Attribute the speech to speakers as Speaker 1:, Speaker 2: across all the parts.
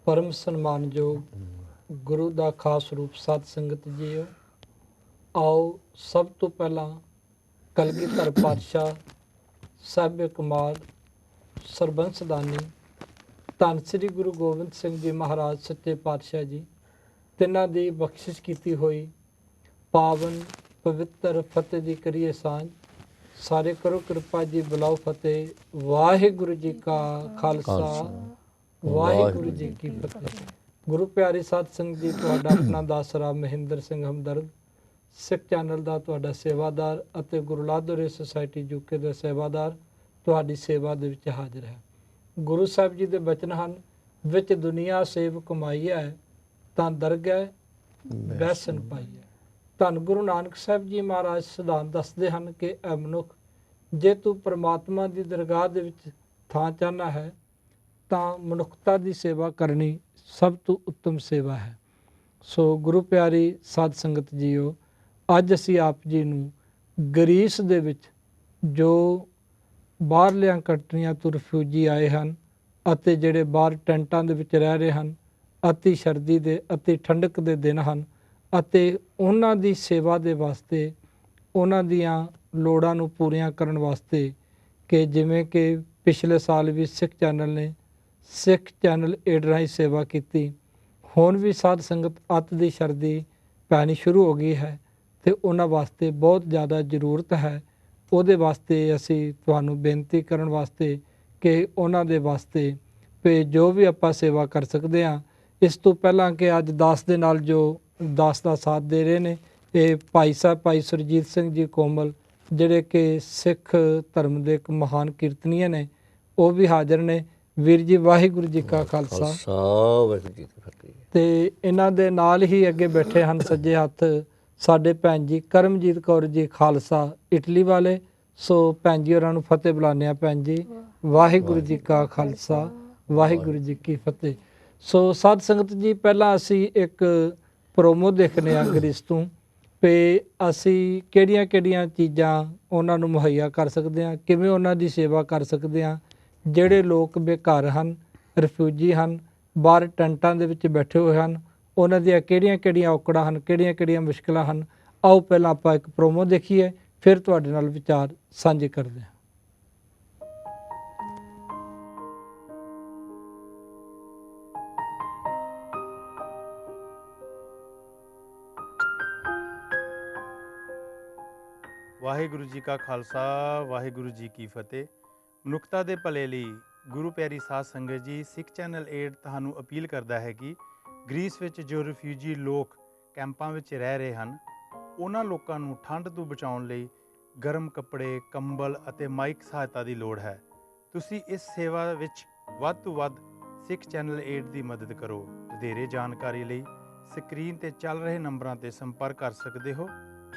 Speaker 1: परम सन्मानयोग गुरु का खास रूप सत संगत जीओ। आओ सब तो पहला कलगीधर पातशाह साहिब कमाल सरबंस दानी धन श्री गुरु गोबिंद सिंह जी महाराज सच्चे पातशाह जी तिन्हां दी बख्शिश की हुई पावन पवित्र फतेह की करिए सांझ। सारे करो कृपा जी बुलाओ फतेह। वाहिगुरु जी का खालसा वाहिगुरु जी की फतेह। गुरु प्यारी साध संगत जी तुहाडा अपना दासरा मਹਿੰਦਰ ਸਿੰਘ ਹਮਦਰਦ ਸਿੱਖ ਚੈਨਲ ਦਾ ਤੁਹਾਡਾ ਸੇਵਾਦਾਰ ਅਤੇ ਗੁਰੂ ਲਾਧੋਰੇ ਸੁਸਾਇਟੀ ਯੂਕੇ ਦਾ ਸੇਵਾਦਾਰ ਤੁਹਾਡੀ ਸੇਵਾ ਦੇ ਵਿੱਚ ਹਾਜ਼ਰ ਹੈ। ਗੁਰੂ ਸਾਹਿਬ ਜੀ ਦੇ ਬਚਨ ਹਨ ਵਿੱਚ ਦੁਨੀਆ ਸੇਵ ਕਮਾਈ ਹੈ ਤਾਂ ਦਰਗਹਿ ਬੈਸਨ ਪਾਈ ਹੈ। ਧੰਨ ਗੁਰੂ ਨਾਨਕ ਸਾਹਿਬ ਜੀ ਮਹਾਰਾਜ ਸਿਧਾਂਤ ਦੱਸਦੇ ਹਨ ਕਿ ਐ ਮਨੁੱਖ ਜੇ ਤੂੰ ਪਰਮਾਤਮਾ ਦੀ ਦਰਗਾਹ ਦੇ ਵਿੱਚ ਥਾਂ ਚਾਹੁੰਦਾ ਹੈ ਤਾਂ ਮਨੁੱਖਤਾ ਦੀ ਸੇਵਾ ਕਰਨੀ ਸਭ ਤੋਂ ਉੱਤਮ ਸੇਵਾ ਹੈ। ਸੋ ਗੁਰੂ ਪਿਆਰੀ ਸਾਧ ਸੰਗਤ ਜੀਓ, ਅੱਜ ਅਸੀਂ ਆਪ ਜੀ ਨੂੰ ਗਰੀਸ ਦੇ ਵਿੱਚ ਜੋ ਬਾਹਰਲੀਆਂ ਕੰਟਰੀਆਂ ਤੋਂ ਰਿਫਿਊਜੀ ਆਏ ਹਨ ਅਤੇ ਜਿਹੜੇ ਬਾਹਰ ਟੈਂਟਾਂ ਦੇ ਵਿੱਚ ਰਹਿ ਰਹੇ ਹਨ, ਅਤੀ ਸਰਦੀ ਦੇ ਅਤੀ ਠੰਡਕ ਦੇ ਦਿਨ ਹਨ ਅਤੇ ਉਹਨਾਂ ਦੀ ਸੇਵਾ ਦੇ ਵਾਸਤੇ ਉਹਨਾਂ ਦੀਆਂ ਲੋੜਾਂ ਨੂੰ ਪੂਰੀਆਂ ਕਰਨ ਵਾਸਤੇ ਕਿ ਜਿਵੇਂ ਕਿ ਪਿਛਲੇ ਸਾਲ ਵੀ ਸਿੱਖ ਚੈਨਲ ਏਡ ਰਾਹੀਂ ਸੇਵਾ ਕੀਤੀ, ਹੁਣ ਵੀ ਸਾਧ ਸੰਗਤ ਅੱਤ ਦੀ ਸਰਦੀ ਪੈਣੀ ਸ਼ੁਰੂ ਹੋ ਗਈ ਹੈ ਅਤੇ ਉਹਨਾਂ ਵਾਸਤੇ ਬਹੁਤ ਜ਼ਿਆਦਾ ਜ਼ਰੂਰਤ ਹੈ। ਉਹਦੇ ਵਾਸਤੇ ਅਸੀਂ ਤੁਹਾਨੂੰ ਬੇਨਤੀ ਕਰਨ ਵਾਸਤੇ ਕਿ ਉਹਨਾਂ ਦੇ ਵਾਸਤੇ ਵੀ ਜੋ ਵੀ ਆਪਾਂ ਸੇਵਾ ਕਰ ਸਕਦੇ ਹਾਂ। ਇਸ ਤੋਂ ਪਹਿਲਾਂ ਕਿ ਅੱਜ ਦਾਸ ਦੇ ਨਾਲ ਜੋ ਦਾਸ ਦਾ ਸਾਥ ਦੇ ਰਹੇ ਨੇ ਇਹ ਭਾਈ ਸਾਹਿਬ ਭਾਈ ਸੁਰਜੀਤ ਸਿੰਘ ਜੀ ਕੋਮਲ, ਜਿਹੜੇ ਕਿ ਸਿੱਖ ਧਰਮ ਦੇ ਇੱਕ ਮਹਾਨ ਕੀਰਤਨੀਏ ਨੇ, ਉਹ ਵੀ ਹਾਜ਼ਰ ਨੇ। ਵੀਰ ਜੀ ਵਾਹਿਗੁਰੂ ਜੀ ਕਾ ਖਾਲਸਾ ਵਾਹਿਗੁਰੂ ਜੀ ਕੀ ਫਤਿਹ। ਅਤੇ ਇਹਨਾਂ ਦੇ ਨਾਲ ਹੀ ਅੱਗੇ ਬੈਠੇ ਹਨ ਸੱਜੇ ਹੱਥ ਸਾਡੇ ਭੈਣ ਜੀ ਕਰਮਜੀਤ ਕੌਰ ਜੀ ਖਾਲਸਾ ਇਟਲੀ ਵਾਲੇ। ਸੋ ਭੈਣ ਜੀ ਹੋਰਾਂ ਨੂੰ ਫਤਿਹ ਬੁਲਾਉਂਦੇ ਹਾਂ। ਭੈਣ ਜੀ ਵਾਹਿਗੁਰੂ ਜੀ ਕਾ ਖਾਲਸਾ ਵਾਹਿਗੁਰੂ ਜੀ ਕੀ ਫਤਿਹ। ਸੋ ਸਾਧ ਸੰਗਤ ਜੀ, ਪਹਿਲਾਂ ਅਸੀਂ ਇੱਕ ਪ੍ਰੋਮੋ ਦੇਖਦੇ ਹਾਂ ਗਰੀਸ ਤੋਂ ਵੀ ਅਸੀਂ ਕਿਹੜੀਆਂ ਚੀਜ਼ਾਂ ਉਹਨਾਂ ਨੂੰ ਮੁਹੱਈਆ ਕਰ ਸਕਦੇ ਹਾਂ, ਕਿਵੇਂ ਉਹਨਾਂ ਦੀ ਸੇਵਾ ਕਰ ਸਕਦੇ ਹਾਂ। ਜਿਹੜੇ ਲੋਕ ਬੇਘਰ ਹਨ, ਰਿਫਿਊਜੀ ਹਨ, ਬਾਹਰ ਟੈਂਟਾਂ ਦੇ ਵਿੱਚ ਬੈਠੇ ਹੋਏ ਹਨ, ਉਹਨਾਂ ਦੀਆਂ ਕਿਹੜੀਆਂ ਔਕੜਾਂ ਹਨ, ਕਿਹੜੀਆਂ ਮੁਸ਼ਕਿਲਾਂ ਹਨ। ਆਓ ਪਹਿਲਾਂ ਆਪਾਂ ਇੱਕ ਪ੍ਰੋਮੋ ਦੇਖੀਏ, ਫਿਰ ਤੁਹਾਡੇ ਨਾਲ ਵਿਚਾਰ ਸਾਂਝੇ ਕਰਦੇ ਹਾਂ।
Speaker 2: ਵਾਹਿਗੁਰੂ ਜੀ ਕਾ ਖਾਲਸਾ ਵਾਹਿਗੁਰੂ ਜੀ ਕੀ ਫਤਿਹ। ਮਨੁੱਖਤਾ ਦੇ ਭਲੇ ਲਈ ਗੁਰੂ ਪਿਆਰੀ ਸਾਧ ਸੰਗਤ ਜੀ, ਸਿੱਖ ਚੈਨਲ ਏਡ ਤੁਹਾਨੂੰ ਅਪੀਲ ਕਰਦਾ ਹੈ ਕਿ ਗ੍ਰੀਸ ਵਿੱਚ ਜੋ ਰਿਫਿਊਜੀ ਲੋਕ ਕੈਂਪਾਂ ਵਿੱਚ ਰਹਿ ਰਹੇ ਹਨ, ਉਹਨਾਂ ਲੋਕਾਂ ਨੂੰ ਠੰਡ ਤੋਂ ਬਚਾਉਣ ਲਈ ਗਰਮ ਕੱਪੜੇ, ਕੰਬਲ ਅਤੇ ਮਾਈਕ ਸਹਾਇਤਾ ਦੀ ਲੋੜ ਹੈ। ਤੁਸੀਂ ਇਸ ਸੇਵਾ ਵਿੱਚ ਵੱਧ ਤੋਂ ਵੱਧ ਸਿੱਖ ਚੈਨਲ ਏਡ ਦੀ ਮਦਦ ਕਰੋ। ਵਧੇਰੇ ਜਾਣਕਾਰੀ ਲਈ ਸਕਰੀਨ 'ਤੇ ਚੱਲ ਰਹੇ ਨੰਬਰਾਂ 'ਤੇ ਸੰਪਰਕ ਕਰ ਸਕਦੇ ਹੋ।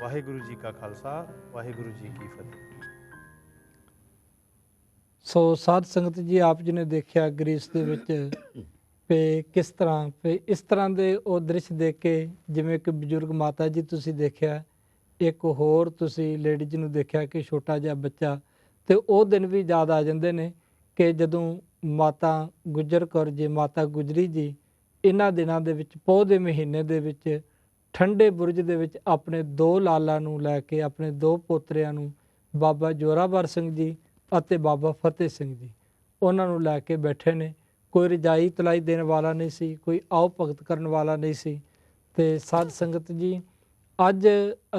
Speaker 2: ਵਾਹਿਗੁਰੂ ਜੀ ਕਾ ਖਾਲਸਾ ਵਾਹਿਗੁਰੂ ਜੀ ਕੀ ਫਤਿਹ।
Speaker 1: ਸੋ ਸਾਧ ਸੰਗਤ ਜੀ, ਆਪ ਜੀ ਨੇ ਦੇਖਿਆ ਗ੍ਰੀਸ ਦੇ ਵਿੱਚ ਵੀ ਕਿਸ ਤਰ੍ਹਾਂ ਵੀ ਇਸ ਤਰ੍ਹਾਂ ਦੇ ਉਹ ਦ੍ਰਿਸ਼ ਦੇਖ ਕੇ, ਜਿਵੇਂ ਕਿ ਬਜ਼ੁਰਗ ਮਾਤਾ ਜੀ ਤੁਸੀਂ ਦੇਖਿਆ, ਇੱਕ ਹੋਰ ਤੁਸੀਂ ਲੇਡੀਜ਼ ਨੂੰ ਦੇਖਿਆ ਕਿ ਛੋਟਾ ਜਿਹਾ ਬੱਚਾ, ਅਤੇ ਉਹ ਦਿਨ ਵੀ ਯਾਦ ਆ ਜਾਂਦੇ ਨੇ ਕਿ ਜਦੋਂ ਮਾਤਾ ਗੁਜਰ ਕੌਰ ਜੀ, ਮਾਤਾ ਗੁਜਰੀ ਜੀ, ਇਹਨਾਂ ਦਿਨਾਂ ਦੇ ਵਿੱਚ ਪੋਹ ਦੇ ਮਹੀਨੇ ਦੇ ਵਿੱਚ ਠੰਡੇ ਬੁਰਜ ਦੇ ਵਿੱਚ ਆਪਣੇ 2 ਲਾਲਾਂ ਨੂੰ ਲੈ ਕੇ, ਆਪਣੇ 2 ਪੋਤਰਿਆਂ ਨੂੰ, ਬਾਬਾ ਜੋਰਾਵਰ ਸਿੰਘ ਜੀ ਅਤੇ ਬਾਬਾ ਫਤਿਹ ਸਿੰਘ ਜੀ, ਉਹਨਾਂ ਨੂੰ ਲੈ ਕੇ ਬੈਠੇ ਨੇ। ਕੋਈ ਰਜਾਈ ਤਲਾਈ ਦੇਣ ਵਾਲਾ ਨਹੀਂ ਸੀ, ਕੋਈ ਆਓ ਭਗਤ ਕਰਨ ਵਾਲਾ ਨਹੀਂ ਸੀ। ਅਤੇ ਸਾਧ ਸੰਗਤ ਜੀ, ਅੱਜ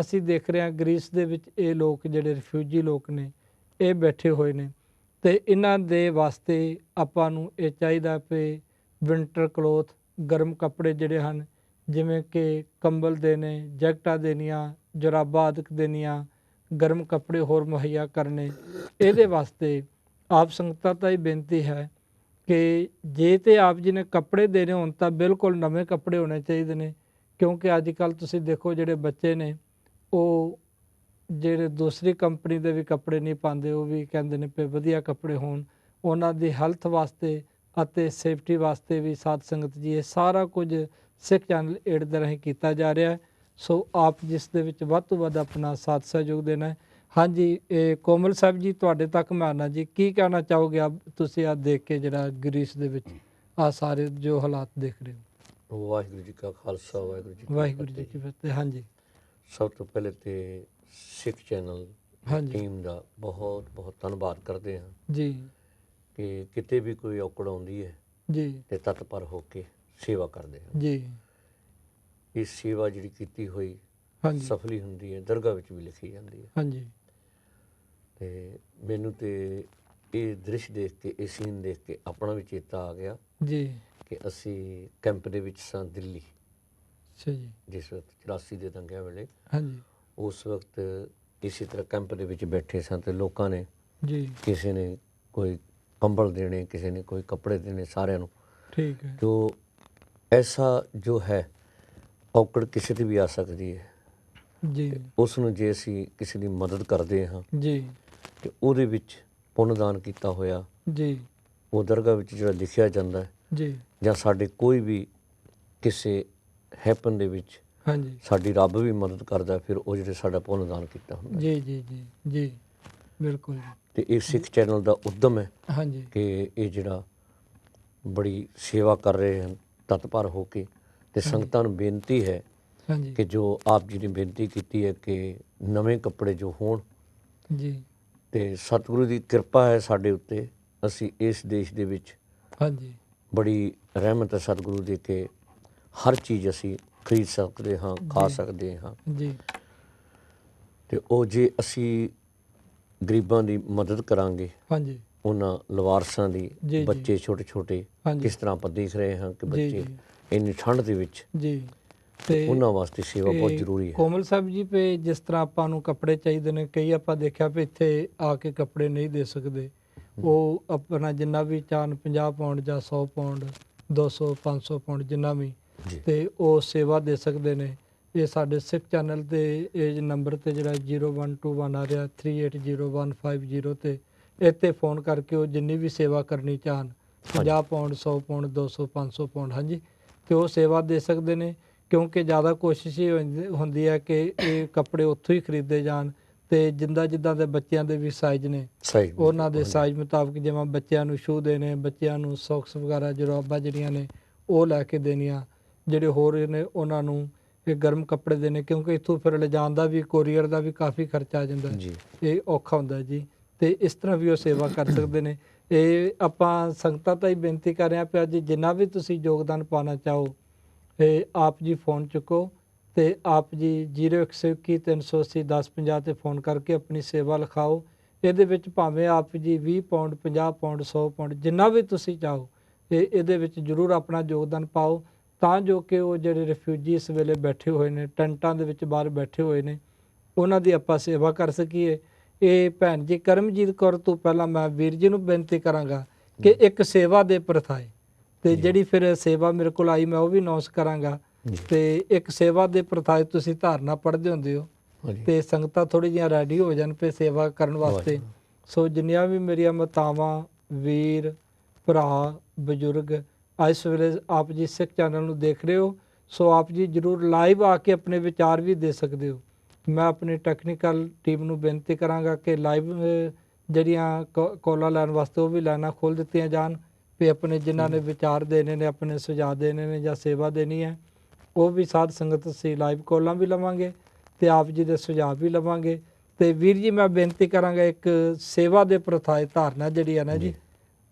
Speaker 1: ਅਸੀਂ ਦੇਖ ਰਹੇ ਹਾਂ ਗ੍ਰੀਸ ਦੇ ਵਿੱਚ ਇਹ ਲੋਕ ਜਿਹੜੇ ਰਿਫਿਊਜੀ ਲੋਕ ਨੇ, ਇਹ ਬੈਠੇ ਹੋਏ ਨੇ ਅਤੇ ਇਹਨਾਂ ਦੇ ਵਾਸਤੇ ਆਪਾਂ ਨੂੰ ਇਹ ਚਾਹੀਦਾ ਵੀ ਵਿੰਟਰ ਕਲੋਥ, ਗਰਮ ਕੱਪੜੇ ਜਿਹੜੇ ਹਨ, ਜਿਵੇਂ ਕਿ ਕੰਬਲ ਦੇਣੇ, ਜੈਕਟਾਂ ਦੇਣੀਆਂ, ਜੁਰਾਬਾਂ ਆਦਿਕ ਦੇਣੀਆਂ, ਗਰਮ ਕੱਪੜੇ ਹੋਰ ਮੁਹੱਈਆ ਕਰਨੇ। ਇਹਦੇ ਵਾਸਤੇ ਆਪ ਸੰਗਤਾਂ ਤਾਂ ਹੀ ਬੇਨਤੀ ਹੈ ਕਿ ਜੇ ਤਾਂ ਆਪ ਜੀ ਨੇ ਕੱਪੜੇ ਦੇਣੇ ਹੋਣ ਤਾਂ ਬਿਲਕੁਲ ਨਵੇਂ ਕੱਪੜੇ ਹੋਣੇ ਚਾਹੀਦੇ ਨੇ, ਕਿਉਂਕਿ ਅੱਜ ਕੱਲ੍ਹ ਤੁਸੀਂ ਦੇਖੋ ਜਿਹੜੇ ਬੱਚੇ ਨੇ ਉਹ ਜਿਹੜੇ ਦੂਸਰੀ ਕੰਪਨੀ ਦੇ ਵੀ ਕੱਪੜੇ ਨਹੀਂ ਪਾਉਂਦੇ, ਉਹ ਵੀ ਕਹਿੰਦੇ ਨੇ ਵੀ ਵਧੀਆ ਕੱਪੜੇ ਹੋਣ। ਉਹਨਾਂ ਦੀ ਹੈਲਥ ਵਾਸਤੇ ਅਤੇ ਸੇਫਟੀ ਵਾਸਤੇ ਵੀ ਸਾਧ ਸੰਗਤ ਜੀ ਇਹ ਸਾਰਾ ਕੁਝ ਸਿੱਖ ਚੈਨਲ ਏਡ ਦੇ ਰਾਹੀਂ ਕੀਤਾ ਜਾ ਰਿਹਾ ਹੈ। ਸੋ ਆਪ ਜਿਸ ਦੇ ਵਿੱਚ ਵੱਧ ਤੋਂ ਵੱਧ ਆਪਣਾ ਸਾਥ ਸਹਿਯੋਗ ਦੇਣਾ ਹੈ। ਹਾਂਜੀ, ਇਹ ਕੋਮਲ ਸਾਹਿਬ ਜੀ ਤੁਹਾਡੇ ਤੱਕ ਮੈਂ ਆਉਣਾ ਜੀ, ਕੀ ਕਹਿਣਾ ਚਾਹੋਗੇ ਤੁਸੀਂ ਆ ਦੇਖ ਕੇ ਜਿਹੜਾ ਗ੍ਰੀਸ ਦੇ ਵਿੱਚ ਆ ਸਾਰੇ ਜੋ ਹਾਲਾਤ ਦੇਖ ਰਹੇ ਹੋ।
Speaker 3: ਵਾਹਿਗੁਰੂ ਜੀ ਕਾ ਖਾਲਸਾ ਵਾਹਿਗੁਰੂ ਜੀ ਕੀ
Speaker 1: ਵਾਹਿਗੁਰੂ ਜੀ
Speaker 3: ਫਤਿਹ।
Speaker 1: ਕੀ ਫਤਿਹ। ਹਾਂਜੀ
Speaker 3: ਸਭ ਤੋਂ ਪਹਿਲੇ ਤੇ ਸਿੱਖ ਚੈਨਲ
Speaker 1: ਹਾਂਜੀ
Speaker 3: ਟੀਮ ਦਾ ਬਹੁਤ ਬਹੁਤ ਧੰਨਵਾਦ ਕਰਦੇ ਹਾਂ
Speaker 1: ਜੀ
Speaker 3: ਕਿ ਕਿਤੇ ਵੀ ਕੋਈ ਔਕੜ ਆਉਂਦੀ ਹੈ
Speaker 1: ਜੀ
Speaker 3: ਤੇ ਤਤਪਰ ਹੋ ਕੇ ਸੇਵਾ ਕਰਦੇ ਹਾਂ।
Speaker 1: ਜੀ
Speaker 3: ਇਹ ਸੇਵਾ ਜਿਹੜੀ ਕੀਤੀ ਹੋਈ
Speaker 1: ਹਾਂਜੀ
Speaker 3: ਸਫਲੀ ਹੁੰਦੀ ਹੈ, ਦਰਗਾਹ ਵਿੱਚ ਵੀ ਲਿਖੀ ਜਾਂਦੀ ਹੈ।
Speaker 1: ਹਾਂਜੀ
Speaker 3: ਤੇ ਮੈਨੂੰ ਤੇ ਇਹ ਦ੍ਰਿਸ਼ ਦੇਖ ਕੇ, ਇਹ ਸੀਨ ਦੇਖ ਕੇ ਆਪਣਾ ਵੀ ਚੇਤਾ ਆ ਗਿਆ
Speaker 1: ਜੀ
Speaker 3: ਕਿ ਅਸੀਂ ਕੈਂਪ ਦੇ ਵਿੱਚ ਸਾਂ ਦਿੱਲੀ,
Speaker 1: ਅੱਛਾ ਜੀ
Speaker 3: ਜਿਸ ਵਕਤ 84 ਦੇ ਦੰਗਿਆਂ ਵੇਲੇ।
Speaker 1: ਹਾਂਜੀ
Speaker 3: ਉਸ ਵਕਤ ਇਸੇ ਤਰ੍ਹਾਂ ਕੈਂਪ ਦੇ ਵਿੱਚ ਬੈਠੇ ਸਾਂ ਤੇ ਲੋਕਾਂ ਨੇ,
Speaker 1: ਜੀ
Speaker 3: ਕਿਸੇ ਨੇ ਕੋਈ ਕੰਬਲ ਦੇਣੇ, ਕਿਸੇ ਨੇ ਕੋਈ ਕੱਪੜੇ ਦੇਣੇ, ਸਾਰਿਆਂ ਨੂੰ
Speaker 1: ਠੀਕ ਹੈ
Speaker 3: ਜੋ ਐਸਾ ਜੋ ਹੈ ਔਕੜ ਕਿਸੇ ਤੇ ਵੀ ਆ ਸਕਦੀ ਹੈ।
Speaker 1: ਜੀ
Speaker 3: ਉਸ ਨੂੰ ਜੇ ਅਸੀਂ ਕਿਸੇ ਦੀ ਮਦਦ ਕਰਦੇ ਹਾਂ
Speaker 1: ਜੀ
Speaker 3: ਤੇ ਉਹਦੇ ਵਿੱਚ ਪੁੰਨਦਾਨ ਕੀਤਾ ਹੋਇਆ
Speaker 1: ਜੀ
Speaker 3: ਉਹ ਦਰਗਾਹ ਵਿੱਚ ਜਿਹੜਾ ਲਿਖਿਆ ਜਾਂਦਾ ਹੈ,
Speaker 1: ਜੀ
Speaker 3: ਜਾਂ ਸਾਡੇ ਕੋਈ ਵੀ ਕਿਸੇ ਹੈਪਨ ਦੇ ਵਿੱਚ
Speaker 1: ਹਾਂਜੀ
Speaker 3: ਸਾਡੀ ਰੱਬ ਵੀ ਮਦਦ ਕਰਦਾ, ਫਿਰ ਉਹ ਜਿਹੜੇ ਸਾਡਾ ਪੁੰਨਦਾਨ ਕੀਤਾ ਹੁੰਦਾ।
Speaker 1: ਜੀ ਜੀ ਜੀ ਜੀ ਬਿਲਕੁਲ ਜੀ
Speaker 3: ਤੇ ਇਹ ਸਿੱਖ ਚੈਨਲ ਦਾ ਉਦਮ ਹੈ
Speaker 1: ਹਾਂਜੀ
Speaker 3: ਕਿ ਇਹ ਜਿਹੜਾ ਬੜੀ ਸੇਵਾ ਕਰ ਰਹੇ ਹਨ ਤਤਪਰ ਹੋ ਕੇ। ਤੇ ਸੰਗਤਾਂ ਨੂੰ ਬੇਨਤੀ ਹੈ
Speaker 1: ਹਾਂਜੀ
Speaker 3: ਕਿ ਜੋ ਆਪ ਜੀ ਨੇ ਬੇਨਤੀ ਕੀਤੀ ਹੈ ਕਿ ਨਵੇਂ ਕੱਪੜੇ ਜੋ ਹੋਣ,
Speaker 1: ਜੀ
Speaker 3: ਤੇ ਸਤਿਗੁਰੂ ਦੀ ਕਿਰਪਾ ਹੈ ਸਾਡੇ ਉੱਤੇ। ਅਸੀਂ ਇਸ ਦੇਸ਼ ਦੇ ਵਿੱਚ
Speaker 1: ਹਾਂਜੀ
Speaker 3: ਬੜੀ ਰਹਿਮਤ ਹੈ ਸਤਿਗੁਰੂ ਦੀ ਕਿ ਹਰ ਚੀਜ਼ ਅਸੀਂ ਖਰੀਦ ਸਕਦੇ ਹਾਂ, ਖਾ
Speaker 1: ਜੀ।
Speaker 3: ਸਕਦੇ ਹਾਂ।
Speaker 1: ਜੀ
Speaker 3: ਤੇ ਉਹ ਜੇ ਅਸੀਂ ਗਰੀਬਾਂ ਦੀ ਮਦਦ ਕਰਾਂਗੇ,
Speaker 1: ਹਾਂਜੀ
Speaker 3: ਉਹਨਾਂ ਲਵਾਰਸਾਂ ਦੀ,
Speaker 1: ਜੀ।
Speaker 3: ਬੱਚੇ ਛੋਟੇ ਛੋਟੇ
Speaker 1: ਹਾਂਜੀ
Speaker 3: ਕਿਸ ਤਰ੍ਹਾਂ ਆਪਾਂ ਦੇਖ ਰਹੇ ਹਾਂ ਕਿ
Speaker 1: ਜੀ
Speaker 3: ਬੱਚੇ
Speaker 1: ਜੀ
Speaker 3: ਇੰਨੀ ਠੰਡ ਦੇ ਵਿੱਚ,
Speaker 1: ਜੀ ਤੇ
Speaker 3: ਉਹਨਾਂ ਵਾਸਤੇ ਸੇਵਾ ਬਹੁਤ
Speaker 1: ਇਹ
Speaker 3: ਜ਼ਰੂਰੀ ਹੈ।
Speaker 1: ਕੋਮਲ ਸਾਹਿਬ ਜੀ ਪੇ ਜਿਸ ਤਰ੍ਹਾਂ ਆਪਾਂ ਨੂੰ ਕੱਪੜੇ ਚਾਹੀਦੇ ਨੇ, ਕਈ ਆਪਾਂ ਦੇਖਿਆ ਵੀ ਇੱਥੇ ਆ ਕੇ ਕੱਪੜੇ ਨਹੀਂ ਦੇ ਸਕਦੇ, ਉਹ ਆਪਣਾ ਜਿੰਨਾ ਵੀ ਚਾਹਨ 50 ਪਾਉਂਡ ਜਾਂ 100 ਪਾਉਂਡ 200 500 ਪਾਉਂਡ ਜਿੰਨਾ ਵੀ,
Speaker 3: ਜੀ
Speaker 1: ਤੇ ਉਹ ਸੇਵਾ ਦੇ ਸਕਦੇ ਨੇ। ਇਹ ਸਾਡੇ ਸਿੱਖ ਚੈਨਲ ਤੇ ਇਹ ਨੰਬਰ ਤੇ ਜਿਹੜਾ 0121 ਆ ਰਿਹਾ 380150 ਤੇ ਇੱਥੇ ਫੋਨ ਕਰਕੇ ਉਹ ਜਿੰਨੀ ਵੀ ਸੇਵਾ ਕਰਨੀ ਚਾਹਨ 50 ਪਾਉਂਡ 100 ਪਾਉਂਡ 200 500 ਪਾਉਂਡ ਹਾਂਜੀ, ਤੇ ਉਹ ਸੇਵਾ ਦੇ ਸਕਦੇ ਨੇ। ਕਿਉਂਕਿ ਜ਼ਿਆਦਾ ਕੋਸ਼ਿਸ਼ ਇਹ ਹੁੰਦੀ ਹੈ ਕਿ ਇਹ ਕੱਪੜੇ ਉੱਥੋਂ ਹੀ ਖਰੀਦੇ ਜਾਣ, ਤੇ ਜਿੱਦਾਂ ਦੇ ਬੱਚਿਆਂ ਦੇ ਵੀ ਸਾਈਜ਼ ਨੇ
Speaker 3: ਸਹੀ
Speaker 1: ਉਹਨਾਂ ਦੇ ਸਾਈਜ਼ ਮੁਤਾਬਕ, ਜਿਵੇਂ ਬੱਚਿਆਂ ਨੂੰ ਸ਼ੂ ਦੇਣੇ, ਬੱਚਿਆਂ ਨੂੰ ਸੌਕਸ ਵਗੈਰਾ ਜੁਰਾਬਾਂ ਜਿਹੜੀਆਂ ਨੇ ਉਹ ਲੈ ਕੇ ਦੇਣੀਆਂ, ਜਿਹੜੇ ਹੋਰ ਨੇ ਉਹਨਾਂ ਨੂੰ ਇਹ ਗਰਮ ਕੱਪੜੇ ਦੇਣੇ, ਕਿਉਂਕਿ ਇੱਥੋਂ ਫਿਰ ਲਿਜਾਣ ਦਾ ਵੀ, ਕੋਰੀਅਰ ਦਾ ਵੀ ਕਾਫੀ ਖਰਚਾ ਆ ਜਾਂਦਾ ਹੈ,
Speaker 3: ਜੀ
Speaker 1: ਇਹ ਔਖਾ ਹੁੰਦਾ ਜੀ। ਤੇ ਇਸ ਤਰ੍ਹਾਂ ਵੀ ਉਹ ਸੇਵਾ ਕਰ ਸਕਦੇ ਨੇ। ਇਹ ਆਪਾਂ ਸੰਗਤਾਂ ਤਾਂ ਹੀ ਬੇਨਤੀ ਕਰ ਰਹੇ ਹਾਂ ਕਿ ਅੱਜ ਜਿੰਨਾ ਵੀ ਤੁਸੀਂ ਯੋਗਦਾਨ ਪਾਉਣਾ ਚਾਹੋ, ਇਹ ਆਪ ਜੀ ਫੋਨ ਚੁੱਕੋ ਤੇ ਆਪ ਜੀ 0121 380 1050 ਤੇ ਫੋਨ ਕਰਕੇ ਆਪਣੀ ਸੇਵਾ ਲਿਖਾਓ। ਇਹਦੇ ਵਿੱਚ ਭਾਵੇਂ ਆਪ ਜੀ 20 ਪਾਉਂਡ 50 ਪਾਉਂਡ 100 ਪਾਉਂਡ ਜਿੰਨਾ ਵੀ ਤੁਸੀਂ ਚਾਹੋ, ਇਹਦੇ ਵਿੱਚ ਜ਼ਰੂਰ ਆਪਣਾ ਯੋਗਦਾਨ ਪਾਓ, ਤਾਂ ਜੋ ਕਿ ਉਹ ਜਿਹੜੇ ਰਿਫਿਊਜੀ ਇਸ ਵੇਲੇ ਬੈਠੇ ਹੋਏ ਨੇ, ਟੈਂਟਾਂ ਦੇ ਵਿੱਚ ਬਾਹਰ ਬੈਠੇ ਹੋਏ ਨੇ, ਉਹਨਾਂ ਦੀ ਆਪਾਂ ਸੇਵਾ ਕਰ ਸਕੀਏ। ਇਹ ਭੈਣ ਜੀ ਕਰਮਜੀਤ ਕੌਰ ਤੋਂ ਪਹਿਲਾਂ ਮੈਂ ਵੀਰ ਜੀ ਨੂੰ ਬੇਨਤੀ ਕਰਾਂਗਾ ਕਿ ਇੱਕ ਸੇਵਾ ਦੇ ਪ੍ਰਥਾਏ, ਤੇ ਜਿਹੜੀ ਫਿਰ ਸੇਵਾ ਮੇਰੇ ਕੋਲ ਆਈ ਮੈਂ ਉਹ ਵੀ ਅਨਾਉਂਸ ਕਰਾਂਗਾ।
Speaker 3: ਜੀ।
Speaker 1: ਤੇ ਇੱਕ ਸੇਵਾ ਦੇ ਪ੍ਰਥਾਏ ਤੁਸੀਂ ਧਾਰਨਾ ਪੜ੍ਹਦੇ ਹੁੰਦੇ ਹੋ,
Speaker 3: ਹਾਂਜੀ।
Speaker 1: ਤੇ ਸੰਗਤਾਂ ਥੋੜੀ ਜਿਹੀਆਂ ਰੈਡੀ ਹੋ ਜਾਣ ਪਏ ਸੇਵਾ ਕਰਨ ਵਾਸਤੇ। ਸੋ ਜਿੰਨੀਆਂ ਵੀ ਮੇਰੀਆਂ ਮਾਤਾਵਾਂ, ਵੀਰ, ਭਰਾ, ਬਜ਼ੁਰਗ ਇਸ ਵੇਲੇ ਆਪ ਜੀ ਸਿੱਖ ਚੈਨਲ ਨੂੰ ਦੇਖ ਰਹੇ ਹੋ, ਸੋ ਆਪ ਜੀ ਜ਼ਰੂਰ ਲਾਈਵ ਆ ਕੇ ਆਪਣੇ ਵਿਚਾਰ ਵੀ ਦੇ ਸਕਦੇ ਹੋ। ਮੈਂ ਆਪਣੀ ਟੈਕਨੀਕਲ ਟੀਮ ਨੂੰ ਬੇਨਤੀ ਕਰਾਂਗਾ ਕਿ ਲਾਈਵ ਜਿਹੜੀਆਂ ਕਾਲਾਂ ਲੈਣ ਵਾਸਤੇ ਉਹ ਵੀ ਲਾਈਨਾਂ ਖੋਲ੍ਹ ਦਿੱਤੀਆਂ ਜਾਣ, ਵੀ ਆਪਣੇ ਜਿਨ੍ਹਾਂ ਨੇ ਵਿਚਾਰ ਦੇਣੇ ਨੇ, ਆਪਣੇ ਸੁਝਾਅ ਦੇਣੇ ਨੇ ਜਾਂ ਸੇਵਾ ਦੇਣੀ ਹੈ, ਉਹ ਵੀ ਸਾਧ ਸੰਗਤ ਅਸੀਂ ਲਾਈਵ ਕਾਲਾਂ ਵੀ ਲਵਾਂਗੇ ਤੇ ਆਪ ਜੀ ਦੇ ਸੁਝਾਅ ਵੀ ਲਵਾਂਗੇ। ਤੇ ਵੀਰ ਜੀ ਮੈਂ ਬੇਨਤੀ ਕਰਾਂਗਾ ਇੱਕ ਸੇਵਾ ਦੇ ਪ੍ਰਥਾਏ ਧਾਰਨਾ ਜਿਹੜੀ ਹੈ ਨਾ ਜੀ,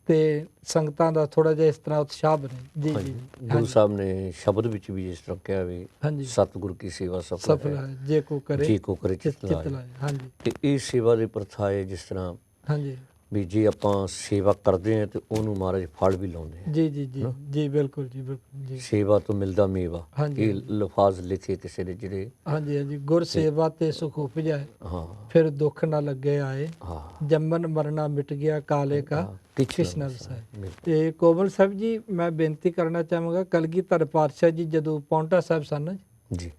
Speaker 1: ਤੇ ਸੰਗਤਾਂ ਦਾ ਥੋੜਾ ਜਿਹਾ ਇਸ ਤਰ੍ਹਾਂ ਉਤਸ਼ਾਹ ਬਣੇ। ਜੀ ਜੀ
Speaker 3: ਗੁਰੂ ਸਾਹਿਬ ਨੇ ਸ਼ਬਦ ਵਿੱਚ ਵੀ ਇਸ ਤਰ੍ਹਾਂ ਕਿਹਾ ਵੀ
Speaker 1: ਹਾਂਜੀ
Speaker 3: ਸਤਿਗੁਰੂ ਕੀ ਸੇਵਾ
Speaker 1: ਸਫਲ
Speaker 3: ਸਫਲ ਹੈ,
Speaker 1: ਹੈ ਜੇ ਕੋ ਕਰੇ
Speaker 3: ਜੀ ਕੋ ਕਰੇ
Speaker 1: ਚਿਤ
Speaker 3: ਚਿਤ ਲਾਏ।
Speaker 1: ਲਾਏ। ਹਾਂਜੀ
Speaker 3: ਤੇ ਇਹ ਸੇਵਾ ਦੇ ਪ੍ਰਥਾਏ ਜਿਸ ਤਰ੍ਹਾਂ
Speaker 1: ਹਾਂਜੀ
Speaker 3: ਵੀ ਜੇ ਆਪਾਂ ਸੇਵਾ ਕਰਦੇ ਹਾਂ ਤੇ ਉਹਨੂੰ ਮਹਾਰਾਜ ਫਲ ਵੀ ਲਾਉਂਦੇ ਆ।
Speaker 1: ਜੀ ਜੀ ਜੀ ਜੀ ਬਿਲਕੁਲ ਜੀ ਬਿਲਕੁਲ ਜੀ
Speaker 3: ਸੇਵਾ ਤੋਂ ਮਿਲਦਾ ਮੇਵਾ,
Speaker 1: ਹਾਂਜੀ।
Speaker 3: ਇਹ ਲਫ਼ਾਜ਼ ਲਿਖੇ ਕਿਸੇ ਨੇ ਜਿਹੜੇ।
Speaker 1: ਹਾਂਜੀ ਹਾਂਜੀ ਗੁਰ ਸੇਵਾ ਤੇ ਸੁਖ ਉਪਜੈ,
Speaker 3: ਹਾਂ
Speaker 1: ਫਿਰ ਦੁੱਖ ਨਾ ਲੱਗੇ ਆਏ,
Speaker 3: ਹਾਂ
Speaker 1: ਜੰਮਨ ਮਰਨਾ ਮਿਟ ਗਿਆ ਕਾਲੇ ਕਾ
Speaker 3: ਕਿਛ
Speaker 1: ਕਿਸ
Speaker 3: ਨਾ
Speaker 1: ਨਾਲ
Speaker 3: ਵਸਾਏ।
Speaker 1: ਵਸਾਏ। ਤੇ ਕੋਮਲ ਸਾਹਿਬ ਜੀ ਮੈਂ ਬੇਨਤੀ ਕਰਨਾ ਚਾਹਾਂਗਾ, ਕਲਗੀਧਰ ਪਾਤਸ਼ਾਹ ਜੀ ਜਦੋਂ ਪੌਂਟਾ ਸਾਹਿਬ ਸਨ
Speaker 3: ਜੀ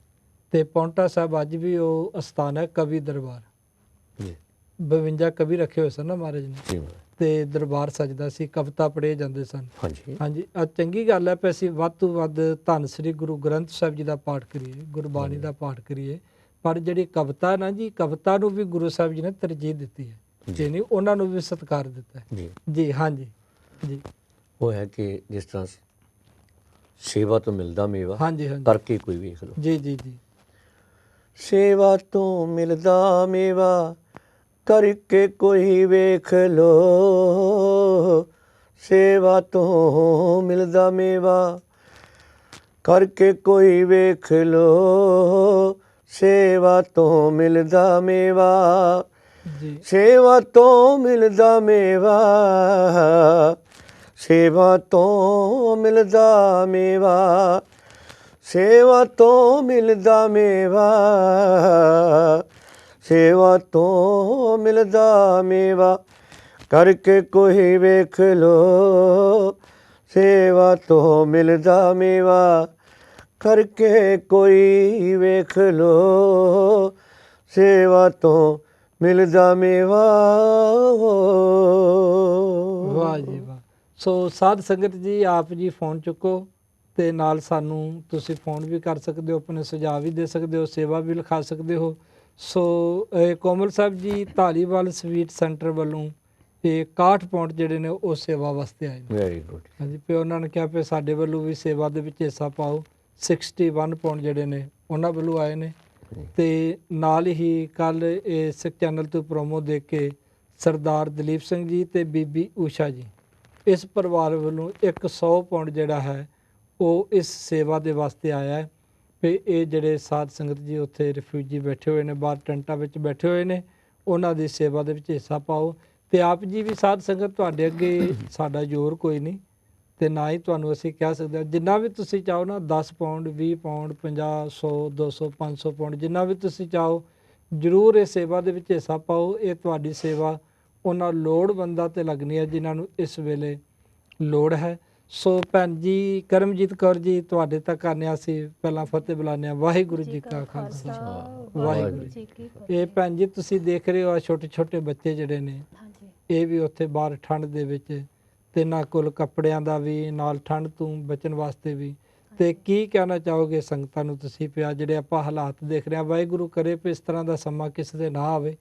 Speaker 1: ਤੇ ਪੌਂਟਾ ਸਾਹਿਬ ਅੱਜ ਵੀ ਉਹ ਅਸਥਾਨ ਹੈ ਕਵੀ ਦਰਬਾਰ,
Speaker 3: ਜੀ
Speaker 1: 52 ਕਵੀ ਰੱਖੇ ਹੋਏ ਸਨ ਨਾ ਮਹਾਰਾਜ ਨੇ,
Speaker 3: ਜੀ
Speaker 1: ਤੇ ਦਰਬਾਰ ਸਜਦਾ ਸੀ, ਕਵਿਤਾ ਪੜ੍ਹੇ ਜਾਂਦੇ ਸਨ।
Speaker 3: ਹਾਂਜੀ
Speaker 1: ਹਾਂਜੀ ਅੱਜ ਚੰਗੀ ਗੱਲ ਹੈ ਕਿ ਅਸੀਂ ਵੱਧ ਤੋਂ ਵੱਧ ਧੰਨ ਸ੍ਰੀ ਗੁਰੂ ਗ੍ਰੰਥ ਸਾਹਿਬ ਜੀ ਦਾ ਪਾਠ ਕਰੀਏ, ਗੁਰਬਾਣੀ ਦਾ ਪਾਠ ਕਰੀਏ, ਪਰ ਜਿਹੜੀ ਕਵਿਤਾ ਨਾ ਜੀ, ਕਵਿਤਾ ਨੂੰ ਵੀ ਗੁਰੂ ਸਾਹਿਬ ਜੀ ਨੇ ਤਰਜੀਹ ਦਿੱਤੀ ਹੈ, ਜੇ ਨਹੀਂ ਉਹਨਾਂ ਨੂੰ ਵੀ ਸਤਿਕਾਰ ਦਿੱਤਾ ਹੈ।
Speaker 3: ਜੀ
Speaker 1: ਜੀ ਹਾਂਜੀ ਜੀ
Speaker 3: ਉਹ ਹੈ ਕਿ ਜਿਸ ਤਰ੍ਹਾਂ ਸੇਵਾ ਤੋਂ ਮਿਲਦਾ ਮੇਵਾ
Speaker 1: ਹਾਂਜੀ ਹਾਂਜੀ
Speaker 3: ਕਰਕੇ ਕੋਈ ਵੇਖ ਲਓ।
Speaker 1: ਜੀ ਜੀ ਜੀ
Speaker 3: ਸੇਵਾ ਤੋਂ ਮਿਲਦਾ ਮੇਵਾ ਕਰਕੇ ਕੋਈ ਵੇਖ ਲੋ। ਸੇਵਾ ਤੋਂ ਮਿਲਦਾ ਮੇਵਾ ਕਰਕੇ ਕੋਈ ਵੇਖ ਲੋ। ਸੇਵਾ ਤੋਂ ਮਿਲਦਾ ਮੇਵਾ
Speaker 1: ਜੀ
Speaker 3: ਸੇਵਾ ਤੋਂ ਮਿਲਦਾ ਮੇਵਾ ਸੇਵਾ ਤੋਂ ਮਿਲਦਾ ਮੇਵਾ ਸੇਵਾ ਤੋਂ ਮਿਲਦਾ ਮੇਵਾ ਸੇਵਾ ਤੋਂ ਮਿਲਦਾ ਮੇਵਾ ਕਰਕੇ ਕੋਈ ਵੇਖ ਲੋ। ਸੇਵਾ ਤੋਂ ਮਿਲਦਾ ਮੇਵਾ ਕਰਕੇ ਕੋਈ ਵੇਖ ਲੋ। ਸੇਵਾ ਤੋਂ ਮਿਲਦਾ ਮੇਵਾ।
Speaker 1: ਵਾਹ ਜੀ ਵਾਹ। ਸੋ ਸਾਧ ਸੰਗਤ ਜੀ, ਆਪ ਜੀ ਫੋਨ ਚੁੱਕੋ ਤੇ ਨਾਲ ਸਾਨੂੰ ਤੁਸੀਂ ਫੋਨ ਵੀ ਕਰ ਸਕਦੇ ਹੋ, ਆਪਣੇ ਸੁਝਾਅ ਵੀ ਦੇ ਸਕਦੇ ਹੋ, ਸੇਵਾ ਵੀ ਲਿਖਾ ਸਕਦੇ ਹੋ। ਸੋ ਕੋਮਲ ਸਾਹਿਬ ਜੀ ਧਾਲੀਵਾਲ ਸਵੀਟ ਸੈਂਟਰ ਵੱਲੋਂ ਇਹ 61 ਪਾਉਂਡ ਜਿਹੜੇ ਨੇ ਉਹ ਸੇਵਾ ਵਾਸਤੇ ਆਏ ਨੇ।
Speaker 3: Very good.
Speaker 1: ਹਾਂਜੀ, ਫਿਰ ਉਹਨਾਂ ਨੇ ਕਿਹਾ ਵੀ ਸਾਡੇ ਵੱਲੋਂ ਵੀ ਸੇਵਾ ਦੇ ਵਿੱਚ ਹਿੱਸਾ ਪਾਓ। 61 ਪਾਉਂਡ ਜਿਹੜੇ ਨੇ ਉਹਨਾਂ ਵੱਲੋਂ ਆਏ ਨੇ। ਤੇ ਨਾਲ ਹੀ ਕੱਲ ਇਹ ਸਿੱਖ ਚੈਨਲ ਤੋਂ ਪ੍ਰੋਮੋ ਦੇਖ ਕੇ ਸਰਦਾਰ ਦਲੀਪ ਸਿੰਘ ਜੀ ਤੇ ਬੀਬੀ ਊਸ਼ਾ ਜੀ ਇਸ ਪਰਿਵਾਰ ਵੱਲੋਂ 100 ਪਾਉਂਡ ਜਿਹੜਾ ਹੈ ਉਹ ਇਸ ਸੇਵਾ ਦੇ ਵਾਸਤੇ ਆਇਆ ਹੈ। ਵੀ ਇਹ ਜਿਹੜੇ ਸਾਧ ਸੰਗਤ ਜੀ ਉੱਥੇ ਰਿਫਿਊਜੀ ਬੈਠੇ ਹੋਏ ਨੇ, ਬਾਹਰ ਟੈਂਟਾਂ ਵਿੱਚ ਬੈਠੇ ਹੋਏ ਨੇ, ਉਹਨਾਂ ਦੀ ਸੇਵਾ ਦੇ ਵਿੱਚ ਹਿੱਸਾ ਪਾਓ। ਤੇ ਆਪ ਜੀ ਵੀ ਸਾਧ ਸੰਗਤ, ਤੁਹਾਡੇ ਅੱਗੇ ਸਾਡਾ ਜ਼ੋਰ ਕੋਈ ਨਹੀਂ ਤੇ ਨਾ ਹੀ ਤੁਹਾਨੂੰ ਅਸੀਂ ਕਹਿ ਸਕਦੇ ਹਾਂ। ਜਿੰਨਾ ਵੀ ਤੁਸੀਂ ਚਾਹੋ ਨਾ, 10 ਪਾਉਂਡ 20 ਪਾਉਂਡ 50 100 200 500 ਪਾਉਂਡ ਜਿੰਨਾ ਵੀ ਤੁਸੀਂ ਚਾਹੋ, ਜ਼ਰੂਰ ਇਹ ਸੇਵਾ ਦੇ ਵਿੱਚ ਹਿੱਸਾ ਪਾਓ। ਇਹ ਤੁਹਾਡੀ ਸੇਵਾ ਉਹਨਾਂ ਲੋੜਵੰਦਾਂ ਤੇ ਲੱਗਣੀ ਹੈ ਜਿਨ੍ਹਾਂ ਨੂੰ ਇਸ ਵੇਲੇ ਲੋੜ ਹੈ। ਸੋ ਭੈਣ ਜੀ ਕਰਮਜੀਤ ਕੌਰ ਜੀ, ਤੁਹਾਡੇ ਤੱਕ ਆਉਂਦੇ ਹਾਂ ਅਸੀਂ। ਪਹਿਲਾਂ ਫਤਿਹ ਬੁਲਾਉਂਦੇ ਹਾਂ। ਵਾਹਿਗੁਰੂ ਜੀ ਕਾ ਖਾਲਸਾ ਵਾਹਿਗੁਰੂ ਜੀ ਕੀ ਫਤਿਹ। ਇਹ ਭੈਣ ਜੀ ਤੁਸੀਂ ਦੇਖ ਰਹੇ ਹੋ ਆ ਛੋਟੇ ਛੋਟੇ ਬੱਚੇ ਜਿਹੜੇ ਨੇ, ਇਹ ਵੀ ਉੱਥੇ ਬਾਹਰ ਠੰਡ ਦੇ ਵਿੱਚ, ਤੇ ਨਾ ਕੋਲ ਕੱਪੜਿਆਂ ਦਾ ਵੀ, ਨਾਲ ਠੰਡ ਤੋਂ ਬਚਣ ਵਾਸਤੇ ਵੀ। ਤੇ ਕੀ ਕਹਿਣਾ ਚਾਹੋਗੇ ਸੰਗਤਾਂ ਨੂੰ ਤੁਸੀਂ, ਪਿਆ ਜਿਹੜੇ ਆਪਾਂ ਹਾਲਾਤ ਦੇਖ ਰਹੇ ਹਾਂ? ਵਾਹਿਗੁਰੂ ਕਰੇ ਵੀ ਇਸ ਤਰ੍ਹਾਂ ਦਾ ਸਮਾਂ ਕਿਸੇ ਦੇ ਨਾ ਆਵੇ,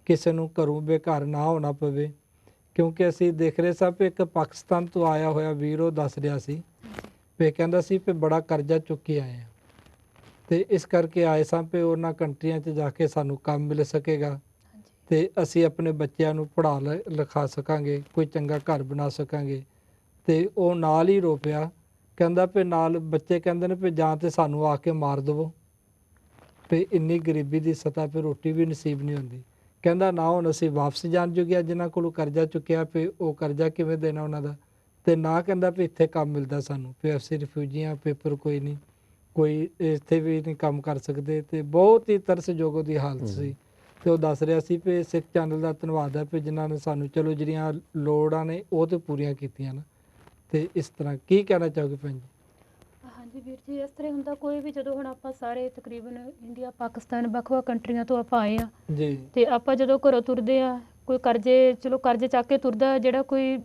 Speaker 1: ਕਿਸੇ ਨੂੰ ਘਰੋਂ ਬੇਘਰ ਨਾ ਹੋਣਾ ਪਵੇ। ਕਿਉਂਕਿ ਅਸੀਂ ਦੇਖ ਰਹੇ ਸਾਂ ਵੀ ਇੱਕ ਪਾਕਿਸਤਾਨ ਤੋਂ ਆਇਆ ਹੋਇਆ ਵੀਰ ਉਹ ਦੱਸ ਰਿਹਾ ਸੀ ਵੀ ਕਹਿੰਦਾ ਸੀ ਵੀ ਬੜਾ ਕਰਜ਼ਾ ਚੁੱਕ ਕੇ ਆਏ ਆ, ਤੇ ਇਸ ਕਰਕੇ ਆਏ ਸਾਂ ਵੀ ਉਹਨਾਂ ਕੰਟਰੀਆਂ 'ਚ ਜਾ ਕੇ ਸਾਨੂੰ ਕੰਮ ਮਿਲ ਸਕੇਗਾ ਤੇ ਅਸੀਂ ਆਪਣੇ ਬੱਚਿਆਂ ਨੂੰ ਪੜ੍ਹਾ ਲਿਖਾ ਸਕਾਂਗੇ, ਕੋਈ ਚੰਗਾ ਘਰ ਬਣਾ ਸਕਾਂਗੇ। ਤੇ ਉਹ ਨਾਲ ਹੀ ਰੋ ਪਿਆ, ਕਹਿੰਦਾ ਵੀ ਨਾਲ ਬੱਚੇ ਕਹਿੰਦੇ ਨੇ ਵੀ ਜਾਂ ਤੇ ਸਾਨੂੰ ਆ ਕੇ ਮਾਰ ਦੇਵੋ, ਵੀ ਇੰਨੀ ਗਰੀਬੀ ਦੀ ਸਤ੍ਹਾ 'ਤੇ ਰੋਟੀ ਵੀ ਨਸੀਬ ਨਹੀਂ ਹੁੰਦੀ। ਕਹਿੰਦਾ ਨਾ ਹੁਣ ਅਸੀਂ ਵਾਪਸ ਜਾਣ ਜੋਗੇ, ਜਿਨ੍ਹਾਂ ਕੋਲੋਂ ਕਰਜ਼ਾ ਚੁੱਕਿਆ ਵੀ ਉਹ ਕਰਜ਼ਾ ਕਿਵੇਂ ਦੇਣਾ ਉਹਨਾਂ ਦਾ, ਤੇ ਨਾ ਕਹਿੰਦਾ ਵੀ ਇੱਥੇ ਕੰਮ ਮਿਲਦਾ ਸਾਨੂੰ, ਵੀ ਅਸੀਂ ਰਿਫਿਊਜੀ ਹਾਂ, ਪੇਪਰ ਕੋਈ ਨਹੀਂ, ਕੋਈ ਇੱਥੇ ਵੀ ਨਹੀਂ ਕੰਮ ਕਰ ਸਕਦੇ। ਤੇ ਬਹੁਤ ਹੀ ਤਰਸਯੋਗ ਉਹਦੀ ਹਾਲਤ ਸੀ। ਤੇ ਉਹ ਦੱਸ ਰਿਹਾ ਸੀ ਵੀ ਸਿੱਖ ਚੈਨਲ ਦਾ ਧੰਨਵਾਦ ਹੈ ਵੀ ਜਿਨ੍ਹਾਂ ਨੇ ਸਾਨੂੰ ਚਲੋ ਜਿਹੜੀਆਂ ਲੋੜਾਂ ਨੇ ਉਹ ਤੇ ਪੂਰੀਆਂ ਕੀਤੀਆਂ ਨਾ। ਤੇ ਇਸ ਤਰ੍ਹਾਂ ਕੀ ਕਹਿਣਾ ਚਾਹੋਗੇ ਭੈਣ ਜੀ?
Speaker 4: ਹਾਂਜੀ ਵੀਰ ਜੀ, ਇਸ ਤਰ੍ਹਾਂ ਹੁੰਦਾ ਕੋਈ ਵੀ, ਜਦੋਂ ਹੁਣ ਆਪਾਂ ਸਾਰੇ ਤਕਰੀਬਨ ਇੰਡੀਆ ਪਾਕਿਸਤਾਨ ਵੱਖ-ਵੱਖ ਕੰਟਰੀਆਂ ਤੋਂ ਆਪਾਂ ਆਏ ਆ,
Speaker 1: ਜੀ
Speaker 4: ਤੇ ਆਪਾਂ ਜਦੋਂ ਘਰੋਂ ਤੁਰਦੇ ਆ, ਕੋਈ ਕਰਜ਼ੇ, ਚਲੋ ਕਰਜ਼ੇ ਚੱਕ ਕੇ ਤੁਰਦਾ, ਜਿਹੜਾ ਕੋਈ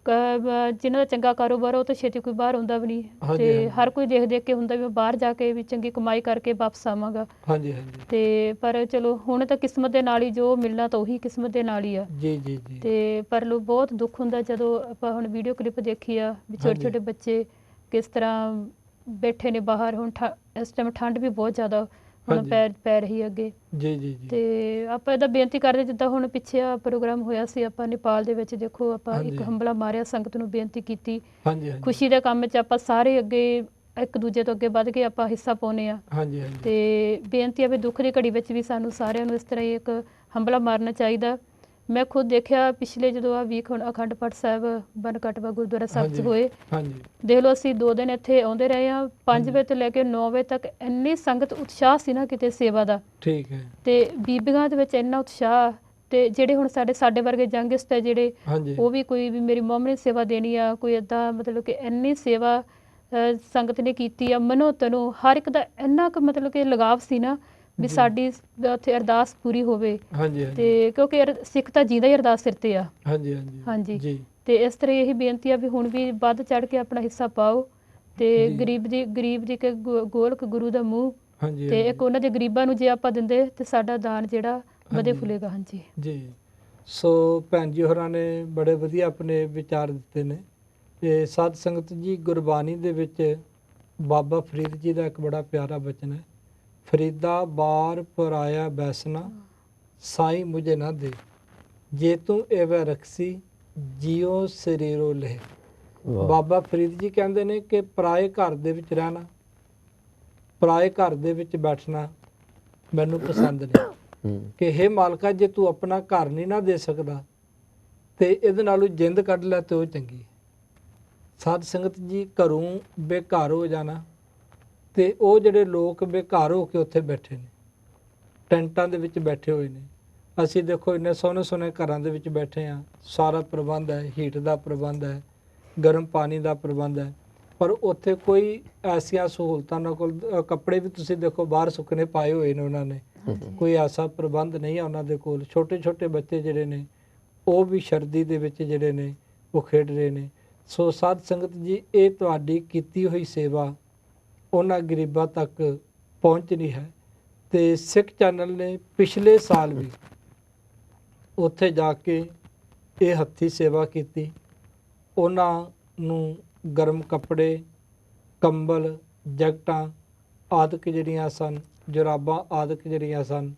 Speaker 4: ਜਿਨ੍ਹਾਂ ਦਾ ਚੰਗਾ ਕਾਰੋਬਾਰ ਉਹ ਤਾਂ ਛੇਤੀ ਕੋਈ ਬਾਹਰ ਆਉਂਦਾ ਵੀ ਨਹੀਂ।
Speaker 1: ਹਾਂਜੀ,
Speaker 4: ਤੇ
Speaker 1: ਹਾਂਜੀ।
Speaker 4: ਹਰ ਕੋਈ ਦੇਖ ਕੇ ਹੁੰਦਾ ਵੀ ਮੈਂ ਬਾਹਰ ਜਾ ਕੇ ਵੀ ਚੰਗੀ ਕਮਾਈ ਕਰਕੇ ਵਾਪਸ ਆਵਾਂਗਾ।
Speaker 1: ਹਾਂਜੀ ਹਾਂਜੀ
Speaker 4: ਤੇ ਪਰ ਚਲੋ ਹੁਣ ਤਾਂ ਕਿਸਮਤ ਦੇ ਨਾਲ ਹੀ, ਜੋ ਮਿਲਣਾ ਤਾਂ ਉਹੀ ਕਿਸਮਤ ਦੇ ਨਾਲ ਹੀ ਆ।
Speaker 1: ਜੀ ਜੀ ਜੀ
Speaker 4: ਤੇ ਪਰ ਲੋ ਬਹੁਤ ਦੁੱਖ ਹੁੰਦਾ ਜਦੋਂ ਆਪਾਂ ਹੁਣ ਵੀਡੀਓ ਕਲਿੱਪ ਦੇਖੀ ਆ ਵੀ ਛੋਟੇ ਛੋਟੇ ਬੱਚੇ ਕਿਸ ਤਰ੍ਹਾਂ ਬੈਠੇ ਨੇ ਬਾਹਰ। ਹੁਣ ਇਸ ਟਾਈਮ ਠੰਡ ਵੀ ਬਹੁਤ ਜ਼ਿਆਦਾ ਹੁਣ ਪੈ ਰਹੀ ਅੱਗੇ।
Speaker 1: ਜੀ ਜੀ ਜੀ
Speaker 4: ਤੇ ਆਪਾਂ ਇਹਦਾ ਬੇਨਤੀ ਕਰਦੇ, ਜਿੱਦਾਂ ਹੁਣ ਪਿੱਛੇ ਆ ਪ੍ਰੋਗਰਾਮ ਹੋਇਆ ਸੀ ਆਪਾਂ ਨੇਪਾਲ ਦੇ ਵਿੱਚ, ਦੇਖੋ ਆਪਾਂ ਇੱਕ ਹੰਬਲਾ ਮਾਰਿਆ, ਸੰਗਤ ਨੂੰ ਬੇਨਤੀ ਕੀਤੀ।
Speaker 1: ਹਾਂਜੀ ਹਾਂਜੀ
Speaker 4: ਖੁਸ਼ੀ ਦੇ ਕੰਮ 'ਚ ਆਪਾਂ ਸਾਰੇ ਅੱਗੇ ਇੱਕ ਦੂਜੇ ਤੋਂ ਅੱਗੇ ਵੱਧ ਕੇ ਆਪਾਂ ਹਿੱਸਾ ਪਾਉਂਦੇ ਆ।
Speaker 1: ਹਾਂਜੀ ਹਾਂਜੀ
Speaker 4: ਤੇ ਬੇਨਤੀ ਆ ਵੀ ਦੁੱਖ ਦੀ ਘੜੀ ਵਿੱਚ ਵੀ ਸਾਨੂੰ ਸਾਰਿਆਂ ਨੂੰ ਇਸ ਤਰ੍ਹਾਂ ਹੀ ਇੱਕ ਹੰਬਲਾ ਮਾਰਨਾ ਚਾਹੀਦਾ। ਮੈਂ ਖੁਦ ਦੇਖਿਆ ਪਿਛਲੇ ਜਦੋਂ ਆ ਵੀਕ ਹੁਣ ਅਖੰਡ ਪਾਠ ਸਾਹਿਬ ਬਨਕਟਵਾ ਗੁਰਦੁਆਰਾ ਸਾਹਿਬ 'ਚ ਹੋਏ,
Speaker 1: ਹਾਂਜੀ
Speaker 4: ਦੇਖ ਲਓ ਅਸੀਂ 2 ਦਿਨ ਇੱਥੇ ਆਉਂਦੇ ਰਹੇ ਆ। 5 ਵਜੇ ਤੋਂ ਲੈ ਕੇ 9 ਵਜੇ ਤੱਕ ਇੰਨੀ ਸੰਗਤ ਉਤਸ਼ਾਹ ਸੀ ਨਾ ਕਿਤੇ ਸੇਵਾ ਦਾ।
Speaker 1: ਠੀਕ ਹੈ।
Speaker 4: ਤੇ ਬੀਬੀਆਂ ਦੇ ਵਿੱਚ ਇੰਨਾ ਉਤਸ਼ਾਹ, ਤੇ ਜਿਹੜੇ ਹੁਣ ਸਾਡੇ ਵਰਗੇ ਜੰਗਿਸਟ ਹੈ ਜਿਹੜੇ,
Speaker 1: ਹਾਂਜੀ
Speaker 4: ਉਹ ਵੀ ਕੋਈ ਵੀ ਮੇਰੀ ਮੰਮੀ ਨੇ ਸੇਵਾ ਦੇਣੀ ਆ, ਕੋਈ ਇੱਦਾਂ ਮਤਲਬ ਕਿ ਇੰਨੀ ਸੇਵਾ ਸੰਗਤ ਨੇ ਕੀਤੀ ਆ। ਮਨੋ ਤਨੋ ਹਰ ਇੱਕ ਦਾ ਇੰਨਾ ਕੁ ਮਤਲਬ ਕਿ ਲਗਾਵ ਸੀ ਨਾ ਵੀ ਸਾਡੀ ਉੱਥੇ ਅਰਦਾਸ ਪੂਰੀ ਹੋਵੇ।
Speaker 1: ਹਾਂਜੀ
Speaker 4: ਤੇ ਕਿਉਂਕਿ ਸਿੱਖ ਤਾਂ ਜਿੰਦਾ ਹੀ ਅਰਦਾਸ ਸਿਰ ਤੇ ਆ।
Speaker 1: ਹਾਂਜੀ ਹਾਂਜੀ
Speaker 4: ਹਾਂਜੀ
Speaker 1: ਜੀ
Speaker 4: ਤੇ ਇਸ ਤਰ੍ਹਾਂ ਇਹੀ ਬੇਨਤੀ ਆ ਵੀ ਹੁਣ ਵੀ ਵੱਧ ਚੜ ਕੇ ਆਪਣਾ ਹਿੱਸਾ ਪਾਓ। ਤੇ ਗਰੀਬ ਦੀ ਇੱਕ ਗੋਲਕ ਗੁਰੂ ਦਾ ਮੂੰਹ,
Speaker 1: ਹਾਂਜੀ
Speaker 4: ਤੇ ਇੱਕ ਉਹਨਾਂ ਦੇ ਗਰੀਬਾਂ ਨੂੰ ਜੇ ਆਪਾਂ ਦਿੰਦੇ ਤੇ ਸਾਡਾ ਦਾਨ ਜਿਹੜਾ ਵਧੇ ਫੁੱਲੇਗਾ। ਹਾਂਜੀ
Speaker 1: ਜੀ। ਸੋ ਭੈਣ ਜੀ ਹੋਰਾਂ ਨੇ ਬੜੇ ਵਧੀਆ ਆਪਣੇ ਵਿਚਾਰ ਦਿੱਤੇ ਨੇ। ਤੇ ਸਾਧ ਸੰਗਤ ਜੀ, ਗੁਰਬਾਣੀ ਦੇ ਵਿੱਚ ਬਾਬਾ ਫਰੀਦ ਜੀ ਦਾ ਇੱਕ ਬੜਾ ਪਿਆਰਾ ਬਚਨ ਹੈ, ਫਰੀਦਾ ਬਾਰ ਪਰਾਇਆ ਬੈਸਣਾ ਸਾਈਂ ਮੁਝੇ ਨਾ ਦੇ, ਜੇ ਤੂੰ ਐਵੇਂ ਰਖਸੀ ਜਿਉ ਸਰੀਰੋ ਲਹਿ।
Speaker 3: ਵਾਹ।
Speaker 1: ਬਾਬਾ ਫਰੀਦ ਜੀ ਕਹਿੰਦੇ ਨੇ ਕਿ ਪਰਾਏ ਘਰ ਦੇ ਵਿੱਚ ਰਹਿਣਾ, ਪਰਾਏ ਘਰ ਦੇ ਵਿੱਚ ਬੈਠਣਾ ਮੈਨੂੰ ਪਸੰਦ ਨਹੀਂ,
Speaker 3: ਹੂੰ।
Speaker 1: ਕਿ ਹੇ ਮਾਲਕਾ, ਜੇ ਤੂੰ ਆਪਣਾ ਘਰ ਨਹੀਂ ਨਾ ਦੇ ਸਕਦਾ ਤੇ ਇਹਦੇ ਨਾਲੋਂ ਜਿੰਦ ਕੱਢ ਲੈ ਤੇ ਉਹ ਚੰਗੀ ਹੈ। ਸਾਧ ਸੰਗਤ ਜੀ, ਘਰੋਂ ਬੇਘਰ ਹੋ ਜਾਣਾ, ਤੇ ਉਹ ਜਿਹੜੇ ਲੋਕ ਬੇਘਰ ਹੋ ਕੇ ਉੱਥੇ ਬੈਠੇ ਨੇ, ਟੈਂਟਾਂ ਦੇ ਵਿੱਚ ਬੈਠੇ ਹੋਏ ਨੇ। ਅਸੀਂ ਦੇਖੋ ਇੰਨੇ ਸੋਹਣੇ ਸੋਹਣੇ ਘਰਾਂ ਦੇ ਵਿੱਚ ਬੈਠੇ ਆ, ਸਾਰਾ ਪ੍ਰਬੰਧ ਹੈ, ਹੀਟ ਦਾ ਪ੍ਰਬੰਧ ਹੈ, ਗਰਮ ਪਾਣੀ ਦਾ ਪ੍ਰਬੰਧ ਹੈ, ਪਰ ਉੱਥੇ ਕੋਈ ਐਸੀਆਂ ਸਹੂਲਤਾਂ ਨਾ ਕੋਲ, ਕੱਪੜੇ ਵੀ ਤੁਸੀਂ ਦੇਖੋ ਬਾਹਰ ਸੁੱਕਣੇ ਪਾਏ ਹੋਏ ਨੇ ਉਹਨਾਂ ਨੇ, ਕੋਈ ਐਸਾ ਪ੍ਰਬੰਧ ਨਹੀਂ ਆ ਉਹਨਾਂ ਦੇ ਕੋਲ। ਛੋਟੇ ਛੋਟੇ ਬੱਚੇ ਜਿਹੜੇ ਨੇ ਉਹ ਵੀ ਸਰਦੀ ਦੇ ਵਿੱਚ ਜਿਹੜੇ ਨੇ ਉਹ ਖੇਡ ਰਹੇ ਨੇ। ਸੋ ਸਾਧ ਸੰਗਤ ਜੀ, ਇਹ ਤੁਹਾਡੀ ਕੀਤੀ ਹੋਈ ਸੇਵਾ ਉਹਨਾਂ ਗਰੀਬਾਂ ਤੱਕ ਪਹੁੰਚਣੀ ਹੈ। ਤੇ ਸਿੱਖ ਚੈਨਲ ਨੇ ਪਿਛਲੇ ਸਾਲ ਵੀ ਉੱਥੇ ਜਾ ਕੇ ਇਹ ਹੱਥੀਂ ਸੇਵਾ ਕੀਤੀ, ਉਹਨਾਂ ਨੂੰ ਗਰਮ ਕੱਪੜੇ, ਕੰਬਲ, ਜੈਕਟਾਂ ਆਦਿਕ ਜਿਹੜੀਆਂ ਸਨ, ਜੁਰਾਬਾਂ ਆਦਿਕ ਜਿਹੜੀਆਂ ਸਨ,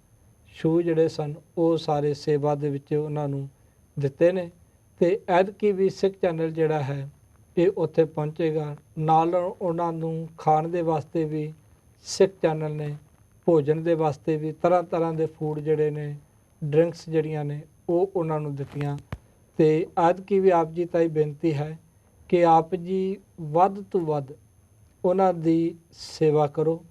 Speaker 1: ਸ਼ੂ ਜਿਹੜੇ ਸਨ, ਉਹ ਸਾਰੇ ਸੇਵਾ ਦੇ ਵਿੱਚ ਉਹਨਾਂ ਨੂੰ ਦਿੱਤੇ ਨੇ। ਤੇ ਐਤਕੀ ਵੀ ਸਿੱਖ ਚੈਨਲ ਜਿਹੜਾ ਹੈ ਇਹ ਉੱਥੇ ਪਹੁੰਚੇਗਾ। ਨਾਲ ਉਹਨਾਂ ਨੂੰ ਖਾਣ ਦੇ ਵਾਸਤੇ ਵੀ ਸਿੱਖ ਚੈਨਲ ਨੇ, ਭੋਜਨ ਦੇ ਵਾਸਤੇ ਵੀ ਤਰ੍ਹਾਂ ਤਰ੍ਹਾਂ ਦੇ ਫੂਡ ਜਿਹੜੇ ਨੇ, ਡਰਿੰਕਸ ਜਿਹੜੀਆਂ ਨੇ ਉਹ ਉਹਨਾਂ ਨੂੰ ਦਿੱਤੀਆਂ। ਤੇ ਐਤਕੀ ਵੀ ਆਪ ਜੀ ਤਾਂ ਇਹ ਬੇਨਤੀ ਹੈ ਕਿ ਆਪ ਜੀ ਵੱਧ ਤੋਂ ਵੱਧ ਉਹਨਾਂ ਦੀ ਸੇਵਾ ਕਰੋ,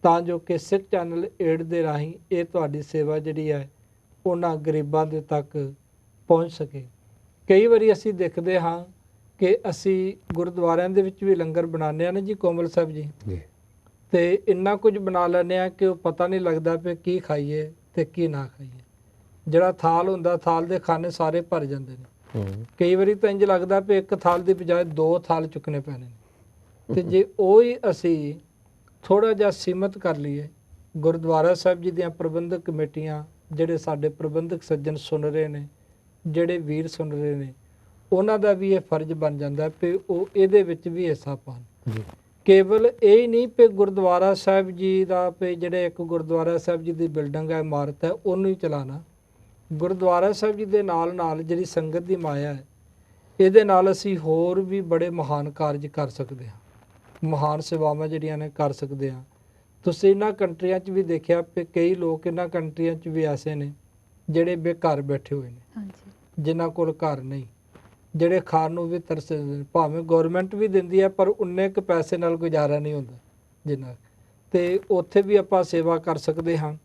Speaker 1: ਤਾਂ ਜੋ ਕਿ ਸਿੱਖ ਚੈਨਲ ਏਡ ਦੇ ਰਾਹੀਂ ਇਹ ਤੁਹਾਡੀ ਸੇਵਾ ਜਿਹੜੀ ਹੈ ਉਹਨਾਂ ਗਰੀਬਾਂ ਦੇ ਤੱਕ ਪਹੁੰਚ ਸਕੇ। ਕਈ ਵਾਰੀ ਅਸੀਂ ਦੇਖਦੇ ਹਾਂ ਕਿ ਅਸੀਂ ਗੁਰਦੁਆਰਿਆਂ ਦੇ ਵਿੱਚ ਵੀ ਲੰਗਰ ਬਣਾਉਂਦੇ ਹਾਂ ਨਾ ਜੀ ਕੋਮਲ ਸਾਹਿਬ ਜੀ,
Speaker 3: ਜੀ।
Speaker 1: ਤੇ ਇੰਨਾ ਕੁਝ ਬਣਾ ਲੈਂਦੇ ਆ ਕਿ ਉਹ ਪਤਾ ਨਹੀਂ ਲੱਗਦਾ ਵੀ ਕੀ ਖਾਈਏ ਤੇ ਕੀ ਨਾ ਖਾਈਏ। ਜਿਹੜਾ ਥਾਲ ਹੁੰਦਾ, ਥਾਲ ਦੇ ਖਾਨੇ ਸਾਰੇ ਭਰ ਜਾਂਦੇ ਨੇ।
Speaker 3: ਹੂੰ।
Speaker 1: ਕਈ ਵਾਰੀ ਤਾਂ ਇੰਜ ਲੱਗਦਾ ਵੀ ਇੱਕ ਥਾਲ ਦੀ ਬਜਾਏ 2 ਥਾਲ ਚੁੱਕਣੇ ਪੈਣੇ ਨੇ। ਤੇ ਜੇ ਉਹ ਹੀ ਅਸੀਂ ਥੋੜਾ ਜਿਹਾ ਸੀਮਤ ਕਰ ਲਈਏ, ਗੁਰਦੁਆਰਾ ਸਾਹਿਬ ਜੀ ਦੀਆਂ ਪ੍ਰਬੰਧਕ ਕਮੇਟੀਆਂ, ਜਿਹੜੇ ਸਾਡੇ ਪ੍ਰਬੰਧਕ ਸੱਜਣ ਸੁਣ ਰਹੇ ਨੇ, ਜਿਹੜੇ ਵੀਰ ਸੁਣ ਰਹੇ ਨੇ, ਉਹਨਾਂ ਦਾ ਵੀ ਇਹ ਫਰਜ਼ ਬਣ ਜਾਂਦਾ ਕਿ ਉਹ ਇਹਦੇ ਵਿੱਚ ਵੀ ਹਿੱਸਾ ਪਾਣ।
Speaker 3: ਜੀ।
Speaker 1: ਕੇਵਲ ਇਹ ਹੀ ਨਹੀਂ ਕਿ ਗੁਰਦੁਆਰਾ ਸਾਹਿਬ ਜੀ ਦਾ ਵੀ ਜਿਹੜੇ ਇੱਕ ਗੁਰਦੁਆਰਾ ਸਾਹਿਬ ਜੀ ਦੀ ਬਿਲਡਿੰਗ ਹੈ, ਇਮਾਰਤ ਹੈ, ਉਹਨੂੰ ਹੀ ਚਲਾਣਾ। ਗੁਰਦੁਆਰਾ ਸਾਹਿਬ ਜੀ ਦੇ ਨਾਲ ਨਾਲ ਜਿਹੜੀ ਸੰਗਤ ਦੀ ਮਾਇਆ ਹੈ, ਇਹਦੇ ਨਾਲ ਅਸੀਂ ਹੋਰ ਵੀ ਬੜੇ ਮਹਾਨ ਕਾਰਜ ਕਰ ਸਕਦੇ ਹਾਂ, ਮਹਾਨ ਸੇਵਾਵਾਂ ਜਿਹੜੀਆਂ ਨੇ ਕਰ ਸਕਦੇ ਹਾਂ। ਤੁਸੀਂ ਇਹਨਾਂ ਕੰਟਰੀਆਂ 'ਚ ਵੀ ਦੇਖਿਆ ਕਿ ਕਈ ਲੋਕ ਇਹਨਾਂ ਕੰਟਰੀਆਂ 'ਚ ਵੀ ਐਸੇ ਨੇ ਜਿਹੜੇ ਬੇਘਰ ਬੈਠੇ ਹੋਏ ਨੇ,
Speaker 4: ਹਾਂਜੀ,
Speaker 1: ਜਿਨ੍ਹਾਂ ਕੋਲ ਘਰ ਨਹੀਂ, ਜਿਹੜੇ ਖਾਣ ਨੂੰ ਵੀ ਤਰਸਦੇ ਨੇ। ਭਾਵੇਂ ਗਵਰਨਮੈਂਟ ਵੀ ਦਿੰਦੀ ਹੈ, ਪਰ ਉਨੇ ਕੁ ਪੈਸੇ ਨਾਲ ਗੁਜ਼ਾਰਾ ਨਹੀਂ ਹੁੰਦਾ ਜਿੰਨਾ। ਤੇ ਉੱਥੇ ਵੀ ਆਪਾਂ ਸੇਵਾ ਕਰ ਸਕਦੇ ਹਾਂ।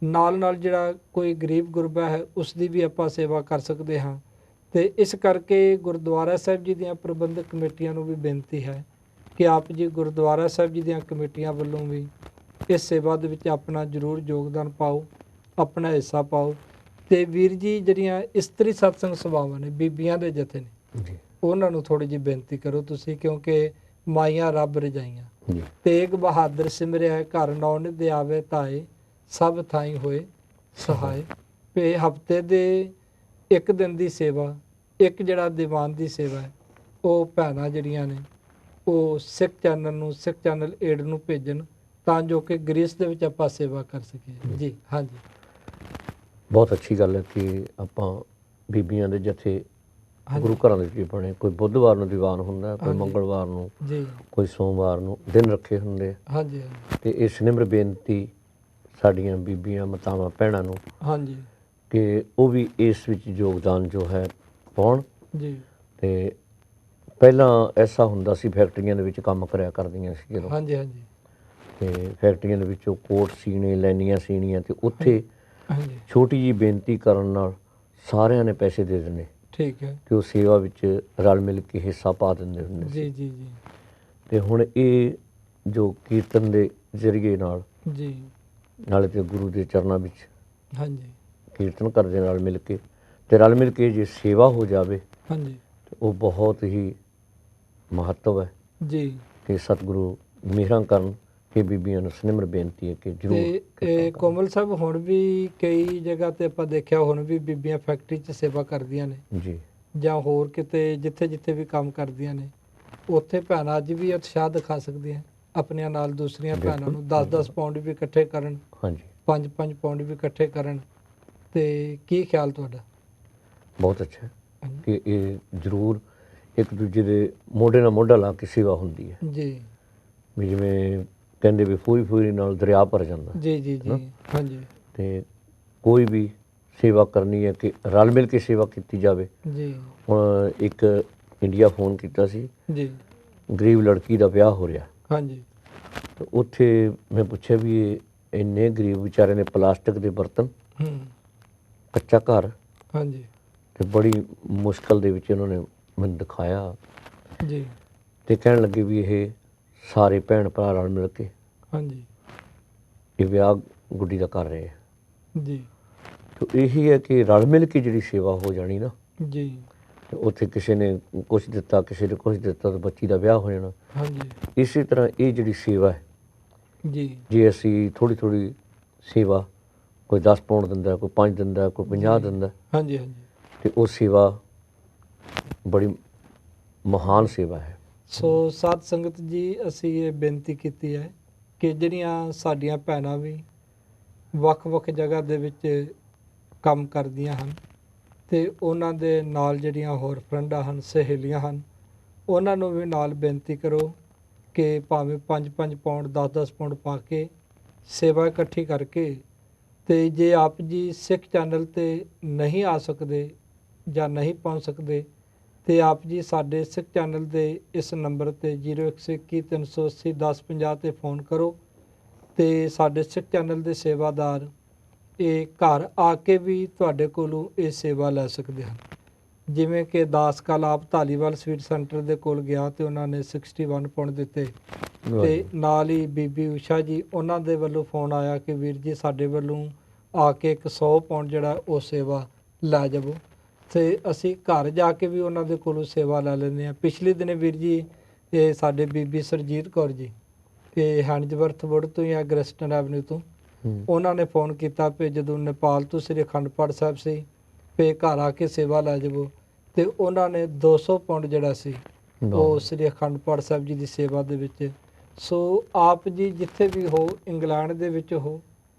Speaker 1: ਨਾਲ ਨਾਲ ਜਿਹੜਾ ਕੋਈ ਗਰੀਬ ਗੁਰਬਾ ਹੈ, ਉਸ ਦੀ ਵੀ ਆਪਾਂ ਸੇਵਾ ਕਰ ਸਕਦੇ ਹਾਂ। ਤੇ ਇਸ ਕਰਕੇ ਗੁਰਦੁਆਰਾ ਸਾਹਿਬ ਜੀ ਦੀਆਂ ਪ੍ਰਬੰਧਕ ਕਮੇਟੀਆਂ ਨੂੰ ਵੀ ਬੇਨਤੀ ਹੈ ਕਿ ਆਪ ਜੀ ਗੁਰਦੁਆਰਾ ਸਾਹਿਬ ਜੀ ਦੀਆਂ ਕਮੇਟੀਆਂ ਵੱਲੋਂ ਵੀ ਇਸ ਸੇਵਾ ਦੇ ਵਿੱਚ ਆਪਣਾ ਜ਼ਰੂਰ ਯੋਗਦਾਨ ਪਾਓ, ਆਪਣਾ ਹਿੱਸਾ ਪਾਓ। ਤੇ ਵੀਰ ਜੀ, ਜਿਹੜੀਆਂ ਇਸਤਰੀ ਸਤਸੰਗ ਸਭਾਵਾਂ ਨੇ, ਬੀਬੀਆਂ ਦੇ ਜਥੇ ਨੇ,
Speaker 3: ਜੀ।
Speaker 1: ਉਹਨਾਂ ਨੂੰ ਥੋੜੀ ਜਿਹੀ ਬੇਨਤੀ ਕਰੋ ਤੁਸੀਂ, ਕਿਉਂਕਿ ਮਾਈਆਂ ਰੱਬ ਰਜਾਈਆਂ।
Speaker 3: ਜੀ।
Speaker 1: ਤੇਗ ਬਹਾਦਰ ਸਿਮਰਿਆ ਘਰ ਨੌ ਨਿਧ ਆਵੇ ਧਾਏ, ਸਭ ਥਾਈ ਹੋਏ ਸਹਾਏ। ਤੇ ਹਫਤੇ ਦੇ ਇੱਕ ਦਿਨ ਦੀ ਸੇਵਾ, ਇੱਕ ਜਿਹੜਾ ਦੀਵਾਨ ਦੀ ਸੇਵਾ ਹੈ, ਉਹ ਭੈਣਾਂ ਜਿਹੜੀਆਂ ਨੇ ਉਹ ਸਿੱਖ ਚੈਨਲ ਨੂੰ, ਸਿੱਖ ਚੈਨਲ ਏਡ ਨੂੰ ਭੇਜਣ, ਤਾਂ ਜੋ ਕਿ ਗ੍ਰੀਸ ਦੇ ਵਿੱਚ ਆਪਾਂ ਸੇਵਾ ਕਰ ਸਕੀਏ ਜੀ। ਹਾਂਜੀ,
Speaker 3: ਬਹੁਤ ਅੱਛੀ ਗੱਲ ਹੈ ਕਿ ਆਪਾਂ ਬੀਬੀਆਂ ਦੇ ਜਥੇ ਗੁਰੂ ਘਰਾਂ ਦੇ ਵਿੱਚ ਬਣੇ। ਕੋਈ ਬੁੱਧਵਾਰ ਨੂੰ ਦੀਵਾਨ ਹੁੰਦਾ, ਕੋਈ
Speaker 1: ਹਾਂਜੀ।
Speaker 3: ਮੰਗਲਵਾਰ ਨੂੰ,
Speaker 1: ਜੀ।
Speaker 3: ਕੋਈ ਸੋਮਵਾਰ ਨੂੰ ਦਿਨ ਰੱਖੇ ਹੁੰਦੇ।
Speaker 1: ਹਾਂਜੀ, ਹਾਂਜੀ,
Speaker 3: ਤੇ ਇਹ ਨਿਮਰ ਬੇਨਤੀ ਸਾਡੀਆਂ ਬੀਬੀਆਂ, ਮਾਤਾਵਾਂ, ਭੈਣਾਂ ਨੂੰ
Speaker 1: ਹਾਂਜੀ
Speaker 3: ਕਿ ਉਹ ਵੀ ਇਸ ਵਿੱਚ ਯੋਗਦਾਨ ਜੋ ਹੈ ਪਾਉਣ।
Speaker 1: ਜੀ।
Speaker 3: ਤੇ ਪਹਿਲਾਂ ਐਸਾ ਹੁੰਦਾ ਸੀ, ਫੈਕਟਰੀਆਂ ਦੇ ਵਿੱਚ ਕੰਮ ਕਰਿਆ ਕਰਦੀਆਂ ਸੀ ਜਦੋਂ,
Speaker 1: ਹਾਂਜੀ, ਹਾਂਜੀ,
Speaker 3: ਤੇ ਫੈਕਟਰੀਆਂ ਦੇ ਵਿੱਚੋਂ ਕੋਟ ਸੀਣੇ, ਲੈਣੀਆਂ ਸੀਣੀਆਂ, ਤੇ ਉੱਥੇ
Speaker 1: ਹਾਂਜੀ।
Speaker 3: ਛੋਟੀ ਜਿਹੀ ਬੇਨਤੀ ਕਰਨ ਨਾਲ ਸਾਰਿਆਂ ਨੇ ਪੈਸੇ ਦੇ ਦੇਣੇ
Speaker 1: ਠੀਕ ਹੈ
Speaker 3: ਕਿ ਉਹ ਸੇਵਾ ਵਿੱਚ ਰਲ ਮਿਲ ਕੇ ਹਿੱਸਾ ਪਾ ਦਿੰਦੇ ਹੁੰਦੇ
Speaker 1: ਜੀ।
Speaker 3: ਸੀ।
Speaker 1: ਜੀ, ਜੀ,
Speaker 3: ਤੇ ਹੁਣ ਇਹ ਜੋ ਕੀਰਤਨ ਦੇ ਜ਼ਰੀਏ ਨਾਲ,
Speaker 1: ਜੀ।
Speaker 3: ਨਾਲੇ ਤੇ ਗੁਰੂ ਦੇ ਚਰਨਾਂ ਵਿੱਚ
Speaker 1: ਹਾਂਜੀ,
Speaker 3: ਕੀਰਤਨ ਕਰਦੇ ਨਾਲ ਮਿਲ ਕੇ, ਤੇ ਰਲ ਮਿਲ ਕੇ ਜੇ ਸੇਵਾ ਹੋ ਜਾਵੇ
Speaker 1: ਹਾਂਜੀ,
Speaker 3: ਤੇ ਉਹ ਬਹੁਤ ਹੀ ਮਹੱਤਵ ਹੈ।
Speaker 1: ਜੀ।
Speaker 3: ਕਿ ਸਤਿਗੁਰੂ ਮਿਹਰਾਂ ਕਰਨ ਕਿ ਬੀਬੀਆਂ ਨੂੰ ਨਿਮਰ ਬੇਨਤੀ ਹੈ ਕਿ ਜ਼ਰੂਰ
Speaker 1: ਤੇ
Speaker 3: ਕਿਰਪਾ
Speaker 1: ਕੋਮਲ ਸਾਹਿਬ, ਹੁਣ ਵੀ ਕਈ ਜਗ੍ਹਾ ਤੇ ਆਪਾਂ ਦੇਖਿਆ, ਹੁਣ ਵੀ ਬੀਬੀਆਂ ਫੈਕਟਰੀ 'ਚ ਸੇਵਾ ਕਰਦੀਆਂ ਨੇ,
Speaker 3: ਕਰਨ। ਜੀ।
Speaker 1: ਜਾਂ ਹੋਰ ਕਿਤੇ ਜਿੱਥੇ ਜਿੱਥੇ ਵੀ ਕੰਮ ਕਰਦੀਆਂ ਨੇ। ਉੱਥੇ ਭੈਣਾਂ ਅੱਜ ਵੀ ਉਤਸ਼ਾਹ ਦਿਖਾ ਸਕਦੀਆਂ ਆਪਣੀਆਂ ਨਾਲ ਦੂਸਰੀਆਂ
Speaker 3: ਬਿਲਕੁਲ,
Speaker 1: ਭੈਣਾਂ ਨੂੰ 10-10 ਪਾਉਂਡ ਵੀ ਇਕੱਠੇ ਕਰਨ,
Speaker 3: ਹਾਂਜੀ
Speaker 1: 5-5 ਪਾਉਂਡ ਵੀ ਇਕੱਠੇ ਕਰਨ। ਤੇ ਕੀ ਖਿਆਲ ਤੁਹਾਡਾ?
Speaker 3: ਬਹੁਤ ਅੱਛਾ ਹੈ
Speaker 1: ਹਾਂਜੀ।
Speaker 3: ਕਿ ਇਹ ਜ਼ਰੂਰ ਇੱਕ ਦੂਜੇ ਦੇ ਮੋਢੇ ਨਾਲ ਮੋਢਾ ਲਾ ਕੇ ਸੇਵਾ ਹੁੰਦੀ ਹੈ।
Speaker 1: ਜੀ
Speaker 3: ਵੀ ਜਿਵੇਂ ਕਹਿੰਦੇ ਵੀ ਫੂਈ ਫੂਈ ਨਾਲ ਦਰਿਆ ਭਰ ਜਾਂਦਾ,
Speaker 1: ਜੀ ਜੀ
Speaker 3: ਨਾ?
Speaker 1: ਜੀ ਹਾਂਜੀ
Speaker 3: ਤੇ ਕੋਈ ਵੀ ਸੇਵਾ ਕਰਨੀ ਹੈ ਕਿ ਰਲ ਮਿਲ ਕੇ ਸੇਵਾ ਕੀਤੀ ਜਾਵੇ।
Speaker 1: ਜੀ
Speaker 3: ਹੁਣ ਇੱਕ ਇੰਡੀਆ ਫੋਨ ਕੀਤਾ ਸੀ,
Speaker 1: ਜੀ
Speaker 3: ਗਰੀਬ ਲੜਕੀ ਦਾ ਵਿਆਹ ਹੋ ਰਿਹਾ,
Speaker 1: ਹਾਂਜੀ
Speaker 3: ਤੇ ਉੱਥੇ ਮੈਂ ਪੁੱਛਿਆ ਵੀ ਇਹ ਇੰਨੇ ਗਰੀਬ ਵਿਚਾਰੇ ਨੇ ਪਲਾਸਟਿਕ ਦੇ ਬਰਤਨ,
Speaker 1: ਹੂੰ
Speaker 3: ਕੱਚਾ ਘਰ,
Speaker 1: ਹਾਂਜੀ
Speaker 3: ਤੇ ਬੜੀ ਮੁਸ਼ਕਲ ਦੇ ਵਿੱਚ ਉਹਨਾਂ ਨੇ ਮੈਨੂੰ ਦਿਖਾਇਆ
Speaker 1: ਜੀ
Speaker 3: ਤੇ ਕਹਿਣ ਲੱਗੇ ਵੀ ਇਹ ਸਾਰੇ ਭੈਣ ਭਰਾ ਰਲ ਮਿਲ ਕੇ
Speaker 1: ਹਾਂਜੀ
Speaker 3: ਇਹ ਵਿਆਹ ਗੁੱਡੀ ਦਾ ਕਰ ਰਹੇ ਆ।
Speaker 1: ਜੀ
Speaker 3: ਤੇ ਇਹੀ ਹੈ ਕਿ ਰਲ ਮਿਲ ਕੇ ਜਿਹੜੀ ਸੇਵਾ ਹੋ ਜਾਣੀ ਨਾ,
Speaker 1: ਜੀ
Speaker 3: ਤੇ ਉੱਥੇ ਕਿਸੇ ਨੇ ਕੁਛ ਦਿੱਤਾ, ਕਿਸੇ ਨੇ ਕੁਛ ਦਿੱਤਾ, ਤੇ ਬੱਚੀ ਦਾ ਵਿਆਹ ਹੋ ਜਾਣਾ।
Speaker 1: ਹਾਂਜੀ
Speaker 3: ਇਸੇ ਤਰ੍ਹਾਂ ਇਹ ਜਿਹੜੀ ਸੇਵਾ ਹੈ,
Speaker 1: ਜੀ
Speaker 3: ਜੇ ਅਸੀਂ ਥੋੜ੍ਹੀ ਥੋੜ੍ਹੀ ਸੇਵਾ, ਕੋਈ 10 ਪਾਉਂਡ ਦਿੰਦਾ, ਕੋਈ 5 ਦਿੰਦਾ, ਕੋਈ 50 ਦਿੰਦਾ,
Speaker 1: ਹਾਂਜੀ ਹਾਂਜੀ
Speaker 3: ਤੇ ਉਹ ਸੇਵਾ ਬੜੀ ਮਹਾਨ ਸੇਵਾ ਹੈ।
Speaker 1: ਸੋ ਸਾਧ ਸੰਗਤ ਜੀ, ਅਸੀਂ ਇਹ ਬੇਨਤੀ ਕੀਤੀ ਹੈ ਕਿ ਜਿਹੜੀਆਂ ਸਾਡੀਆਂ ਭੈਣਾਂ ਵੀ ਵੱਖ-ਵੱਖ ਜਗ੍ਹਾ ਦੇ ਵਿੱਚ ਕੰਮ ਕਰਦੀਆਂ ਹਨ ਤੇ ਉਹਨਾਂ ਦੇ ਨਾਲ ਜਿਹੜੀਆਂ ਹੋਰ ਫਰੈਂਡਾਂ ਹਨ, ਸਹੇਲੀਆਂ ਹਨ, ਉਹਨਾਂ ਨੂੰ ਵੀ ਨਾਲ ਬੇਨਤੀ ਕਰੋ ਕਿ ਭਾਵੇਂ 5-5 ਪਾਉਂਡ 10-10 ਪਾਉਂਡ ਪਾ ਕੇ ਸੇਵਾ ਇਕੱਠੀ ਕਰਕੇ, ਤੇ ਜੇ ਆਪ ਜੀ ਸਿੱਖ ਚੈਨਲ ਤੇ ਨਹੀਂ ਆ ਸਕਦੇ ਜਾਂ ਨਹੀਂ ਪਹੁੰਚ ਸਕਦੇ ਤੇ ਆਪ ਜੀ ਸਾਡੇ ਸਿੱਖ ਚੈਨਲ ਦੇ ਇਸ ਨੰਬਰ ਤੇ 0121 380 1050 ਤੇ ਫੋਨ ਕਰੋ ਤੇ ਸਾਡੇ ਸਿੱਖ ਚੈਨਲ ਦੇ ਸੇਵਾਦਾਰ ਇਹ ਘਰ ਆ ਕੇ ਵੀ ਤੁਹਾਡੇ ਕੋਲੋਂ ਇਹ ਸੇਵਾ ਲੈ ਸਕਦੇ ਹਨ। ਜਿਵੇਂ ਕਿ ਦਾਸ ਕਾਲਾਪ ਧਾਲੀਵਾਲ ਸਵੀਟ ਸੈਂਟਰ ਦੇ ਕੋਲ ਗਿਆ ਤੇ ਉਹਨਾਂ ਨੇ 61 ਪਾਉਂਡ ਦਿੱਤੇ, ਤੇ ਨਾਲ ਹੀ ਬੀਬੀ ਊਸ਼ਾ ਜੀ, ਉਹਨਾਂ ਦੇ ਵੱਲੋਂ ਫੋਨ ਆਇਆ ਕਿ ਵੀਰ ਜੀ ਸਾਡੇ ਵੱਲੋਂ ਆ ਕੇ 100 ਪਾਉਂਡ ਜਿਹੜਾ ਉਹ ਸੇਵਾ ਲੈ ਜਾਵੋ, ਤੇ ਅਸੀਂ ਘਰ ਜਾ ਕੇ ਵੀ ਉਹਨਾਂ ਦੇ ਕੋਲੋਂ ਸੇਵਾ ਲੈ ਲੈਂਦੇ ਹਾਂ। ਪਿਛਲੇ ਦਿਨੇ ਵੀਰ ਜੀ ਇਹ ਸਾਡੇ ਬੀਬੀ ਸਰਜੀਤ ਕੌਰ ਜੀ, ਇਹ ਹੈਂਡਜਵਰਥ ਵੁੱਡ ਤੋਂ ਜਾਂ ਗ੍ਰੈਸਟਨ ਐਵਨਿਊ ਤੋਂ, ਉਹਨਾਂ ਨੇ ਫੋਨ ਕੀਤਾ ਵੀ ਜਦੋਂ ਨੇਪਾਲ ਤੋਂ ਸ੍ਰੀ ਅਖੰਡ ਪਾਠ ਸਾਹਿਬ ਸੀ ਵੀ ਘਰ ਆ ਕੇ ਸੇਵਾ ਲੈ ਜਾਵੋ, ਤੇ ਉਹਨਾਂ ਨੇ 200 ਪਾਉਂਡ ਜਿਹੜਾ ਸੀ ਉਹ ਸ੍ਰੀ ਅਖੰਡ ਪਾਠ ਸਾਹਿਬ ਜੀ ਦੀ ਸੇਵਾ ਦੇ ਵਿੱਚ। ਸੋ ਆਪ ਜੀ ਜਿੱਥੇ ਵੀ ਹੋ, ਇੰਗਲੈਂਡ ਦੇ ਵਿੱਚ ਹੋ,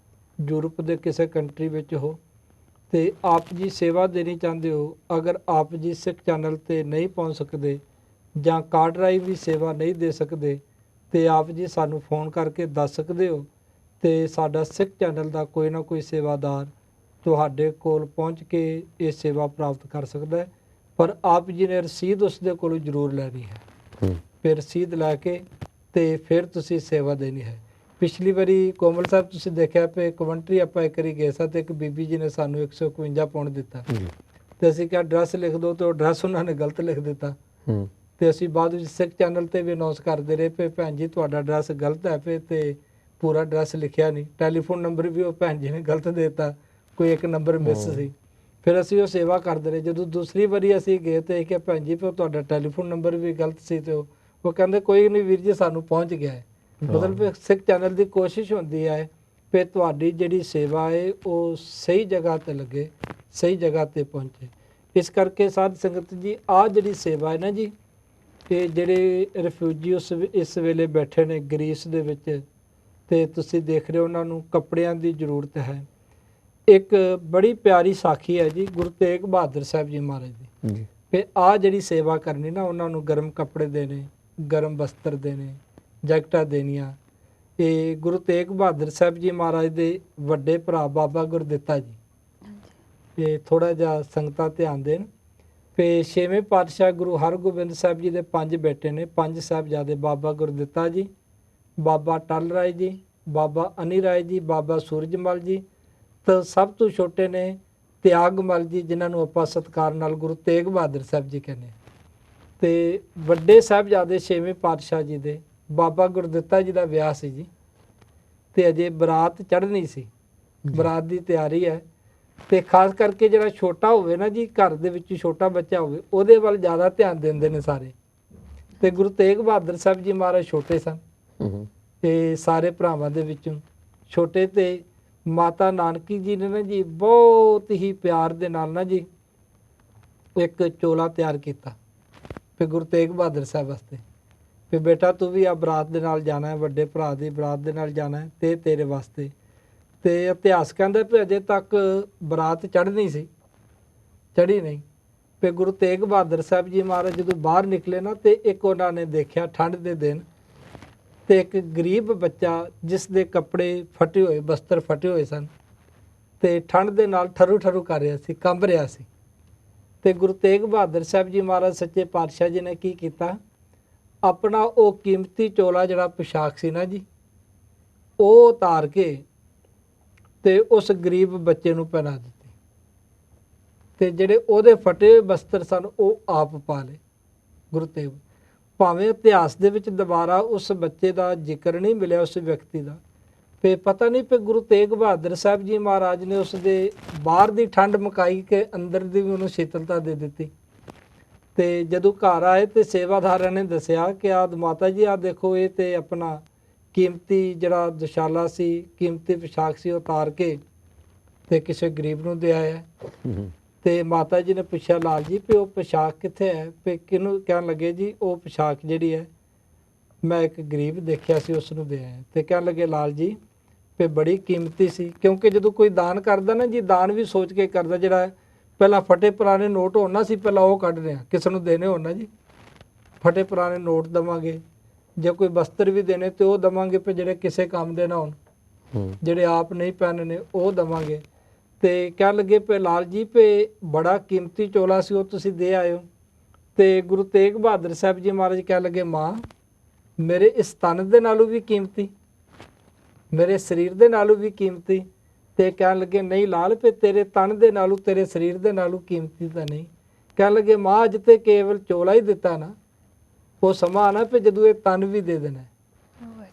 Speaker 1: ਯੂਰਪ ਦੇ ਕਿਸੇ ਕੰਟਰੀ ਵਿੱਚ ਹੋ, ਤੇ ਆਪ ਜੀ ਸੇਵਾ ਦੇਣੀ ਚਾਹੁੰਦੇ ਹੋ, ਅਗਰ ਆਪ ਜੀ ਸਿੱਖ ਚੈਨਲ ਤੇ ਨਹੀਂ ਪਹੁੰਚ ਸਕਦੇ ਜਾਂ ਕਾਰਡ ਰਾਹੀਂ ਵੀ ਸੇਵਾ ਨਹੀਂ ਦੇ ਸਕਦੇ, ਤੇ ਆਪ ਜੀ ਸਾਨੂੰ ਫੋਨ ਕਰਕੇ ਦੱਸ ਸਕਦੇ ਹੋ, ਤੇ ਸਾਡਾ ਸਿੱਖ ਚੈਨਲ ਦਾ ਕੋਈ ਨਾ ਕੋਈ ਸੇਵਾਦਾਰ ਤੁਹਾਡੇ ਕੋਲ ਪਹੁੰਚ ਕੇ ਇਹ ਸੇਵਾ ਪ੍ਰਾਪਤ ਕਰ ਸਕਦਾ ਹੈ। ਪਰ ਆਪ ਜੀ ਨੇ ਰਸੀਦ ਉਸ ਦੇ ਕੋਲੋਂ ਜ਼ਰੂਰ ਲੈਣੀ ਹੈ, ਫਿਰ ਰਸੀਦ ਲੈ ਕੇ ਤੇ ਫਿਰ ਤੁਸੀਂ ਸੇਵਾ ਦੇਣੀ ਹੈ। ਪਿਛਲੀ ਵਾਰੀ ਕੋਮਲ ਸਾਹਿਬ ਤੁਸੀਂ ਦੇਖਿਆ ਪਏ ਕਵੰਟਰੀ ਆਪਾਂ ਇੱਕ ਵਾਰੀ ਗਏ ਸਾਂ ਤੇ ਇੱਕ ਬੀਬੀ ਜੀ ਨੇ ਸਾਨੂੰ 151 ਪਾਉਂਡ ਦਿੱਤਾ, ਤੇ ਅਸੀਂ ਕਿਹਾ ਐਡਰੈਸ ਲਿਖ ਦਿਓ, ਤੇ ਉਹ ਐਡਰੈਸ ਉਹਨਾਂ ਨੇ ਗਲਤ ਲਿਖ ਦਿੱਤਾ, ਤੇ ਅਸੀਂ ਬਾਅਦ ਵਿੱਚ ਸਿੱਖ ਚੈਨਲ ਤੇ ਵੀ ਅਨਾਉਂਸ ਕਰਦੇ ਰਹੇ ਪਏ ਭੈਣ ਜੀ ਤੁਹਾਡਾ ਐਡਰੈਸ ਗਲਤ ਹੈ ਪਏ, ਤੇ ਪੂਰਾ ਐਡਰੈਸ ਲਿਖਿਆ ਨਹੀਂ, ਟੈਲੀਫੋਨ ਨੰਬਰ ਵੀ ਉਹ ਭੈਣ ਜੀ ਨੇ ਗਲਤ ਦੇ ਦਿੱਤਾ, ਕੋਈ ਇੱਕ ਨੰਬਰ ਮਿਸ ਸੀ। ਫਿਰ ਅਸੀਂ ਉਹ ਸੇਵਾ ਕਰਦੇ ਰਹੇ। ਜਦੋਂ ਦੂਸਰੀ ਵਾਰੀ ਅਸੀਂ ਗਏ ਤੇ ਇਹ ਕਿ ਭੈਣ ਜੀ ਫਿਰ ਤੁਹਾਡਾ ਟੈਲੀਫੋਨ ਨੰਬਰ ਵੀ ਗਲਤ ਸੀ, ਤੇ ਉਹ ਕਹਿੰਦੇ ਕੋਈ ਨਹੀਂ ਵੀਰ ਜੀ ਸਾਨੂੰ ਪਹੁੰਚ ਗਿਆ ਹੈ। ਮਤਲਬ ਸਿੱਖ ਚੈਨਲ ਦੀ ਕੋਸ਼ਿਸ਼ ਹੁੰਦੀ ਹੈ ਕਿ ਤੁਹਾਡੀ ਜਿਹੜੀ ਸੇਵਾ ਹੈ ਉਹ ਸਹੀ ਜਗ੍ਹਾ ਤੇ ਲੱਗੇ, ਸਹੀ ਜਗ੍ਹਾ ਤੇ ਪਹੁੰਚੇ। ਇਸ ਕਰਕੇ ਸਾਧ ਸੰਗਤ ਜੀ, ਆਹ ਜਿਹੜੀ ਸੇਵਾ ਹੈ ਨਾ ਜੀ, ਇਹ ਜਿਹੜੇ ਰਿਫਿਊਜੀ ਇਸ ਵੇਲੇ ਬੈਠੇ ਨੇ ਗ੍ਰੀਸ ਦੇ ਵਿੱਚ, ਤੇ ਤੁਸੀਂ ਦੇਖ ਰਹੇ ਹੋ ਉਹਨਾਂ ਨੂੰ ਕੱਪੜਿਆਂ ਦੀ ਜ਼ਰੂਰਤ ਹੈ। ਇੱਕ ਬੜੀ ਪਿਆਰੀ ਸਾਖੀ ਹੈ ਜੀ ਗੁਰੂ ਤੇਗ ਬਹਾਦਰ ਸਾਹਿਬ ਜੀ ਮਹਾਰਾਜ ਦੀ, ਫਿਰ ਆਹ ਜਿਹੜੀ ਸੇਵਾ ਕਰਨੀ ਨਾ, ਉਹਨਾਂ ਨੂੰ ਗਰਮ ਕੱਪੜੇ ਦੇਣੇ, ਗਰਮ ਵਸਤਰ ਦੇਣੇ, ਜੈਕਟਾਂ ਦੇਣੀਆਂ। ਇਹ ਗੁਰੂ ਤੇਗ ਬਹਾਦਰ ਸਾਹਿਬ ਜੀ ਮਹਾਰਾਜ ਦੇ ਵੱਡੇ ਭਰਾ ਬਾਬਾ ਗੁਰਦਿੱਤਾ ਜੀ, ਇਹ ਥੋੜਾ ਜਿਹਾ ਸੰਗਤਾਂ ਧਿਆਨ ਦੇਣ। ਤੇ 6ਵੇਂ ਪਾਤਸ਼ਾਹ ਗੁਰੂ ਹਰਗੋਬਿੰਦ ਸਾਹਿਬ ਜੀ ਦੇ 5 ਬੇਟੇ ਨੇ, 5 ਸਾਹਿਬਜ਼ਾਦੇ, ਬਾਬਾ ਗੁਰਦਿੱਤਾ ਜੀ, ਬਾਬਾ ਟਲ ਰਾਏ ਜੀ, ਬਾਬਾ ਅਨੀ ਰਾਏ ਜੀ, ਬਾਬਾ ਸੂਰਜਮਲ ਜੀ, ਤਾਂ ਸਭ ਤੋਂ ਛੋਟੇ ਨੇ ਤਿਆਗਮਲ ਜੀ, ਜਿਨ੍ਹਾਂ ਨੂੰ ਆਪਾਂ ਸਤਿਕਾਰ ਨਾਲ ਗੁਰੂ ਤੇਗ ਬਹਾਦਰ ਸਾਹਿਬ ਜੀ ਕਹਿੰਦੇ। ਤੇ ਵੱਡੇ ਸਾਹਿਬਜ਼ਾਦੇ 6ਵੇਂ ਪਾਤਸ਼ਾਹ ਜੀ ਦੇ ਬਾਬਾ ਗੁਰਦਿੱਤਾ ਜੀ ਦਾ ਵਿਆਹ ਸੀ ਜੀ, ਤੇ ਅਜੇ ਬਰਾਤ ਚੜ੍ਹਨੀ ਸੀ, ਬਰਾਤ ਦੀ ਤਿਆਰੀ ਹੈ। ਤੇ ਖਾਸ ਕਰਕੇ ਜਿਹੜਾ ਛੋਟਾ ਹੋਵੇ ਨਾ ਜੀ, ਘਰ ਦੇ ਵਿੱਚ ਛੋਟਾ ਬੱਚਾ ਹੋਵੇ, ਉਹਦੇ ਵੱਲ ਜ਼ਿਆਦਾ ਧਿਆਨ ਦਿੰਦੇ ਨੇ ਸਾਰੇ। ਤੇ ਗੁਰੂ ਤੇਗ ਬਹਾਦਰ ਸਾਹਿਬ ਜੀ ਮਹਾਰਾਜ ਛੋਟੇ ਸਨ, ਤੇ ਸਾਰੇ ਭਰਾਵਾਂ ਦੇ ਵਿੱਚੋਂ ਛੋਟੇ, ਤੇ ਮਾਤਾ ਨਾਨਕੀ ਜੀ ਨੇ ਨਾ ਜੀ ਬਹੁਤ ਹੀ ਪਿਆਰ ਦੇ ਨਾਲ ਨਾ ਜੀ ਇੱਕ ਚੋਲਾ ਤਿਆਰ ਕੀਤਾ। ਫਿਰ ਗੁਰੂ ਤੇਗ ਬਹਾਦਰ ਸਾਹਿਬ ਵਾਸਤੇ ਫਿਰ ਬੇਟਾ ਤੂੰ ਵੀ ਆ ਬਰਾਤ ਦੇ ਨਾਲ ਜਾਣਾ ਹੈ, ਵੱਡੇ ਭਰਾ ਦੀ ਬਰਾਤ ਦੇ ਨਾਲ ਜਾਣਾ ਹੈ ਤੇ ਤੇਰੇ ਵਾਸਤੇ। ਤੇ ਇਤਿਹਾਸ ਕਹਿੰਦਾ ਵੀ ਅਜੇ ਤੱਕ ਬਰਾਤ ਚੜ੍ਹਨੀ ਸੀ, ਚੜ੍ਹੀ ਨਹੀਂ। ਫਿਰ ਗੁਰੂ ਤੇਗ ਬਹਾਦਰ ਸਾਹਿਬ ਜੀ ਮਹਾਰਾਜ ਜਦੋਂ ਬਾਹਰ ਨਿਕਲੇ ਨਾ ਤੇ ਇੱਕ ਉਹਨਾਂ ਨੇ ਦੇਖਿਆ ਠੰਡ ਦੇ ਦਿਨ ਤੇ ਇੱਕ ਗਰੀਬ ਬੱਚਾ ਜਿਸ ਦੇ ਕੱਪੜੇ ਫਟੇ ਹੋਏ, ਬਸਤਰ ਫਟੇ ਹੋਏ ਸਨ ਤੇ ਠੰਡ ਦੇ ਨਾਲ ਠਰੂ ਠਰੂ ਕਰ ਰਿਹਾ ਸੀ, ਕੰਬ ਰਿਹਾ ਸੀ। ਤੇ ਗੁਰੂ ਤੇਗ ਬਹਾਦਰ ਸਾਹਿਬ ਜੀ ਮਹਾਰਾਜ ਸੱਚੇ ਪਾਤਸ਼ਾਹ ਜੀ ਨੇ ਕੀ ਕੀਤਾ, ਆਪਣਾ ਉਹ ਕੀਮਤੀ ਚੋਲਾ ਜਿਹੜਾ ਪੁਸ਼ਾਕ ਸੀ ਨਾ ਜੀ, ਉਹ ਉਤਾਰ ਕੇ ਤੇ ਉਸ ਗਰੀਬ ਬੱਚੇ ਨੂੰ ਪਹਿਨਾ ਦਿੱਤੀ ਤੇ ਜਿਹੜੇ ਉਹਦੇ ਫਟੇ ਹੋਏ ਬਸਤਰ ਸਨ ਉਹ ਆਪ ਪਾ ਲਏ ਗੁਰੂ ਤੇਗ। ਭਾਵੇਂ ਇਤਿਹਾਸ ਦੇ ਵਿੱਚ ਦੁਬਾਰਾ ਉਸ ਬੱਚੇ ਦਾ ਜ਼ਿਕਰ ਨਹੀਂ ਮਿਲਿਆ, ਉਸ ਵਿਅਕਤੀ ਦਾ, ਤੇ ਪਤਾ ਨਹੀਂ ਕਿ ਗੁਰੂ ਤੇਗ ਬਹਾਦਰ ਸਾਹਿਬ ਜੀ ਮਹਾਰਾਜ ਨੇ ਉਸ ਦੇ ਬਾਹਰ ਦੀ ਠੰਡ ਮੁਕਾਈ ਕਿ ਅੰਦਰ ਦੀ ਵੀ ਉਹਨੂੰ ਸ਼ੀਤਲਤਾ ਦੇ ਦਿੱਤੀ। ਤੇ ਜਦੋਂ ਘਰ ਆਏ ਤੇ ਸੇਵਾਦਾਰਾਂ ਨੇ ਦੱਸਿਆ ਕਿ ਆ ਮਾਤਾ ਜੀ ਆ ਦੇਖੋ, ਇਹ ਤੇ ਆਪਣਾ ਕੀਮਤੀ ਜਿਹੜਾ ਦੁਸ਼ਾਲਾ ਸੀ, ਕੀਮਤੀ ਪੁਸ਼ਾਕ ਸੀ, ਉਹ ਉਤਾਰ ਕੇ ਤੇ ਕਿਸੇ ਗਰੀਬ ਨੂੰ ਦੇ ਆਇਆ। ਤੇ ਮਾਤਾ ਜੀ ਨੇ ਪੁੱਛਿਆ ਲਾਲ ਜੀ ਵੀ ਉਹ ਪੁਸ਼ਾਕ ਕਿੱਥੇ ਹੈ? ਵੀ ਕਿਹਨੂੰ? ਕਹਿਣ ਲੱਗੇ ਜੀ ਉਹ ਪੁਸ਼ਾਕ ਜਿਹੜੀ ਹੈ ਮੈਂ ਇੱਕ ਗਰੀਬ ਦੇਖਿਆ ਸੀ ਉਸ ਨੂੰ ਦੇ ਆਇਆ। ਤੇ ਕਹਿਣ ਲੱਗੇ ਲਾਲ ਜੀ ਵੀ ਬੜੀ ਕੀਮਤੀ ਸੀ, ਕਿਉਂਕਿ ਜਦੋਂ ਕੋਈ ਦਾਨ ਕਰਦਾ ਨਾ ਜੀ, ਦਾਨ ਵੀ ਸੋਚ ਕੇ ਕਰਦਾ। ਜਿਹੜਾ ਪਹਿਲਾਂ ਫਟੇ ਪੁਰਾਣੇ ਨੋਟ ਹੋਣਾ ਸੀ, ਪਹਿਲਾਂ ਉਹ ਕੱਢ ਰਿਹਾ, ਕਿਸੇ ਨੂੰ ਦੇਣੇ ਹੋਣਾ ਜੀ ਫਟੇ ਪੁਰਾਣੇ ਨੋਟ ਦੇਵਾਂਗੇ, ਜੇ ਕੋਈ ਬਸਤਰ ਵੀ ਦੇਣੇ ਤੇ ਉਹ ਦੇਵਾਂਗੇ ਵੀ ਜਿਹੜੇ ਕਿਸੇ ਕੰਮ ਦੇ ਨਾ ਹੋਣ, ਜਿਹੜੇ ਆਪ ਨਹੀਂ ਪਹਿਨਣੇ ਉਹ ਦੇਵਾਂਗੇ। ਤੇ ਕਹਿਣ ਲੱਗੇ ਪਏ ਲਾਲ ਜੀ ਪੇ ਬੜਾ ਕੀਮਤੀ ਚੋਲਾ ਸੀ, ਉਹ ਤੁਸੀਂ ਦੇ ਆਇਓ। ਤੇ ਗੁਰੂ ਤੇਗ ਬਹਾਦਰ ਸਾਹਿਬ ਜੀ ਮਹਾਰਾਜ ਕਹਿਣ ਲੱਗੇ ਮਾਂ ਮੇਰੇ ਇਸ ਤਨ ਦੇ ਨਾਲੋਂ ਵੀ ਕੀਮਤੀ, ਮੇਰੇ ਸਰੀਰ ਦੇ ਨਾਲੋਂ ਵੀ ਕੀਮਤੀ। ਤੇ ਕਹਿਣ ਲੱਗੇ ਨਹੀਂ ਲਾਲ ਪੇ ਤੇਰੇ ਤਨ ਦੇ ਨਾਲੋਂ, ਤੇਰੇ ਸਰੀਰ ਦੇ ਨਾਲੋਂ ਕੀਮਤੀ ਤਾਂ ਨਹੀਂ। ਕਹਿਣ ਲੱਗੇ ਮਾਂ ਅੱਜ ਤੇ ਕੇਵਲ ਚੋਲਾ ਹੀ ਦਿੱਤਾ ਨਾ, ਉਹ ਸਮਾਂ ਆਣਾ ਪੇ ਜਦੋਂ ਇਹ ਤਨ ਵੀ ਦੇ ਦੇਣਾ,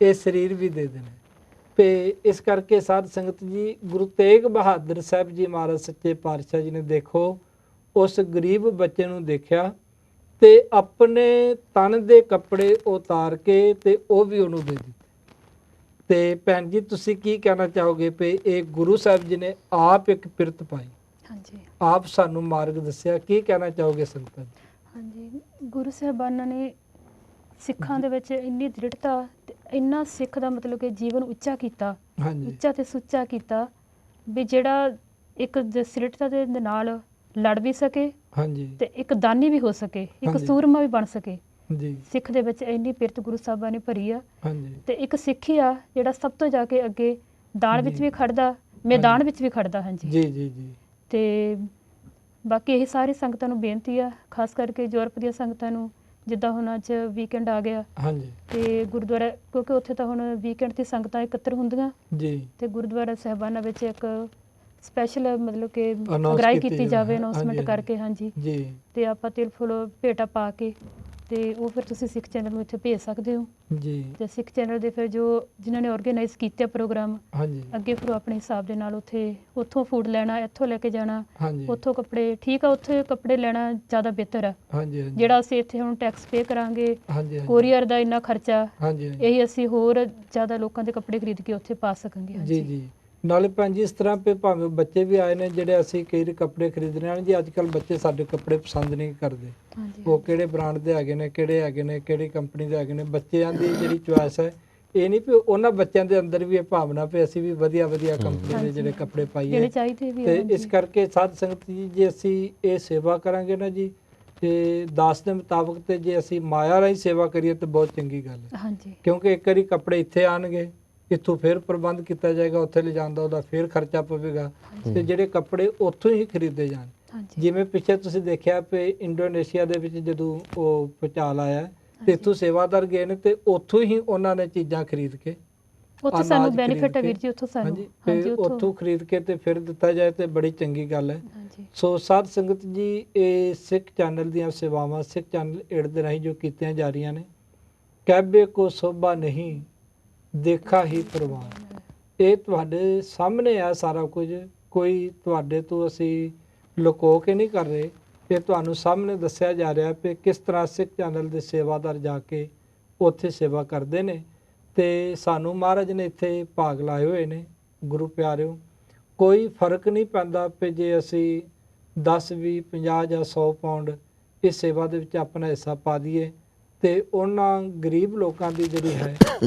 Speaker 1: ਇਹ ਸਰੀਰ ਵੀ ਦੇ ਦੇਣਾ। ਤੇ ਇਸ ਕਰਕੇ ਸਾਧ ਸੰਗਤ ਜੀ ਗੁਰੂ ਤੇਗ ਬਹਾਦਰ ਸਾਹਿਬ ਜੀ ਮਹਾਰਾਜ ਸੱਚੇ ਪਾਤਸ਼ਾਹ ਜੀ ਨੇ ਦੇਖੋ ਉਸ ਗਰੀਬ ਬੱਚੇ ਨੂੰ ਦੇਖਿਆ ਤੇ ਆਪਣੇ ਤਨ ਦੇ ਕੱਪੜੇ ਉਤਾਰ ਕੇ ਤੇ ਉਹ ਵੀ ਉਹਨੂੰ ਦੇ ਦਿੱਤੇ। ਤੇ ਭੈਣ ਜੀ ਤੁਸੀਂ ਕੀ ਕਹਿਣਾ ਚਾਹੋਗੇ ਪਏ ਇਹ ਗੁਰੂ ਸਾਹਿਬ ਜੀ ਨੇ ਆਪ ਇੱਕ ਪਿਰਤ ਪਾਈ,
Speaker 4: ਹਾਂਜੀ
Speaker 1: ਆਪ ਸਾਨੂੰ ਮਾਰਗ ਦੱਸਿਆ, ਕੀ ਕਹਿਣਾ ਚਾਹੋਗੇ ਸੰਗਤਾਂ ਜੀ?
Speaker 4: ਹਾਂਜੀ, ਗੁਰੂ ਸਾਹਿਬਾਨਾਂ ਨੇ ਸਿੱਖਾਂ ਦੇ ਵਿੱਚ ਇੰਨੀ ਦ੍ਰਿੜਤਾ ਤੇ ਇੰਨਾ ਸਿੱਖ ਦਾ ਮਤਲਬ ਕਿ ਜੀਵਨ ਉੱਚਾ ਕੀਤਾ,
Speaker 1: ਹਾਂਜੀ
Speaker 4: ਉੱਚਾ ਤੇ ਸੁੱਚਾ ਕੀਤਾ ਵੀ ਜਿਹੜਾ ਇੱਕ ਦ੍ਰਿੜਤਾ ਦੇ ਨਾਲ ਲੜ ਵੀ ਸਕੇ
Speaker 1: ਹਾਂਜੀ
Speaker 4: ਤੇ ਇੱਕ ਦਾਨੀ ਵੀ ਹੋ ਸਕੇ, ਇੱਕ
Speaker 1: ਹਾਂਜੀ।
Speaker 4: ਸੂਰਮਾ ਵੀ ਬਣ ਸਕੇ।
Speaker 1: ਜੀ
Speaker 4: ਸਿੱਖ ਦੇ ਵਿੱਚ ਇੰਨੀ ਪਿਰਤ ਗੁਰੂ ਸਾਹਿਬਾਂ ਨੇ ਭਰੀ ਆ।
Speaker 1: ਹਾਂਜੀ
Speaker 4: ਤੇ ਇੱਕ ਸਿੱਖੀ ਆ ਜਿਹੜਾ ਸਭ ਤੋਂ ਜਾ ਕੇ ਅੱਗੇ ਦਾਨ ਵਿੱਚ
Speaker 1: ਜੀ।
Speaker 4: ਵੀ ਖੜਦਾ, ਮੈਦਾਨ ਵਿੱਚ ਵੀ ਖੜਦਾ। ਹਾਂਜੀ
Speaker 1: ਜੀ ਜੀ ਜੀ
Speaker 4: ਤੇ ਬਾਕੀ ਇਹ ਸਾਰੀ ਸੰਗਤਾਂ ਨੂੰ ਬੇਨਤੀ ਆ, ਖਾਸ ਕਰਕੇ ਯੂਰਪ ਦੀਆਂ ਸੰਗਤਾਂ ਨੂੰ, ਜਿੱਦਾਂ ਹੁਣ ਅੱਜ ਵੀਕਐਂਡ ਆ ਗਿਆ
Speaker 1: ਹਾਂਜੀ
Speaker 4: ਤੇ ਗੁਰਦੁਆਰਾ, ਕਿਉਂਕਿ ਉੱਥੇ ਤਾਂ ਹੁਣ ਵੀਕਐਂਡ ਦੀ ਸੰਗਤਾਂ ਇਕੱਤਰ ਹੁੰਦੀਆਂ
Speaker 1: ਜੀ
Speaker 4: ਤੇ ਗੁਰਦੁਆਰਾ ਸਾਹਿਬਾਨਾਂ ਵਿੱਚ ਇੱਕ ਸਪੈਸ਼ਲ ਮਤਲਬ ਕਿ
Speaker 1: Announce
Speaker 4: ਅਗਰਾਈ
Speaker 1: ਕੀਤੀ
Speaker 4: ਕੀਤੀ
Speaker 1: ਜਾਵੇ,
Speaker 4: ਜਾਵੇ,
Speaker 1: ਹਾਂਜੀ,
Speaker 4: ਅਨਾਉਂਸਮੈਂਟ
Speaker 1: ਹਾਂਜੀ।
Speaker 4: ਕਰਕੇ। ਹਾਂਜੀ
Speaker 1: ਜੀ
Speaker 4: ਤੇ ਆਪਾਂ ਤਿਲ ਫੁੱਲ ਭੇਟਾ ਪਾ ਕੇ ਤੇ ਉਹ ਫਿਰ ਤੁਸੀਂ ਸਿੱਖ ਚੈਨਲ ਨੂੰ ਇੱਥੇ ਭੇਜ ਸਕਦੇ ਹੋ।
Speaker 1: ਜੀ
Speaker 4: ਤੇ ਸਿੱਖ ਚੈਨਲ ਦੇ ਫਿਰ ਜੋ ਜਿਨ੍ਹਾਂ ਨੇ ਆਰਗੇਨਾਈਜ਼ ਕੀਤੇ ਪ੍ਰੋਗਰਾਮ,
Speaker 1: ਹਾਂਜੀ
Speaker 4: ਅੱਗੇ ਫਿਰ ਉਹ ਆਪਣੇ ਹਿਸਾਬ ਦੇ ਨਾਲ ਉੱਥੋਂ ਫੂਡ ਲੈਣਾ, ਇੱਥੋਂ ਲੈ ਕੇ ਜਾਣਾ,
Speaker 1: ਹਾਂਜੀ
Speaker 4: ਉੱਥੋਂ ਕੱਪੜੇ, ਠੀਕ ਆ ਉੱਥੇ ਕੱਪੜੇ ਲੈਣਾ ਜ਼ਿਆਦਾ ਬਿਹਤਰ ਆ।
Speaker 1: ਹਾਂਜੀ ਹਾਂਜੀ
Speaker 4: ਜਿਹੜਾ ਅਸੀਂ ਇੱਥੇ ਹੁਣ ਟੈਕਸ ਪੇ ਕਰਾਂਗੇ,
Speaker 1: ਹਾਂਜੀ
Speaker 4: ਕੋਰੀਅਰ ਦਾ ਇੰਨਾ ਖਰਚਾ,
Speaker 1: ਹਾਂਜੀ
Speaker 4: ਇਹੀ ਅਸੀਂ ਹੋਰ ਜ਼ਿਆਦਾ ਲੋਕਾਂ ਦੇ ਕੱਪੜੇ ਖਰੀਦ ਕੇ ਉੱਥੇ ਪਾ ਸਕਾਂਗੇ।
Speaker 1: ਜੀ
Speaker 4: ਹਾਂਜੀ
Speaker 1: ਜੀ ਨਾਲੇ ਭੈਣ ਜੀ ਇਸ ਤਰ੍ਹਾਂ ਪੇ ਭਾਵੇਂ ਬੱਚੇ ਵੀ ਆਏ ਨੇ ਜਿਹੜੇ ਅਸੀਂ ਕਈ ਕੱਪੜੇ ਖਰੀਦਣੇ ਹਨ ਜੀ, ਅੱਜ ਕੱਲ ਬੱਚੇ ਸਾਡੇ ਕੱਪੜੇ ਪਸੰਦ ਨਹੀਂ ਕਰਦੇ,
Speaker 4: ਹਾਂਜੀ
Speaker 1: ਉਹ ਕਿਹੜੇ ਬ੍ਰਾਂਡ ਦੇ ਹੈਗੇ ਨੇ, ਕਿਹੜੀ ਕੰਪਨੀ ਦੇ ਹੈਗੇ ਨੇ। ਬੱਚਿਆਂ ਦੀ ਜਿਹੜੀ ਚੁਆਇਸ ਹੈ, ਇਹ ਨਹੀਂ ਵੀ ਉਹਨਾਂ ਬੱਚਿਆਂ ਦੇ ਅੰਦਰ ਵੀ ਇਹ ਭਾਵਨਾ ਪਈ ਅਸੀਂ ਵੀ ਵਧੀਆ ਕੰਪਨੀ ਦੇ
Speaker 4: ਹਾਂਜੀ।
Speaker 1: ਜਿਹੜੇ ਕੱਪੜੇ ਪਾਈਏ।
Speaker 4: ਜਿਹੜੇ ਚਾਹੀਦੇ ਵੀ ਆ।
Speaker 1: ਤੇ
Speaker 4: ਹਾਂਜੀ।
Speaker 1: ਇਸ ਕਰਕੇ ਸਾਧ ਸੰਗਤ ਜੀ ਜੇ ਅਸੀਂ ਇਹ ਸੇਵਾ ਕਰਾਂਗੇ ਨਾ ਜੀ, ਤੇ ਦਾਸ ਦੇ ਮੁਤਾਬਕ ਤੇ ਜੇ ਅਸੀਂ ਮਾਇਆ ਰਾਹੀਂ ਸੇਵਾ ਕਰੀਏ ਤਾਂ ਬਹੁਤ ਚੰਗੀ ਗੱਲ ਹੈ।
Speaker 4: ਹਾਂਜੀ
Speaker 1: ਕਿਉਂਕਿ ਇੱਕ ਵਾਰੀ ਕੱਪੜੇ ਇੱਥੇ ਆਣਗੇ, ਇੱਥੋਂ ਫਿਰ ਪ੍ਰਬੰਧ ਕੀਤਾ ਜਾਏਗਾ, ਉੱਥੇ ਲਿਜਾਣ ਦਾ ਉਹਦਾ ਫਿਰ ਖਰਚਾ ਪਵੇਗਾ। ਤੇ ਜਿਹੜੇ ਕੱਪੜੇ ਉੱਥੋਂ ਹੀ ਖਰੀਦੇ ਜਾਣ।
Speaker 4: ਹਾਂਜੀ
Speaker 1: ਜਿਵੇਂ ਪਿੱਛੇ ਤੁਸੀਂ ਦੇਖਿਆ ਵੀ ਇੰਡੋਨੇਸ਼ੀਆ ਦੇ ਵਿੱਚ ਜਦੋਂ ਉਹ ਭੂਚਾਲ ਆਇਆ ਤੇ ਇੱਥੋਂ ਸੇਵਾਦਾਰ ਗਏ ਨੇ ਤੇ ਉੱਥੋਂ ਹੀ ਉਹਨਾਂ ਨੇ ਚੀਜ਼ਾਂ ਖਰੀਦ ਕੇ,
Speaker 4: ਉੱਥੇ ਸਾਨੂੰ
Speaker 1: ਅਨਾਜ
Speaker 4: ਬੈਨੀਫਿਟ ਹੈ
Speaker 1: ਖਰੀਦ
Speaker 4: ਵੀਰ ਜੀ, ਉੱਥੋਂ ਸਾਨੂੰ।
Speaker 1: ਹਾਂਜੀ
Speaker 4: ਹਾਂਜੀ
Speaker 1: ਤੇ ਉੱਥੋਂ ਖਰੀਦ ਕੇ ਤੇ ਫਿਰ ਦਿੱਤਾ ਜਾਏ ਤੇ ਬੜੀ ਚੰਗੀ ਗੱਲ ਹੈ।
Speaker 4: ਹਾਂਜੀ
Speaker 1: ਸੋ ਸਾਧ ਸੰਗਤ ਜੀ ਇਹ ਸਿੱਖ ਚੈਨਲ ਦੀਆਂ ਸੇਵਾਵਾਂ, ਸਿੱਖ ਚੈਨਲ ਏਡ ਦੇ ਰਾਹੀਂ ਜੋ ਕੀਤੀਆਂ ਜਾ ਰਹੀਆਂ ਨੇ, ਕਹਿਬੇ ਕੋ ਸੋਭਾ ਨਹੀਂ ਦੇਖਾ ਹੀ ਪ੍ਰਵਾਨ, ਇਹ ਤੁਹਾਡੇ ਸਾਹਮਣੇ ਆ ਸਾਰਾ ਕੁਝ, ਕੋਈ ਤੁਹਾਡੇ ਤੋਂ ਅਸੀਂ ਲੁਕੋ ਕੇ ਨਹੀਂ ਕਰ ਰਹੇ। ਇਹ ਤੁਹਾਨੂੰ ਸਾਹਮਣੇ ਦੱਸਿਆ ਜਾ ਰਿਹਾ ਕਿ ਕਿਸ ਤਰ੍ਹਾਂ ਸਿੱਖ ਚੈਨਲ ਦੇ ਸੇਵਾਦਾਰ ਜਾ ਕੇ ਉੱਥੇ ਸੇਵਾ ਕਰਦੇ ਨੇ ਤੇ ਸਾਨੂੰ ਮਹਾਰਾਜ ਨੇ ਇੱਥੇ ਭਾਗ ਲਾਏ ਹੋਏ ਨੇ। ਗੁਰੂ ਪਿਆਰਿਓ, ਕੋਈ ਫਰਕ ਨਹੀਂ ਪੈਂਦਾ ਕਿ ਜੇ ਅਸੀਂ 10 20 50 ਜਾਂ 100 ਪਾਉਂਡ ਇਸ ਸੇਵਾ ਦੇ ਵਿੱਚ ਆਪਣਾ ਹਿੱਸਾ ਪਾ ਦਈਏ ਤੇ ਉਹਨਾਂ ਗਰੀਬ ਲੋਕਾਂ ਦੀ ਜਿਹੜੀ ਹੈ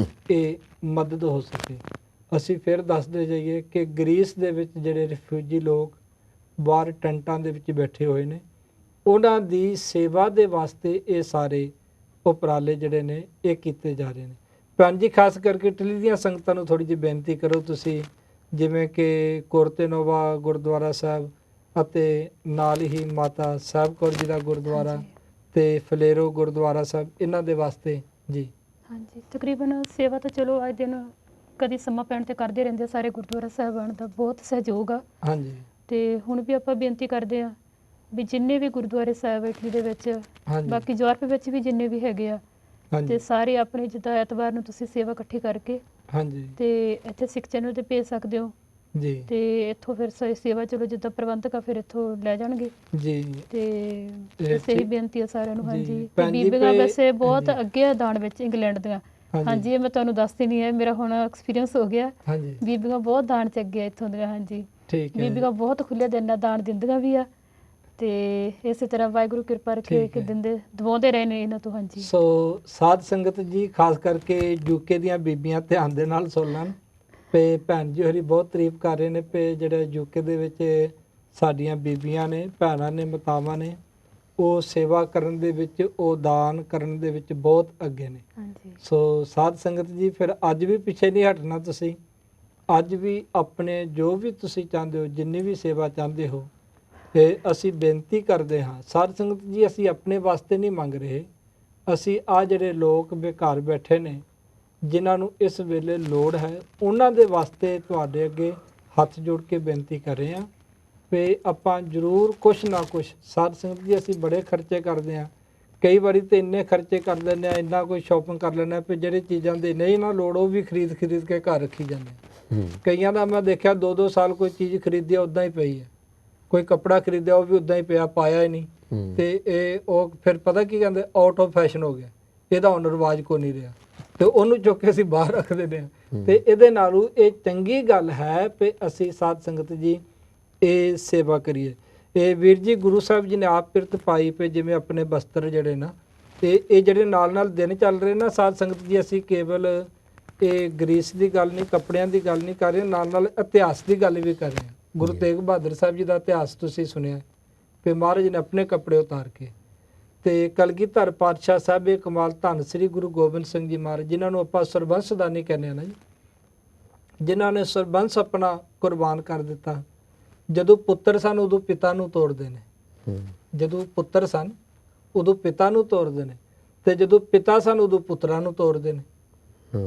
Speaker 1: ਇਹ ਮਦਦ ਹੋ ਸਕੇ। ਅਸੀਂ ਫਿਰ ਦੱਸਦੇ ਜਾਈਏ ਕਿ ਗ੍ਰੀਸ ਦੇ ਵਿੱਚ ਜਿਹੜੇ ਰਿਫਿਊਜੀ ਲੋਕ ਬਾਹਰ ਟੈਂਟਾਂ ਦੇ ਵਿੱਚ ਬੈਠੇ ਹੋਏ ਨੇ, ਉਹਨਾਂ ਦੀ ਸੇਵਾ ਦੇ ਵਾਸਤੇ ਇਹ ਸਾਰੇ ਉਪਰਾਲੇ ਜਿਹੜੇ ਨੇ ਇਹ ਕੀਤੇ ਜਾ ਰਹੇ ਨੇ। ਭੈਣ ਜੀ, ਖਾਸ ਕਰਕੇ ਇਟਲੀ ਦੀਆਂ ਸੰਗਤਾਂ ਨੂੰ ਥੋੜ੍ਹੀ ਜਿਹੀ ਬੇਨਤੀ ਕਰੋ ਤੁਸੀਂ, ਜਿਵੇਂ ਕਿ ਕੋਰਤੇਨੋਵਾ ਗੁਰਦੁਆਰਾ ਸਾਹਿਬ ਅਤੇ ਨਾਲ ਹੀ ਮਾਤਾ ਸਾਹਿਬ ਕੌਰ ਜੀ ਦਾ ਗੁਰਦੁਆਰਾ ਤੇ ਫਲੇਰੋ ਗੁਰਦੁਆਰਾ ਸਾਹਿਬ, ਇਹਨਾਂ ਦੇ ਵਾਸਤੇ ਜੀ।
Speaker 4: ਹਾਂਜੀ, ਤਕਰੀਬਨ ਸੇਵਾ ਤਾਂ ਚਲੋ ਅੱਜ ਦਿਨ ਕਦੀ ਸਮਾਂ ਪੈਣ ਤੇ ਕਰਦੇ ਰਹਿੰਦੇ ਆ, ਸਾਰੇ ਗੁਰਦੁਆਰਾ ਸਾਹਿਬਾਨ ਦਾ ਬਹੁਤ ਸਹਿਯੋਗ ਆ।
Speaker 1: ਹਾਂਜੀ,
Speaker 4: ਤੇ ਹੁਣ ਵੀ ਆਪਾਂ ਬੇਨਤੀ ਕਰਦੇ ਆ ਵੀ ਜਿੰਨੇ ਵੀ ਗੁਰਦੁਆਰੇ ਸਾਹਿਬ ਇਟਲੀ ਦੇ ਵਿੱਚ,
Speaker 1: ਹਾਂਜੀ,
Speaker 4: ਬਾਕੀ ਯੂਰਪ ਵਿੱਚ ਵੀ ਜਿੰਨੇ ਵੀ ਹੈਗੇ ਆ, ਤੇ
Speaker 1: ਹਾਂਜੀ,
Speaker 4: ਸਾਰੇ ਆਪਣੇ ਜਿੱਦਾਂ ਐਤਵਾਰ ਨੂੰ ਤੁਸੀਂ ਸੇਵਾ ਇਕੱਠੀ ਕਰਕੇ
Speaker 1: ਹਾਂਜੀ
Speaker 4: ਤੇ ਇੱਥੇ ਸਿੱਖ ਚੈਨਲ ਤੇ ਭੇਜ ਸਕਦੇ ਹੋ।
Speaker 1: ਜੀ,
Speaker 4: ਤੇ ਇੱਥੋਂ ਫਿਰ ਸੇਵਾ ਚਲੋ ਜਿੱਦਾਂ ਪ੍ਰਬੰਧਕ ਆ ਫਿਰ ਇੱਥੋਂ ਲੈ ਜਾਣਗੇ।
Speaker 1: ਜੀ।
Speaker 4: ਤੇ
Speaker 1: ਇਹ
Speaker 4: ਇਸੇ ਹੀ
Speaker 1: ਠੀਕ-
Speaker 4: ਬੇਨਤੀ ਆ ਸਾਰਿਆਂ ਨੂੰ।
Speaker 1: ਜੀ,
Speaker 4: ਹਾਂਜੀ, ਤੇ
Speaker 1: ਭੈਣ ਜੀ
Speaker 4: ਬੀਬੀਆਂ
Speaker 1: ਤੇ-
Speaker 4: ਵੈਸੇ ਬਹੁਤ
Speaker 1: ਹਾਂਜੀ।
Speaker 4: ਅੱਗੇ ਆ ਦਾਨ ਵਿੱਚ ਇੰਗਲੈਂਡ ਦੀਆਂ। ਹਾਂਜੀ, ਇਹ ਮੈਂ ਤੁਹਾਨੂੰ ਦੱਸਦੀ ਨਹੀਂ ਹੈ, ਮੇਰਾ ਹੁਣ ਐਕਸਪੀਰੀਅੰਸ ਹੋ ਗਿਆ।
Speaker 1: ਹਾਂਜੀ,
Speaker 4: ਬੀਬੀਆਂ ਬਹੁਤ ਦਾਨ ਚ ਅੱਗੇ ਆ ਇੱਥੋਂ ਦੀਆਂ। ਹਾਂਜੀ,
Speaker 1: ਠੀਕ ਹੈ।
Speaker 4: ਬੀਬੀਆਂ ਬਹੁਤ ਖੁੱਲੇ ਦਿਲ ਨਾਲ ਦਾਨ ਦਿੰਦੀਆਂ ਵੀ ਆ ਤੇ ਇਸੇ ਤਰ੍ਹਾਂ ਵਾਹਿਗੁਰੂ ਕਿਰਪਾ ਰੱਖੇ
Speaker 1: ਠੀਕ
Speaker 4: ਕਿ
Speaker 1: ਹੈ।
Speaker 4: ਦਵਾਉਂਦੇ ਰਹੇ ਨੇ ਇਹਨਾਂ ਤੋਂ। ਹਾਂਜੀ,
Speaker 1: ਸੋ ਸਾਧ ਸੰਗਤ ਜੀ, ਖਾਸ ਕਰਕੇ ਯੂਕੇ ਦੀਆਂ ਬੀਬੀਆਂ ਧਿਆਨ ਦੇ ਨਾਲ ਸੁਣ ਲੈਣ ਤੇ ਭੈਣ ਜੀ ਹੋਰੀ ਬਹੁਤ ਤਾਰੀਫ ਕਰ ਰਹੇ ਨੇ ਪੇ ਜਿਹੜੇ ਯੂਕੇ ਦੇ ਵਿੱਚ ਸਾਡੀਆਂ ਬੀਬੀਆਂ ਨੇ, ਭੈਣਾਂ ਨੇ, ਮਾਤਾਵਾਂ ਨੇ, ਉਹ ਸੇਵਾ ਕਰਨ ਦੇ ਵਿੱਚ, ਉਹ ਦਾਨ ਕਰਨ ਦੇ ਵਿੱਚ ਬਹੁਤ ਅੱਗੇ ਨੇ।
Speaker 4: ਹਾਂਜੀ,
Speaker 1: ਸੋ ਸਾਧ ਸੰਗਤ ਜੀ, ਫਿਰ ਅੱਜ ਵੀ ਪਿੱਛੇ ਨਹੀਂ ਹਟਣਾ ਤੁਸੀਂ। ਅੱਜ ਵੀ ਆਪਣੇ ਜੋ ਵੀ ਤੁਸੀਂ ਚਾਹੁੰਦੇ ਹੋ, ਜਿੰਨੀ ਵੀ ਸੇਵਾ ਚਾਹੁੰਦੇ ਹੋ, ਤੇ ਅਸੀਂ ਬੇਨਤੀ ਕਰਦੇ ਹਾਂ ਸਾਧ ਸੰਗਤ ਜੀ, ਅਸੀਂ ਆਪਣੇ ਵਾਸਤੇ ਨਹੀਂ ਮੰਗ ਰਹੇ। ਅਸੀਂ ਆ ਜਿਹੜੇ ਲੋਕ ਬੇਘਰ ਬੈਠੇ ਨੇ, ਜਿਨ੍ਹਾਂ ਨੂੰ ਇਸ ਵੇਲੇ ਲੋੜ ਹੈ, ਉਹਨਾਂ ਦੇ ਵਾਸਤੇ ਤੁਹਾਡੇ ਅੱਗੇ ਹੱਥ ਜੋੜ ਕੇ ਬੇਨਤੀ ਕਰ ਰਹੇ ਹਾਂ ਵੀ ਆਪਾਂ ਜ਼ਰੂਰ ਕੁਛ ਨਾ ਕੁਛ। ਸਾਧ ਸੰਗਤ ਜੀ, ਅਸੀਂ ਬੜੇ ਖਰਚੇ ਕਰਦੇ ਹਾਂ, ਕਈ ਵਾਰੀ ਤੇ ਇੰਨੇ ਖਰਚੇ ਕਰ ਲੈਂਦੇ ਆ, ਇੰਨਾ ਕੋਈ ਸ਼ਾਪਿੰਗ ਕਰ ਲੈਂਦੇ ਆ ਵੀ ਜਿਹੜੇ ਚੀਜ਼ਾਂ ਦੀ ਨਹੀਂ ਨਾ ਲੋੜ ਉਹ ਵੀ ਖਰੀਦ ਕੇ ਘਰ ਰੱਖੀ ਜਾਂਦੇ ਆ। ਕਈਆਂ ਦਾ ਮੈਂ ਦੇਖਿਆ 2-2 ਸਾਲ ਕੋਈ ਚੀਜ਼ ਖਰੀਦੀ ਉੱਦਾਂ ਹੀ ਪਈ ਹੈ, ਕੋਈ ਕੱਪੜਾ ਖਰੀਦਿਆ ਉਹ ਵੀ ਉੱਦਾਂ ਹੀ ਪਿਆ, ਪਾਇਆ ਹੀ ਨਹੀਂ। ਤੇ ਇਹ ਉਹ ਫਿਰ ਪਤਾ ਕੀ ਕਹਿੰਦੇ, ਆਊਟ ਆਫ ਫੈਸ਼ਨ ਹੋ ਗਿਆ, ਇਹਦਾ ਹੁਣ ਰਿਵਾਜ ਕੋਈ ਨਹੀਂ ਰਿਹਾ, ਤੇ ਉਹਨੂੰ ਚੁੱਕ ਕੇ ਅਸੀਂ ਬਾਹਰ ਰੱਖ ਦਿੰਦੇ ਹਾਂ। ਤੇ ਇਹਦੇ ਨਾਲੋਂ ਇਹ ਚੰਗੀ ਗੱਲ ਹੈ ਵੀ ਅਸੀਂ ਸਾਧ ਸੰਗਤ ਜੀ ਇਹ ਸੇਵਾ ਕਰੀਏ। ਇਹ ਵੀਰ ਜੀ ਗੁਰੂ ਸਾਹਿਬ ਜੀ ਨੇ ਆਪ ਪਿਰਤ ਪਾਈ ਪਏ, ਜਿਵੇਂ ਆਪਣੇ ਬਸਤਰ ਜਿਹੜੇ ਨਾ, ਤੇ ਇਹ ਜਿਹੜੇ ਨਾਲ ਨਾਲ ਦਿਨ ਚੱਲ ਰਹੇ ਨਾ ਸਾਧ ਸੰਗਤ ਜੀ, ਅਸੀਂ ਕੇਵਲ ਇਹ ਗ੍ਰੀਸ ਦੀ ਗੱਲ ਨਹੀਂ, ਕੱਪੜਿਆਂ ਦੀ ਗੱਲ ਨਹੀਂ ਕਰ ਰਹੇ, ਨਾਲ ਨਾਲ ਇਤਿਹਾਸ ਦੀ ਗੱਲ ਵੀ ਕਰ ਰਹੇ ਹਾਂ। ਗੁਰੂ ਤੇਗ ਬਹਾਦਰ ਸਾਹਿਬ ਜੀ ਦਾ ਇਤਿਹਾਸ ਤੁਸੀਂ ਸੁਣਿਆ ਕਿ ਮਹਾਰਾਜ ਨੇ ਆਪਣੇ ਕੱਪੜੇ ਉਤਾਰ ਕੇ, ਤੇ ਕਲਗੀਧਰ ਪਾਤਸ਼ਾਹ ਸਾਹਿਬ ਇਹ ਕਮਾਲ, ਧੰਨ ਸ੍ਰੀ ਗੁਰੂ ਗੋਬਿੰਦ ਸਿੰਘ ਜੀ ਮਹਾਰਾਜ, ਜਿਨ੍ਹਾਂ ਨੂੰ ਆਪਾਂ ਸਰਬੰਸਦਾਨੀ ਕਹਿੰਦੇ ਆ ਨਾ ਜੀ, ਜਿਨ੍ਹਾਂ ਨੇ ਸਰਬੰਸ ਆਪਣਾ ਕੁਰਬਾਨ ਕਰ ਦਿੱਤਾ। ਜਦੋਂ ਪੁੱਤਰ ਸਨ ਉਦੋਂ ਪਿਤਾ ਨੂੰ ਤੋੜਦੇ ਨੇ, ਜਦੋਂ ਪੁੱਤਰ ਸਨ ਉਦੋਂ ਪਿਤਾ ਨੂੰ ਤੋੜਦੇ ਨੇ, ਤੇ ਜਦੋਂ ਪਿਤਾ ਸਨ ਉਦੋਂ ਪੁੱਤਰਾਂ ਨੂੰ ਤੋੜਦੇ ਨੇ।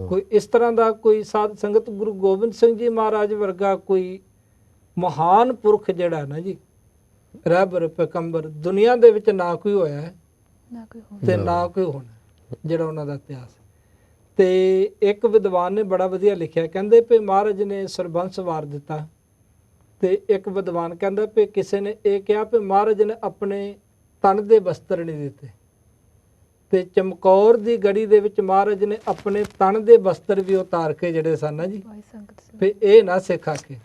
Speaker 1: ਕੋਈ ਇਸ ਤਰ੍ਹਾਂ ਦਾ ਕੋਈ ਸਾਧ ਸੰਗਤ ਗੁਰੂ ਗੋਬਿੰਦ ਸਿੰਘ ਜੀ ਮਹਾਰਾਜ ਵਰਗਾ ਕੋਈ ਮਹਾਨ ਪੁਰਖ ਜਿਹੜਾ ਨਾ ਜੀ, ਰਹਿਬਰ ਪੈਗੰਬਰ, ਦੁਨੀਆ ਦੇ ਵਿੱਚ ਨਾ ਕੋਈ ਹੋਇਆ ਹੈ
Speaker 4: ਨਾ ਕੋਈ ਹੋਰ।
Speaker 1: ਤੇ ਨਾ ਕੋਈ ਹੋਣਾ, ਜਿਹੜਾ ਉਹਨਾਂ ਦਾ ਇਤਿਹਾਸ। ਤੇ ਇੱਕ ਵਿਦਵਾਨ ਨੇ ਬੜਾ ਵਧੀਆ ਲਿਖਿਆ, ਕਹਿੰਦੇ ਵੀ ਮਹਾਰਾਜ ਨੇ ਸਰਬੰਸ ਵਾਰ ਦਿੱਤਾ, ਤੇ ਇੱਕ ਵਿਦਵਾਨ ਕਹਿੰਦਾ ਵੀ ਕਿਸੇ ਨੇ ਇਹ ਕਿਹਾ ਵੀ ਮਹਾਰਾਜ ਨੇ ਆਪਣੇ ਤਨ ਦੇ ਬਸਤਰ ਨਹੀਂ ਦਿੱਤੇ, ਤੇ ਚਮਕੌਰ ਦੀ ਗੜੀ ਦੇ ਵਿੱਚ ਮਹਾਰਾਜ ਨੇ ਆਪਣੇ ਤਨ ਦੇ ਬਸਤਰ ਵੀ ਉਤਾਰ ਕੇ ਜਿਹੜੇ ਸਨ ਨਾ ਜੀ,
Speaker 4: ਭਾਈ ਸੰਗਤ ਸਿੰਘ।
Speaker 1: ਵੀ ਇਹ ਨਾ ਸਿਖਾ ਕੇ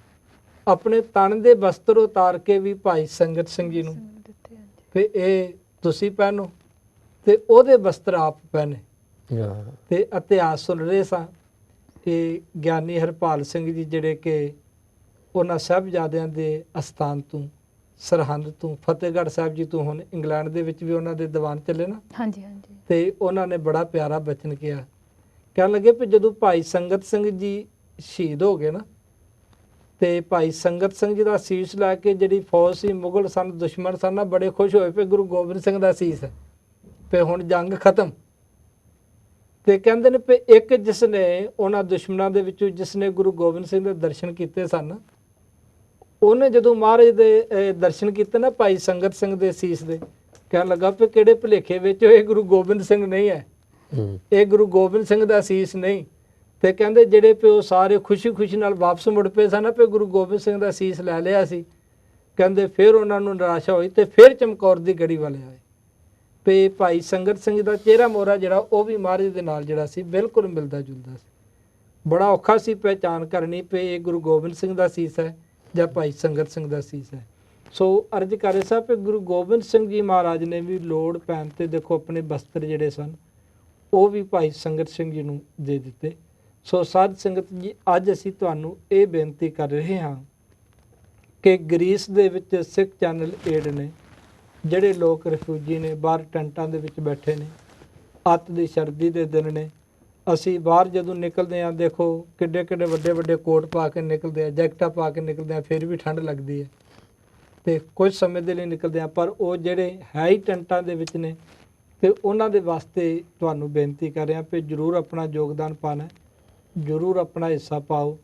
Speaker 1: ਆਪਣੇ ਤਨ ਦੇ ਬਸਤਰ ਉਤਾਰ ਕੇ ਵੀ ਭਾਈ ਸੰਗਤ ਸਿੰਘ ਜੀ ਨੂੰ
Speaker 4: ਦਿੱਤੇ। ਹਾਂਜੀ,
Speaker 1: ਵੀ ਇਹ ਤੁਸੀਂ ਪਹਿਨੋ, ਤੇ ਉਹਦੇ ਬਸਤਰ ਆਪ ਪਹਿਨੇ। ਤੇ ਇਤਿਹਾਸ ਸੁਣ ਰਹੇ ਸਾਂ ਕਿ ਗਿਆਨੀ ਹਰਪਾਲ ਸਿੰਘ ਜੀ ਜਿਹੜੇ ਕਿ ਉਹਨਾਂ ਸਾਹਿਬਜ਼ਾਦਿਆਂ ਦੇ ਅਸਥਾਨ ਤੋਂ, ਸਰਹੰਦ ਤੋਂ, ਫਤਿਹਗੜ੍ਹ ਸਾਹਿਬ ਜੀ ਤੋਂ, ਹੁਣ ਇੰਗਲੈਂਡ ਦੇ ਵਿੱਚ ਵੀ ਉਹਨਾਂ ਦੇ ਦੀਵਾਨ ਚੱਲੇ ਨਾ,
Speaker 4: ਹਾਂਜੀ, ਹਾਂਜੀ,
Speaker 1: ਤੇ ਉਹਨਾਂ ਨੇ ਬੜਾ ਪਿਆਰਾ ਬਚਨ ਕਿਹਾ। ਕਹਿਣ ਲੱਗੇ ਵੀ ਜਦੋਂ ਭਾਈ ਸੰਗਤ ਸਿੰਘ ਜੀ ਸ਼ਹੀਦ ਹੋ ਗਏ ਨਾ, ਤੇ ਭਾਈ ਸੰਗਤ ਸਿੰਘ ਜੀ ਦਾ ਸੀਸ ਲੈ ਕੇ ਜਿਹੜੀ ਫੌਜ ਸੀ, ਮੁਗਲ ਸਨ, ਦੁਸ਼ਮਣ ਸਨ ਨਾ, ਬੜੇ ਖੁਸ਼ ਹੋਏ ਪਏ ਗੁਰੂ ਗੋਬਿੰਦ ਸਿੰਘ ਦਾ ਸੀਸ ਹੈ ਤੇ ਹੁਣ ਜੰਗ ਖਤਮ। ਤੇ ਕਹਿੰਦੇ ਨੇ ਵੀ ਇੱਕ ਜਿਸ ਨੇ ਉਹਨਾਂ ਦੁਸ਼ਮਣਾਂ ਦੇ ਵਿੱਚੋਂ ਜਿਸ ਨੇ ਗੁਰੂ ਗੋਬਿੰਦ ਸਿੰਘ ਦੇ ਦਰਸ਼ਨ ਕੀਤੇ ਸਨ, ਉਹਨੇ ਜਦੋਂ ਮਹਾਰਾਜ ਦੇ ਦਰਸ਼ਨ ਕੀਤੇ ਨਾ ਭਾਈ ਸੰਗਤ ਸਿੰਘ ਦੇ ਸੀਸ ਦੇ, ਕਹਿਣ ਲੱਗਾ ਵੀ ਕਿਹੜੇ ਭੁਲੇਖੇ ਵਿੱਚ ਇਹ ਗੁਰੂ ਗੋਬਿੰਦ ਸਿੰਘ ਨਹੀਂ ਹੈ, ਇਹ ਗੁਰੂ ਗੋਬਿੰਦ ਸਿੰਘ ਦਾ ਸੀਸ ਨਹੀਂ। ਤੇ ਕਹਿੰਦੇ ਜਿਹੜੇ ਪਿਓ ਸਾਰੇ ਖੁਸ਼ੀ ਨਾਲ ਵਾਪਸ ਮੁੜ ਪਏ ਸਨ ਵੀ ਗੁਰੂ ਗੋਬਿੰਦ ਸਿੰਘ ਦਾ ਸੀਸ ਲੈ ਲਿਆ ਸੀ। ਕਹਿੰਦੇ ਫਿਰ ਉਹਨਾਂ ਨੂੰ ਨਿਰਾਸ਼ਾ ਹੋਈ ਤੇ ਫਿਰ ਚਮਕੌਰ ਦੀ ਗੜੀ ਵਾਲੇ ਆਏ। ਤੇ ਭਾਈ ਸੰਗਤ ਸਿੰਘ ਦਾ ਚਿਹਰਾ ਮੋਹਰਾ ਜਿਹੜਾ ਉਹ ਵੀ ਮਹਾਰਾਜ ਦੇ ਨਾਲ ਜਿਹੜਾ ਸੀ ਬਿਲਕੁਲ ਮਿਲਦਾ ਜੁਲਦਾ ਸੀ। ਬੜਾ ਔਖਾ ਸੀ ਪਹਿਚਾਣ ਕਰਨੀ ਪਈ ਇਹ ਗੁਰੂ ਗੋਬਿੰਦ ਸਿੰਘ ਦਾ ਸੀਸ ਹੈ ਜਾਂ ਭਾਈ ਸੰਗਤ ਸਿੰਘ ਦਾ ਸੀਸ ਹੈ। ਸੋ ਅਰਜ਼ ਕਰ ਰਹੇ ਸਾਹਿਬ ਕਿ ਗੁਰੂ ਗੋਬਿੰਦ ਸਿੰਘ ਜੀ ਮਹਾਰਾਜ ਨੇ ਵੀ ਲੋੜ ਪੈਣ ਤੇ ਦੇਖੋ ਆਪਣੇ ਬਸਤਰ ਜਿਹੜੇ ਸਨ ਉਹ ਵੀ ਭਾਈ ਸੰਗਤ ਸਿੰਘ ਜੀ ਨੂੰ ਦੇ ਦਿੱਤੇ। ਸੋ ਸਾਧ ਸੰਗਤ ਜੀ, ਅੱਜ ਅਸੀਂ ਤੁਹਾਨੂੰ ਇਹ ਬੇਨਤੀ ਕਰ ਰਹੇ ਹਾਂ ਕਿ ਗ੍ਰੀਸ ਦੇ ਵਿੱਚ ਸਿੱਖ ਚੈਨਲ ਏਡ ਨੇ, ਜਿਹੜੇ ਲੋਕ ਰਿਫਿਊਜੀ ਨੇ ਬਾਹਰ ਟੈਂਟਾਂ ਦੇ ਵਿੱਚ ਬੈਠੇ ਨੇ, ਅੱਤ ਦੀ ਸਰਦੀ ਦੇ ਦਿਨ ਨੇ, ਅਸੀਂ ਬਾਹਰ ਜਦੋਂ ਨਿਕਲਦੇ ਹਾਂ ਦੇਖੋ ਕਿੱਡੇ ਕਿੱਡੇ ਵੱਡੇ ਵੱਡੇ ਕੋਟ ਪਾ ਕੇ ਨਿਕਲਦੇ ਆ, ਜੈਕਟਾਂ ਪਾ ਕੇ ਨਿਕਲਦੇ ਆ, ਫਿਰ ਵੀ ਠੰਡ ਲੱਗਦੀ ਹੈ ਤੇ ਕੁਝ ਸਮੇਂ ਦੇ ਲਈ ਨਿਕਲਦੇ ਆ, ਪਰ ਉਹ ਜਿਹੜੇ ਹੈ ਹੀ ਟੈਂਟਾਂ ਦੇ ਵਿੱਚ ਨੇ ਤੇ ਉਹਨਾਂ ਦੇ ਵਾਸਤੇ ਤੁਹਾਨੂੰ ਬੇਨਤੀ ਕਰ ਰਿਹਾ ਕਿ ਜ਼ਰੂਰ ਆਪਣਾ ਯੋਗਦਾਨ ਪਾਣਾ, ਜ਼ਰੂਰ ਆਪਣਾ ਹਿੱਸਾ ਪਾਓ।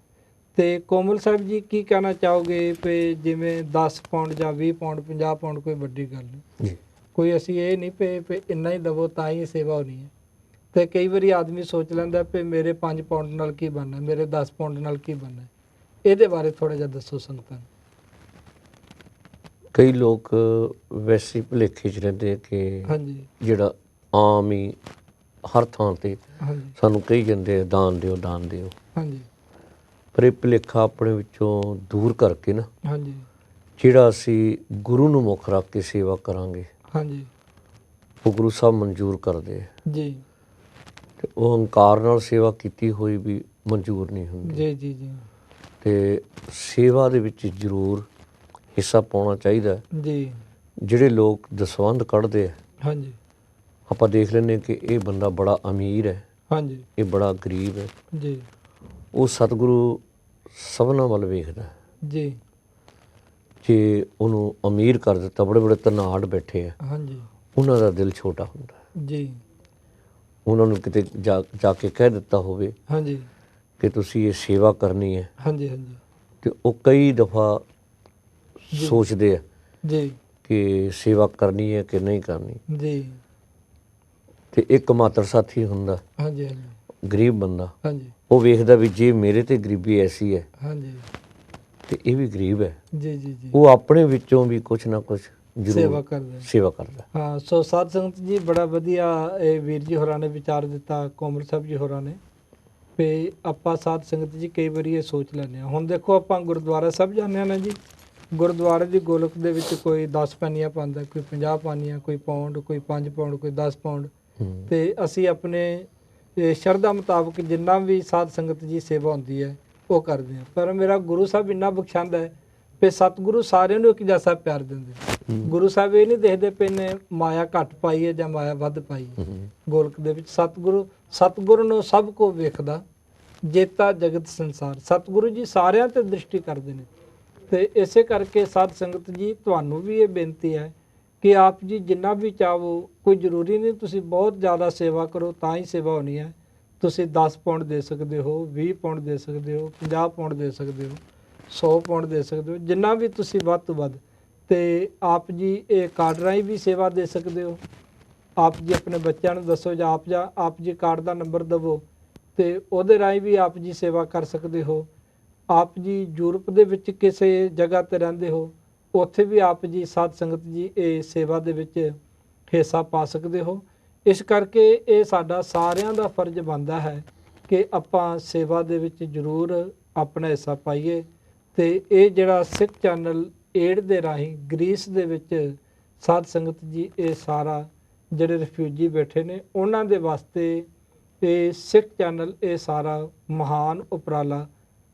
Speaker 1: ਤੇ ਕੋਮਲ ਸਾਹਿਬ ਜੀ ਕੀ ਕਹਿਣਾ ਚਾਹੋਗੇ ਵੀ ਜਿਵੇਂ 10 ਪਾਉਂਡ ਜਾਂ 20 ਪਾਉਂਡ 50 ਪਾਉਂਡ ਕੋਈ ਵੱਡੀ ਗੱਲ ਨਹੀਂ, ਕੋਈ ਅਸੀਂ ਇਹ ਨਹੀਂ ਪੇ ਇੰਨਾ ਹੀ ਦੇਵੋ ਤਾਂ ਹੀ ਸੇਵਾ ਹੋਣੀ ਹੈ। ਤੇ ਕਈ ਵਾਰੀ ਆਦਮੀ ਸੋਚ ਲੈਂਦਾ ਵੀ ਮੇਰੇ 5 ਪਾਉਂਡ ਨਾਲ ਕੀ ਬਣਨਾ, ਮੇਰੇ 10 ਪਾਉਂਡ ਨਾਲ ਕੀ ਬਣਨਾ, ਇਹਦੇ ਬਾਰੇ ਥੋੜਾ ਜਿਹਾ ਦੱਸੋ ਸੰਗਤਾਂ ਨੂੰ।
Speaker 3: ਕਈ ਲੋਕ ਵੈਸੇ ਭੁਲੇਖੇ 'ਚ ਰਹਿੰਦੇ ਆ ਕਿ
Speaker 1: ਹਾਂਜੀ
Speaker 3: ਜਿਹੜਾ ਆਮ ਹੀ ਹਰ ਥਾਂ ਤੇ
Speaker 1: ਹਾਂਜੀ
Speaker 3: ਸਾਨੂੰ ਕਹੀ ਜਾਂਦੇ ਆ ਦਾਨ ਦਿਓ ਦਾਨ ਦਿਓ,
Speaker 1: ਹਾਂਜੀ
Speaker 3: ਪਰ ਇਹ ਭੁਲੇਖਾ ਆਪਣੇ ਵਿੱਚੋਂ ਦੂਰ ਕਰਕੇ ਨਾ
Speaker 1: ਹਾਂਜੀ
Speaker 3: ਜਿਹੜਾ ਅਸੀਂ ਗੁਰੂ ਨੂੰ ਮੁੱਖ ਰੱਖ ਕੇ ਸੇਵਾ ਕਰਾਂਗੇ
Speaker 1: ਹਾਂਜੀ
Speaker 3: ਉਹ ਗੁਰੂ ਸਾਹਿਬ ਮਨਜ਼ੂਰ ਕਰਦੇ ਆ
Speaker 1: ਜੀ
Speaker 3: ਤੇ ਉਹ ਹੰਕਾਰ ਨਾਲ ਸੇਵਾ ਕੀਤੀ ਹੋਈ ਵੀ ਮਨਜ਼ੂਰ ਨਹੀਂ ਹੁੰਦੀ।
Speaker 1: ਜੀ ਜੀ ਜੀ
Speaker 3: ਤੇ ਸੇਵਾ ਦੇ ਵਿੱਚ ਜ਼ਰੂਰ ਹਿੱਸਾ ਪਾਉਣਾ ਚਾਹੀਦਾ ਹੈ।
Speaker 1: ਜੀ
Speaker 3: ਜਿਹੜੇ ਲੋਕ ਦਸਵੰਧ ਕੱਢਦੇ ਆ,
Speaker 1: ਹਾਂਜੀ
Speaker 3: ਆਪਾਂ ਦੇਖ ਲੈਂਦੇ ਕਿ ਇਹ ਬੰਦਾ ਬੜਾ ਅਮੀਰ ਹੈ,
Speaker 1: ਹਾਂਜੀ
Speaker 3: ਇਹ ਬੜਾ ਗਰੀਬ ਹੈ,
Speaker 1: ਜੀ
Speaker 3: ਉਹ ਸਤਿਗੁਰੂ ਸਭਨਾਂ ਵੱਲ ਵੇਖਦਾ ਹੈ।
Speaker 1: ਜੀ
Speaker 3: ਜੇ ਉਹਨੂੰ ਅਮੀਰ ਕਰ ਦਿੱਤਾ, ਬੜੇ ਬੜੇ ਧਨਾੜ ਬੈਠੇ ਆ,
Speaker 1: ਹਾਂਜੀ
Speaker 3: ਉਹਨਾਂ ਦਾ ਦਿਲ ਛੋਟਾ ਹੁੰਦਾ ਹੈ।
Speaker 1: ਜੀ
Speaker 3: ਉਹਨਾਂ ਨੂੰ ਕਿਤੇ ਜਾ ਕੇ ਕਹਿ ਦਿੱਤਾ ਹੋਵੇ
Speaker 1: ਹਾਂਜੀ
Speaker 3: ਕਿ ਤੁਸੀਂ ਇਹ ਸੇਵਾ ਕਰਨੀ ਹੈ,
Speaker 1: ਹਾਂਜੀ ਹਾਂਜੀ
Speaker 3: ਤੇ ਉਹ ਕਈ ਦਫਾ ਸੋਚਦੇ ਆ
Speaker 1: ਜੀ
Speaker 3: ਕਿ ਸੇਵਾ ਕਰਨੀ ਹੈ ਕਿ ਨਹੀਂ ਕਰਨੀ।
Speaker 1: ਜੀ
Speaker 3: ਤੇ ਇੱਕ ਮਾਤਰ ਸਾਥੀ ਹੁੰਦਾ
Speaker 1: ਹਾਂਜੀ ਹਾਂਜੀ
Speaker 3: ਗਰੀਬ ਬੰਦਾ,
Speaker 1: ਹਾਂਜੀ
Speaker 3: ਉਹ ਵੇਖਦਾ ਵੀ ਜੇ ਮੇਰੇ ਤੇ ਗਰੀਬੀ ਐਸੀ ਹੈ
Speaker 1: ਹਾਂਜੀ
Speaker 3: ਤੇ ਇਹ ਵੀ ਗਰੀਬ ਹੈ,
Speaker 1: ਜੀ ਜੀ ਜੀ
Speaker 3: ਉਹ ਆਪਣੇ ਵਿੱਚੋਂ ਵੀ ਕੁਛ ਨਾ ਕੁਛ
Speaker 1: ਸੇਵਾ
Speaker 3: ਜ਼ਰੂਰ
Speaker 1: ਕਰਦੇ।
Speaker 3: ਸੇਵਾ ਕਰਦਾ।
Speaker 1: ਹਾਂ, ਸੋ ਸਾਧ ਸੰਗਤ ਜੀ ਬੜਾ ਵਧੀਆ ਇਹ ਵੀਰ ਜੀ ਹੋਰਾਂ ਨੇ ਵਿਚਾਰ ਦਿੱਤਾ, ਕੋਮਲ ਸਾਹਿਬ ਜੀ ਹੋਰਾਂ ਨੇ, ਵੀ ਆਪਾਂ ਸਾਧ ਸੰਗਤ ਜੀ ਕਈ ਵਾਰੀ ਇਹ ਸੋਚ ਲੈਂਦੇ ਹਾਂ। ਹੁਣ ਦੇਖੋ ਆਪਾਂ ਗੁਰਦੁਆਰਾ ਸਾਹਿਬ ਜਾਂਦੇ ਹਾਂ ਨਾ ਜੀ, ਗੁਰਦੁਆਰੇ ਦੀ ਗੋਲਕ ਦੇ ਵਿੱਚ ਕੋਈ 10 ਪੈਨੀਆਂ ਪਾਉਂਦਾ, ਕੋਈ 50 ਪਾਨੀਆਂ, ਕੋਈ ਪਾਉਂਡ, ਕੋਈ 5 ਪਾਉਂਡ, ਕੋਈ 10 ਪਾਉਂਡ, ਤੇ ਅਸੀਂ ਆਪਣੇ ਸ਼ਰਧਾ ਮੁਤਾਬਕ ਜਿੰਨਾ ਵੀ ਸਾਧ ਸੰਗਤ ਜੀ ਸੇਵਾ ਹੁੰਦੀ ਹੈ ਉਹ ਕਰਦੇ ਹਾਂ। ਪਰ ਮੇਰਾ ਗੁਰੂ ਸਾਹਿਬ ਇੰਨਾ ਬਖਸ਼ੰਦ ਹੈ ਵੀ ਸਤਿਗੁਰੂ ਸਾਰਿਆਂ ਨੂੰ ਇੱਕ ਜੈਸਾ ਪਿਆਰ ਦਿੰਦੇ। ਗੁਰੂ ਸਾਹਿਬ ਇਹ ਨਹੀਂ ਦੇਖਦੇ ਪਏ ਨੇ ਮਾਇਆ ਘੱਟ ਪਾਈ ਹੈ ਜਾਂ ਮਾਇਆ ਵੱਧ ਪਾਈ ਹੈ। ਗੋਲਕ ਦੇ ਵਿੱਚ ਸਤਿਗੁਰੂ ਨੂੰ ਸਭ ਕੋ ਵੇਖਦਾ, ਜੇਤਾ ਜਗਤ ਸੰਸਾਰ। ਸਤਿਗੁਰੂ ਜੀ ਸਾਰਿਆਂ ਤੇ ਦ੍ਰਿਸ਼ਟੀ ਕਰਦੇ ਨੇ। ਤੇ ਇਸੇ ਕਰਕੇ ਸਾਧ ਸੰਗਤ ਜੀ ਤੁਹਾਨੂੰ ਵੀ ਇਹ ਬੇਨਤੀ ਹੈ ਕਿ ਆਪ ਜੀ ਜਿੰਨਾ ਵੀ ਚਾਹੋ, ਕੋਈ ਜ਼ਰੂਰੀ ਨਹੀਂ ਤੁਸੀਂ ਬਹੁਤ ਜ਼ਿਆਦਾ ਸੇਵਾ ਕਰੋ ਤਾਂ ਹੀ ਸੇਵਾ ਹੋਣੀ ਹੈ। ਤੁਸੀਂ 10 ਪਾਉਂਡ ਦੇ ਸਕਦੇ ਹੋ, 20 ਪਾਉਂਡ ਦੇ ਸਕਦੇ ਹੋ, 50 ਪਾਉਂਡ ਦੇ ਸਕਦੇ ਹੋ, 100 ਪਾਉਂਡ ਦੇ ਸਕਦੇ ਹੋ, ਜਿੰਨਾ ਵੀ ਤੁਸੀਂ ਵੱਧ ਤੋਂ ਵੱਧ। ਤੇ ਆਪ ਜੀ ਇਹ ਕਾਰਡ ਰਾਹੀਂ ਵੀ ਸੇਵਾ ਦੇ ਸਕਦੇ ਹੋ। ਆਪ ਜੀ ਆਪਣੇ ਬੱਚਿਆਂ ਨੂੰ ਦੱਸੋ ਜਾਂ ਆਪ ਜੀ ਕਾਰਡ ਦਾ ਨੰਬਰ ਦੇਵੋ ਤੇ ਉਹਦੇ ਰਾਹੀਂ ਵੀ ਆਪ ਜੀ ਸੇਵਾ ਕਰ ਸਕਦੇ ਹੋ। ਆਪ ਜੀ ਯੂਰਪ ਦੇ ਵਿੱਚ ਕਿਸੇ ਜਗ੍ਹਾ ਤੇ ਰਹਿੰਦੇ ਹੋ, ਉੱਥੇ ਵੀ ਆਪ ਜੀ ਸਾਧ ਸੰਗਤ ਜੀ ਇਹ ਸੇਵਾ ਦੇ ਵਿੱਚ ਹਿੱਸਾ ਪਾ ਸਕਦੇ ਹੋ। ਇਸ ਕਰਕੇ ਇਹ ਸਾਡਾ ਸਾਰਿਆਂ ਦਾ ਫਰਜ਼ ਬਣਦਾ ਹੈ ਕਿ ਆਪਾਂ ਸੇਵਾ ਦੇ ਵਿੱਚ ਜ਼ਰੂਰ ਆਪਣਾ ਹਿੱਸਾ ਪਾਈਏ। ਤੇ ਇਹ ਜਿਹੜਾ ਸਿੱਖ ਚੈਨਲ ਏਡ ਦੇ ਰਾਹੀਂ ਗ੍ਰੀਸ ਦੇ ਵਿੱਚ ਸਾਧ ਸੰਗਤ ਜੀ ਇਹ ਸਾਰਾ ਜਿਹੜੇ ਰਿਫਿਊਜੀ ਬੈਠੇ ਨੇ ਉਹਨਾਂ ਦੇ ਵਾਸਤੇ ਇਹ ਸਿੱਖ ਚੈਨਲ ਇਹ ਸਾਰਾ ਮਹਾਨ ਉਪਰਾਲਾ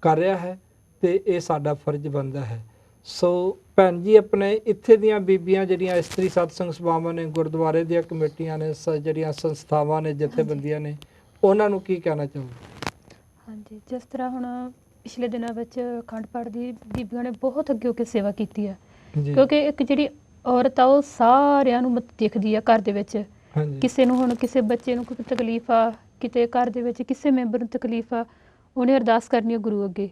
Speaker 1: ਕਰ ਰਿਹਾ ਹੈ ਤੇ ਇਹ ਸਾਡਾ ਫਰਜ਼ ਬਣਦਾ ਹੈ। ਸੋ ਭੈਣ ਜੀ, ਆਪਣੇ ਇੱਥੇ ਦੀਆਂ ਬੀਬੀਆਂ ਜਿਹੜੀਆਂ ਇਸਤਰੀ ਸਤਸੰਗ ਸਭਾਵਾਂ ਨੇ, ਗੁਰਦੁਆਰੇ ਦੀਆਂ ਕਮੇਟੀਆਂ ਨੇ, ਜਿਹੜੀਆਂ ਸੰਸਥਾਵਾਂ ਨੇ, ਜਥੇਬੰਦੀਆਂ ਨੇ, ਉਹਨਾਂ ਨੂੰ ਕੀ ਕਹਿਣਾ ਚਾਹੋਗੇ?
Speaker 4: ਹਾਂਜੀ, ਜਿਸ ਤਰ੍ਹਾਂ ਹੁਣ ਪਿਛਲੇ ਦਿਨਾਂ ਵਿੱਚ ਅਖੰਡ ਪਾਠ ਦੀ ਬੀਬੀਆਂ ਨੇ ਬਹੁਤ ਅੱਗੇ ਹੋ ਕੇ ਸੇਵਾ ਕੀਤੀ ਹੈ, ਕਿਉਂਕਿ ਇੱਕ ਜਿਹੜੀ ਔਰਤ ਆ ਉਹ ਸਾਰਿਆਂ ਨੂੰ ਦੇਖਦੀ ਆ ਘਰ ਦੇ ਵਿੱਚ। ਕਿਸੇ ਨੂੰ ਹੁਣ ਕਿਸੇ ਬੱਚੇ ਨੂੰ ਕੋਈ ਤਕਲੀਫ ਆ, ਕਿਤੇ ਘਰ ਦੇ ਵਿੱਚ ਕਿਸੇ ਮੈਂਬਰ ਨੂੰ ਤਕਲੀਫ ਆ, ਉਹਨੇ ਅਰਦਾਸ ਕਰਨੀ ਹੈ ਗੁਰੂ ਅੱਗੇ।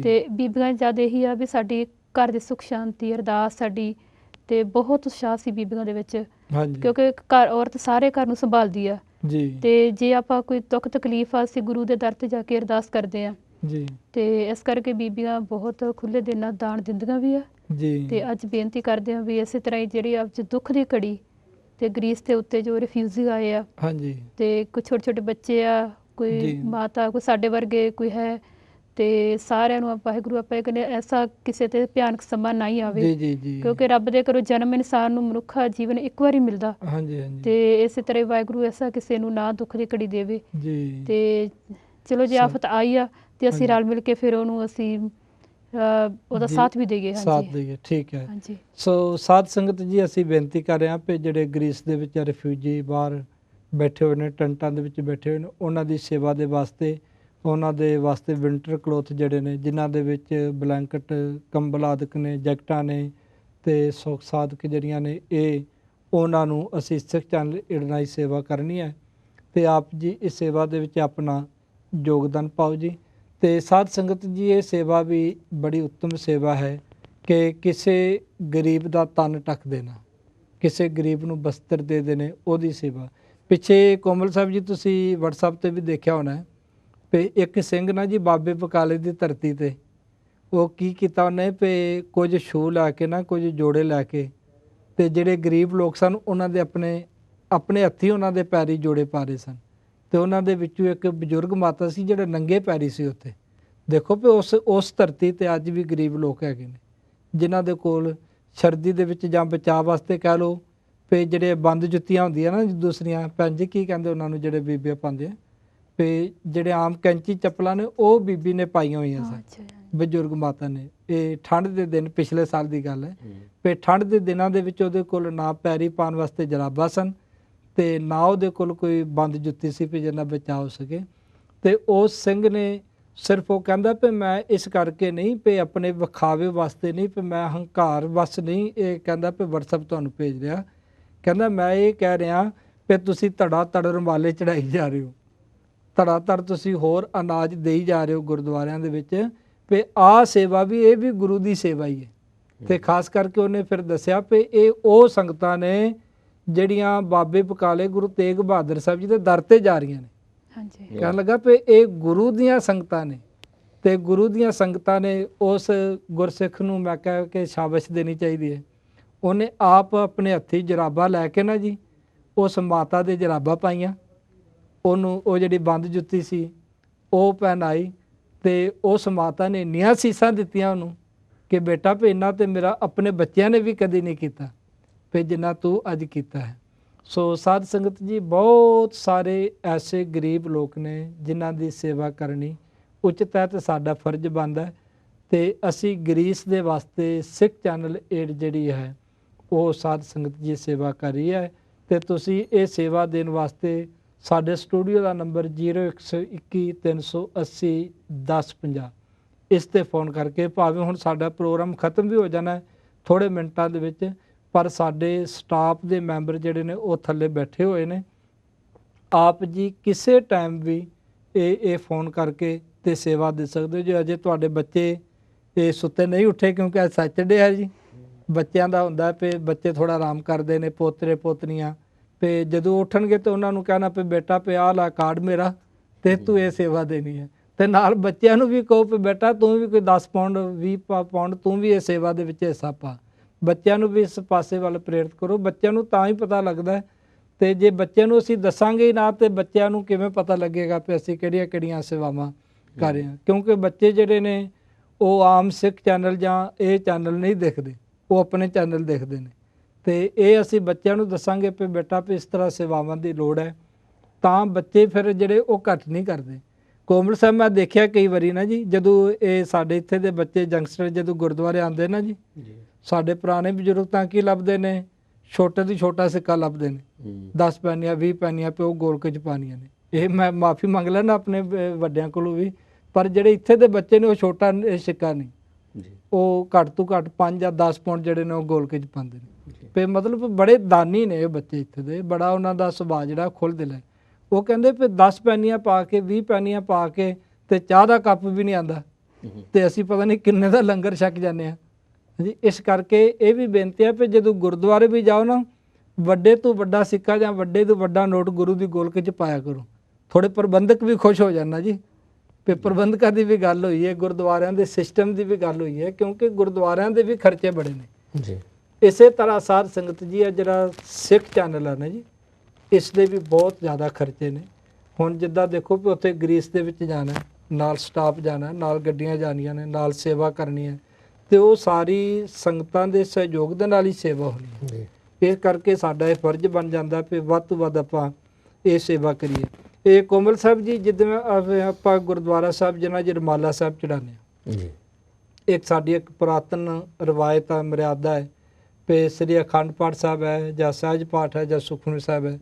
Speaker 4: ਤੇ ਬੀਬੀਆਂ ਜਦ ਇਹੀ ਆ ਵੀ ਸਾਡੀ ਘਰ ਦੀ ਸੁੱਖ ਸ਼ਾਂਤੀ ਅਰਦਾਸ ਸਾਡੀ, ਤੇ ਬਹੁਤ ਉਤਸ਼ਾਹ ਸੀ ਬੀਬੀਆਂ ਦੇ ਵਿੱਚ, ਕਿਉਂਕਿ ਘਰ ਔਰਤ ਸਾਰੇ ਘਰ ਨੂੰ ਸੰਭਾਲਦੀ ਆ। ਤੇ ਜੇ ਆਪਾਂ ਕੋਈ ਦੁੱਖ ਤਕਲੀਫ ਆ, ਅਸੀਂ ਗੁਰੂ ਦੇ ਦਰ ਤੇ ਜਾ ਕੇ ਅਰਦਾਸ ਕਰਦੇ ਆ। ਤੇ ਇਸ ਕਰਕੇ ਬੀਬੀਆਂ ਬਹੁਤ ਖੁੱਲੇ ਦਿਲ ਨਾਲ ਦਾਨ ਦਿੰਦੀਆਂ ਵੀ ਆ। ਤੇ ਅੱਜ ਬੇਨਤੀ ਕਰਦੇ ਆ ਵੀ ਇਸੇ ਤਰ੍ਹਾਂ ਹੀ ਜਿਹੜੀ ਅੱਜ ਦੁੱਖ ਦੀ ਘੜੀ ਤੇ ਗ੍ਰੀਸ ਦੇ ਉੱਤੇ ਜੋ ਰਿਫਿਊਜੀ ਆਏ ਆ, ਤੇ ਕੋਈ ਛੋਟੇ ਛੋਟੇ ਬੱਚੇ ਆ, ਕੋਈ ਮਾਤਾ, ਕੋਈ ਸਾਡੇ ਵਰਗੇ ਕੋਈ ਹੈ, ਤੇ ਸਾਰਿਆਂ ਨੂੰ ਵਾਹਿਗੁਰੂ ਆਪਾਂ ਇਹ ਕਹਿੰਦੇ ਐਸਾ ਕਿਸੇ ਤੇ ਭਿਆਨਕ ਸਮਾਂ ਨਾ ਹੀ ਆਵੇ,
Speaker 1: ਜੀ ਜੀ ਜੀ।
Speaker 4: ਕਿਉਂਕਿ ਰੱਬ ਦੇ ਘਰੋਂ ਜਨਮ ਇਨਸਾਨ ਨੂੰ ਮਨੁੱਖਾ ਜੀਵਨ ਇੱਕ ਵਾਰੀ ਮਿਲਦਾ,
Speaker 1: ਹਾਂਜੀ ਹਾਂਜੀ
Speaker 4: ਤੇ ਇਸੇ ਤਰ੍ਹਾਂ ਹੀ ਵਾਹਿਗੁਰੂ ਐਸਾ ਕਿਸੇ ਨੂੰ ਨਾ ਦੁੱਖ ਦੀ ਘੜੀ ਦੇਵੇ।
Speaker 1: ਜੀ।
Speaker 4: ਤੇ ਚਲੋ ਜੇ ਆਫਤ ਆਈ ਆ ਤੇ ਅਸੀਂ
Speaker 1: ਹਾਂਜੀ।
Speaker 4: ਰਲ ਮਿਲ ਕੇ ਫਿਰ ਉਹਨੂੰ ਅਸੀਂ ਉਹਦਾ
Speaker 1: ਜੀ,
Speaker 4: ਸਾਥ ਵੀ ਦੇਈਏ।
Speaker 1: ਸਾਥ
Speaker 4: ਹਾਂਜੀ
Speaker 1: ਦੇਈਏ, ਠੀਕ ਹੈ।
Speaker 4: ਹਾਂਜੀ
Speaker 1: ਸੋ ਸਾਧ ਸੰਗਤ ਜੀ, ਅਸੀਂ ਬੇਨਤੀ ਕਰ ਰਹੇ ਹਾਂ ਕਿ ਜਿਹੜੇ ਗ੍ਰੀਸ ਦੇ ਵਿੱਚ ਰਿਫਿਊਜੀ ਬਾਹਰ ਬੈਠੇ ਹੋਏ ਨੇ, ਟੈਂਟਾਂ ਦੇ ਵਿੱਚ ਬੈਠੇ ਹੋਏ ਨੇ, ਉਹਨਾਂ ਦੀ ਸੇਵਾ ਦੇ ਵਾਸਤੇ, ਉਹਨਾਂ ਦੇ ਵਾਸਤੇ ਵਿੰਟਰ ਕਲੋਥ ਜਿਹੜੇ ਨੇ, ਜਿਨ੍ਹਾਂ ਦੇ ਵਿੱਚ ਬਲੈਂਕਟ, ਕੰਬਲ ਆਦਿਕ ਨੇ, ਜੈਕਟਾਂ ਨੇ ਤੇ ਸੁੱਖ ਸਾਧਕ ਜਿਹੜੀਆਂ ਨੇ, ਇਹ ਉਹਨਾਂ ਨੂੰ ਅਸੀਂ ਸਿੱਖ ਚੈਨਲ ਏਡ ਰਾਹੀਂ ਸੇਵਾ ਕਰਨੀ ਹੈ। ਤੇ ਆਪ ਜੀ ਇਸ ਸੇਵਾ ਦੇ ਵਿੱਚ ਆਪਣਾ ਯੋਗਦਾਨ ਪਾਓ ਜੀ। ਤੇ ਸਾਧ ਸੰਗਤ ਜੀ, ਇਹ ਸੇਵਾ ਵੀ ਬੜੀ ਉੱਤਮ ਸੇਵਾ ਹੈ ਕਿ ਕਿਸੇ ਗਰੀਬ ਦਾ ਤਨ ਢੱਕ ਦੇਣਾ, ਕਿਸੇ ਗਰੀਬ ਨੂੰ ਬਸਤਰ ਦੇ ਦੇਣੇ, ਉਹਦੀ ਸੇਵਾ। ਪਿੱਛੇ ਕੋਮਲ ਸਾਹਿਬ ਜੀ ਤੁਸੀਂ WhatsApp ਤੇ ਵੀ ਦੇਖਿਆ ਹੋਣਾ ਹੈ ਵੀ ਇੱਕ ਸਿੰਘ ਨਾ ਜੀ ਬਾਬੇ ਬਕਾਲੇ ਦੀ ਧਰਤੀ ਤੇ ਉਹ ਕੀ ਕੀਤਾ ਉਹਨੇ ਵੀ ਕੁਝ ਸ਼ੂ ਲੈ ਕੇ ਨਾ, ਕੁਝ ਜੋੜੇ ਲੈ ਕੇ, ਤੇ ਜਿਹੜੇ ਗਰੀਬ ਲੋਕ ਸਨ ਉਹਨਾਂ ਦੇ ਆਪਣੇ ਹੱਥੀਂ ਉਹਨਾਂ ਦੇ ਪੈਰੀ ਜੋੜੇ ਪਾ ਰਹੇ ਸਨ। ਤੇ ਉਹਨਾਂ ਦੇ ਵਿੱਚੋਂ ਇੱਕ ਬਜ਼ੁਰਗ ਮਾਤਾ ਸੀ ਜਿਹੜੇ ਨੰਗੇ ਪੈਰੀ ਸੀ ਉੱਥੇ। ਦੇਖੋ ਵੀ ਉਸ ਧਰਤੀ ਤੇ ਅੱਜ ਵੀ ਗਰੀਬ ਲੋਕ ਹੈਗੇ ਨੇ ਜਿਨ੍ਹਾਂ ਦੇ ਕੋਲ ਸਰਦੀ ਦੇ ਵਿੱਚ ਜਾਂ ਬਚਾਅ ਵਾਸਤੇ ਕਹਿ ਲਓ ਵੀ ਜਿਹੜੇ ਬੰਦ ਜੁੱਤੀਆਂ ਹੁੰਦੀਆਂ ਨਾ ਦੂਸਰੀਆਂ, ਭੈਣ ਜੀ ਕੀ ਕਹਿੰਦੇ ਉਹਨਾਂ ਨੂੰ, ਜਿਹੜੇ ਬੀਬੀਆਂ ਪਾਉਂਦੇ ਆ, ਵੀ ਜਿਹੜੇ ਆਮ ਕੈਂਚੀ ਚੱਪਲਾਂ ਨੇ ਉਹ ਬੀਬੀ ਨੇ ਪਾਈਆਂ ਹੋਈਆਂ ਸਨ,
Speaker 4: ਅੱਛਾ
Speaker 1: ਬਜ਼ੁਰਗ ਮਾਤਾ ਨੇ। ਇਹ ਠੰਡ ਦੇ ਦਿਨ, ਪਿਛਲੇ ਸਾਲ ਦੀ ਗੱਲ ਹੈ, ਵੀ ਠੰਡ ਦੇ ਦਿਨਾਂ ਦੇ ਵਿੱਚ ਉਹਦੇ ਕੋਲ ਨਾ ਪੈਰੀ ਪਾਉਣ ਵਾਸਤੇ ਜਰਾਬਾਂ ਸਨ ਤੇ ਨਾ ਉਹਦੇ ਕੋਲ ਕੋਈ ਬੰਦ ਜੁੱਤੀ ਸੀ ਵੀ ਜਿਹਨਾਂ ਬਚਾਅ ਹੋ ਸਕੇ। ਤੇ ਉਸ ਸਿੰਘ ਨੇ ਸਿਰਫ ਉਹ ਕਹਿੰਦਾ ਵੀ ਮੈਂ ਇਸ ਕਰਕੇ ਨਹੀਂ, ਵੀ ਆਪਣੇ ਵਿਖਾਵੇ ਵਾਸਤੇ ਨਹੀਂ, ਵੀ ਮੈਂ ਹੰਕਾਰ ਵਸ ਨਹੀਂ, ਇਹ ਕਹਿੰਦਾ ਵੀ WhatsApp ਤੁਹਾਨੂੰ ਭੇਜ ਰਿਹਾ, ਕਹਿੰਦਾ ਮੈਂ ਇਹ ਕਹਿ ਰਿਹਾ ਵੀ ਤੁਸੀਂ ਧੜਾ ਧੜ ਰੁਮਾਲੇ ਚੜਾਈ ਜਾ ਰਹੇ ਹੋ, ਧੜਾ ਧੜ ਤੁਸੀਂ ਹੋਰ ਅਨਾਜ ਦੇਈ ਜਾ ਰਹੇ ਹੋ ਗੁਰਦੁਆਰਿਆਂ ਦੇ ਵਿੱਚ, ਵੀ ਆਹ ਸੇਵਾ ਵੀ, ਇਹ ਵੀ ਗੁਰੂ ਦੀ ਸੇਵਾ ਹੀ ਹੈ। ਤੇ ਖਾਸ ਕਰਕੇ ਉਹਨੇ ਫਿਰ ਦੱਸਿਆ ਵੀ ਇਹ ਉਹ ਸੰਗਤਾਂ ਨੇ ਜਿਹੜੀਆਂ ਬਾਬੇ ਬਕਾਲੇ ਗੁਰੂ ਤੇਗ ਬਹਾਦਰ ਸਾਹਿਬ ਜੀ ਦੇ ਦਰ ਤੇ ਜਾ ਰਹੀਆਂ ਨੇ।
Speaker 4: ਹਾਂਜੀ
Speaker 1: ਕਹਿਣ ਲੱਗਾ ਵੀ ਇਹ ਗੁਰੂ ਦੀਆਂ ਸੰਗਤਾਂ ਨੇ, ਤੇ ਗੁਰੂ ਦੀਆਂ ਸੰਗਤਾਂ ਨੇ ਉਸ ਗੁਰਸਿੱਖ ਨੂੰ ਮੈਂ ਕਹਿ ਕੇ ਸ਼ਾਬਾਸ਼ ਦੇਣੀ ਚਾਹੀਦੀ ਹੈ। ਉਹਨੇ ਆਪ ਆਪਣੇ ਹੱਥੀਂ ਜਰਾਬਾਂ ਲੈ ਕੇ ਨਾ ਜੀ ਉਸ ਮਾਤਾ ਦੇ ਜਰਾਬਾਂ ਪਾਈਆਂ, ਉਹਨੂੰ ਉਹ ਜਿਹੜੀ ਬੰਦ ਜੁੱਤੀ ਸੀ ਉਹ ਪਹਿਨਾਈ, ਤੇ ਉਸ ਮਾਤਾ ਨੇ ਇੰਨੀਆਂ ਸੀਸਾਂ ਦਿੱਤੀਆਂ ਉਹਨੂੰ ਕਿ ਬੇਟਾ ਵੀ ਇੰਨਾ ਤੇ ਮੇਰਾ ਆਪਣੇ ਬੱਚਿਆਂ ਨੇ ਵੀ ਕਦੀ ਨਹੀਂ ਕੀਤਾ ਵੀ ਜਿੰਨਾ ਤੂੰ ਅੱਜ ਕੀਤਾ ਹੈ। ਸੋ ਸਾਧ ਸੰਗਤ ਜੀ, ਬਹੁਤ ਸਾਰੇ ਐਸੇ ਗਰੀਬ ਲੋਕ ਨੇ ਜਿਨ੍ਹਾਂ ਦੀ ਸੇਵਾ ਕਰਨੀ ਉਚਿਤ ਹੈ ਤੇ ਸਾਡਾ ਫਰਜ਼ ਬਣਦਾ ਹੈ। ਤੇ ਅਸੀਂ ਗ੍ਰੀਸ ਦੇ ਵਾਸਤੇ ਸਿੱਖ ਚੈਨਲ ਏਡ ਜਿਹੜੀ ਹੈ ਉਹ ਸਾਧ ਸੰਗਤ ਜੀ ਸੇਵਾ ਕਰ ਰਹੀ ਹੈ। ਤੇ ਤੁਸੀਂ ਇਹ ਸੇਵਾ ਦੇਣ ਵਾਸਤੇ ਸਾਡੇ ਸਟੂਡੀਓ ਦਾ ਨੰਬਰ 0121 380 1050 ਇਸ ਤੇ ਫੋਨ ਕਰਕੇ, ਭਾਵੇਂ ਹੁਣ ਸਾਡਾ ਪ੍ਰੋਗਰਾਮ ਖਤਮ ਵੀ ਹੋ ਜਾਣਾ ਹੈ ਥੋੜ੍ਹੇ ਮਿੰਟਾਂ ਦੇ ਵਿੱਚ, ਪਰ ਸਾਡੇ ਸਟਾਫ ਦੇ ਮੈਂਬਰ ਜਿਹੜੇ ਨੇ ਉਹ ਥੱਲੇ ਬੈਠੇ ਹੋਏ ਨੇ। ਆਪ ਜੀ ਕਿਸੇ ਟਾਈਮ ਵੀ ਇਹ ਫੋਨ ਕਰਕੇ ਤੇ ਸੇਵਾ ਦੇ ਸਕਦੇ ਹੋ। ਜੇ ਅਜੇ ਤੁਹਾਡੇ ਬੱਚੇ ਇਹ ਸੁੱਤੇ ਨਹੀਂ ਉੱਠੇ, ਕਿਉਂਕਿ ਅੱਜ ਸੈਟਰਡੇ ਹੈ ਜੀ, ਬੱਚਿਆਂ ਦਾ ਹੁੰਦਾ ਵੀ ਬੱਚੇ ਥੋੜ੍ਹਾ ਆਰਾਮ ਕਰਦੇ ਨੇ, ਪੋਤਰੇ ਪੋਤਰੀਆਂ, ਤੇ ਜਦੋਂ ਉੱਠਣਗੇ ਤਾਂ ਉਹਨਾਂ ਨੂੰ ਕਹਿਣਾ ਵੀ ਬੇਟਾ ਪਿਆ ਲਾ ਕਾਰਡ ਮੇਰਾ ਤੇ ਤੂੰ ਇਹ ਸੇਵਾ ਦੇਣੀ ਹੈ। ਤੇ ਨਾਲ ਬੱਚਿਆਂ ਨੂੰ ਵੀ ਕਹੋ ਵੀ ਬੇਟਾ ਤੂੰ ਵੀ ਕੋਈ 10 ਪਾਉਂਡ 20 ਪਾਉਂਡ ਤੂੰ ਵੀ ਇਹ ਸੇਵਾ ਦੇ ਵਿੱਚ ਹਿੱਸਾ ਪਾ। ਬੱਚਿਆਂ ਨੂੰ ਵੀ ਇਸ ਪਾਸੇ ਵੱਲ ਪ੍ਰੇਰਿਤ ਕਰੋ। ਬੱਚਿਆਂ ਨੂੰ ਤਾਂ ਹੀ ਪਤਾ ਲੱਗਦਾ ਹੈ, ਤੇ ਜੇ ਬੱਚਿਆਂ ਨੂੰ ਅਸੀਂ ਦੱਸਾਂਗੇ ਹੀ ਨਾ ਤੇ ਬੱਚਿਆਂ ਨੂੰ ਕਿਵੇਂ ਪਤਾ ਲੱਗੇਗਾ ਵੀ ਅਸੀਂ ਕਿਹੜੀਆਂ ਕਿਹੜੀਆਂ ਸੇਵਾਵਾਂ ਕਰ ਰਹੇ ਹਾਂ। ਕਿਉਂਕਿ ਬੱਚੇ ਜਿਹੜੇ ਨੇ ਉਹ ਆਮ ਸਿੱਖ ਚੈਨਲ ਜਾਂ ਇਹ ਚੈਨਲ ਨਹੀਂ ਦੇਖਦੇ, ਉਹ ਆਪਣੇ ਚੈਨਲ ਦੇਖਦੇ ਨੇ। ਤੇ ਇਹ ਅਸੀਂ ਬੱਚਿਆਂ ਨੂੰ ਦੱਸਾਂਗੇ ਵੀ ਬੇਟਾ ਵੀ ਇਸ ਤਰ੍ਹਾਂ ਸੇਵਾਵਾਂ ਦੀ ਲੋੜ ਹੈ, ਤਾਂ ਬੱਚੇ ਫਿਰ ਜਿਹੜੇ ਉਹ ਘੱਟ ਨਹੀਂ ਕਰਦੇ। ਕੋਮਲ ਸਾਹਿਬ, ਮੈਂ ਦੇਖਿਆ ਕਈ ਵਾਰੀ ਨਾ ਜੀ, ਜਦੋਂ ਇਹ ਸਾਡੇ ਇੱਥੇ ਦੇ ਬੱਚੇ ਯੰਗਸਟਰ ਜਦੋਂ ਗੁਰਦੁਆਰੇ ਆਉਂਦੇ ਨਾ ਜੀ, ਸਾਡੇ ਪੁਰਾਣੇ ਬਜ਼ੁਰਗ ਤਾਂ ਕੀ ਲੱਭਦੇ ਨੇ, ਛੋਟੇ ਤੋਂ ਛੋਟਾ ਸਿੱਕਾ ਲੱਭਦੇ ਨੇ, 10 ਪੈਨੀਆਂ 20 ਪੈਨੀਆਂ ਪਿਓ ਗੋਲਕ 'ਚ ਪਾਣੀਆਂ ਨੇ। ਇਹ ਮੈਂ ਮਾਫੀ ਮੰਗ ਲੈਣਾ ਆਪਣੇ ਵੱਡਿਆਂ ਕੋਲੋਂ ਵੀ, ਪਰ ਜਿਹੜੇ ਇੱਥੇ ਦੇ ਬੱਚੇ ਨੇ ਉਹ ਛੋਟਾ ਸਿੱਕਾ ਨਹੀਂ, ਉਹ ਘੱਟ ਤੋਂ ਘੱਟ 5 ਜਾਂ 10 ਪਾਉਂਡ ਜਿਹੜੇ ਨੇ ਉਹ ਗੋਲਕ 'ਚ ਪਾਉਂਦੇ ਨੇ। ਤੇ ਮਤਲਬ ਬੜੇ ਦਾਨੀ ਨੇ ਇਹ ਬੱਚੇ ਇੱਥੇ ਦੇ, ਬੜਾ ਉਹਨਾਂ ਦਾ ਸੁਭਾਅ ਜਿਹੜਾ ਖੁੱਲ੍ਹ ਦਿਲ ਹੈ। ਉਹ ਕਹਿੰਦੇ ਵੀ 10 ਪੈਨੀਆਂ ਪਾ ਕੇ 20 ਪੈਨੀਆਂ ਪਾ ਕੇ ਤੇ ਚਾਹ ਦਾ ਕੱਪ ਵੀ ਨਹੀਂ ਆਉਂਦਾ, ਤੇ ਅਸੀਂ ਪਤਾ ਨਹੀਂ ਕਿੰਨੇ ਦਾ ਲੰਗਰ ਛਕ ਜਾਂਦੇ ਹਾਂ ਜੀ। ਇਸ ਕਰਕੇ ਇਹ ਵੀ ਬੇਨਤੀ ਹੈ ਵੀ ਜਦੋਂ ਗੁਰਦੁਆਰੇ ਵੀ ਜਾਓ ਨਾ, ਵੱਡੇ ਤੋਂ ਵੱਡਾ ਸਿੱਕਾ ਜਾਂ ਵੱਡੇ ਤੋਂ ਵੱਡਾ ਨੋਟ ਗੁਰੂ ਦੀ ਗੋਲਕ 'ਚ ਪਾਇਆ ਕਰੋ। ਥੋੜ੍ਹੇ ਪ੍ਰਬੰਧਕ ਵੀ ਖੁਸ਼ ਹੋ ਜਾਣਾ ਜੀ, ਵੀ ਪ੍ਰਬੰਧਕਾਂ ਦੀ ਵੀ ਗੱਲ ਹੋਈ ਹੈ, ਗੁਰਦੁਆਰਿਆਂ ਦੇ ਸਿਸਟਮ ਦੀ ਵੀ ਗੱਲ ਹੋਈ ਹੈ, ਕਿਉਂਕਿ ਗੁਰਦੁਆਰਿਆਂ ਦੇ ਵੀ ਖਰਚੇ ਬੜੇ ਨੇ ਜੀ। ਇਸੇ ਤਰ੍ਹਾਂ ਸਾਧ ਸੰਗਤ ਜੀ, ਇਹ ਜਿਹੜਾ ਸਿੱਖ ਚੈਨਲ ਹੈ ਨਾ ਜੀ, ਇਸ ਦੇ ਵੀ ਬਹੁਤ ਜ਼ਿਆਦਾ ਖਰਚੇ ਨੇ। ਹੁਣ ਜਿੱਦਾਂ ਦੇਖੋ ਵੀ ਉੱਥੇ ਗ੍ਰੀਸ ਦੇ ਵਿੱਚ ਜਾਣਾ, ਨਾਲ ਸਟਾਫ ਜਾਣਾ, ਨਾਲ ਗੱਡੀਆਂ ਜਾਣੀਆਂ ਨੇ, ਨਾਲ ਸੇਵਾ ਕਰਨੀ ਹੈ, ਤੇ ਉਹ ਸਾਰੀ ਸੰਗਤਾਂ ਦੇ ਸਹਿਯੋਗ ਦੇ ਨਾਲ ਹੀ ਸੇਵਾ ਹੋਣੀ ਹੈ।
Speaker 3: ਜੀ
Speaker 1: ਇਸ ਕਰਕੇ ਸਾਡਾ ਇਹ ਫਰਜ਼ ਬਣ ਜਾਂਦਾ ਕਿ ਵੱਧ ਤੋਂ ਵੱਧ ਆਪਾਂ ਇਹ ਸੇਵਾ ਕਰੀਏ। ਇਹ ਕੋਮਲ ਸਾਹਿਬ ਜੀ, ਜਿੱਦਾਂ ਆਪਾਂ ਗੁਰਦੁਆਰਾ ਸਾਹਿਬ ਜਿਨ੍ਹਾਂ ਜੀ ਰੁਮਾਲਾ ਸਾਹਿਬ ਚੜਾਉਂਦੇ ਹਾਂ,
Speaker 3: ਜੀ
Speaker 1: ਇੱਕ ਸਾਡੀ ਇੱਕ ਪੁਰਾਤਨ ਰਵਾਇਤ ਆ, ਮਰਿਆਦਾ ਹੈ ਕਿ ਸ੍ਰੀ ਅਖੰਡ ਪਾਠ ਸਾਹਿਬ ਹੈ ਜਾਂ ਸਹਿਜ ਪਾਠ ਹੈ ਜਾਂ ਸੁਖਮਨੀ ਸਾਹਿਬ ਹੈ,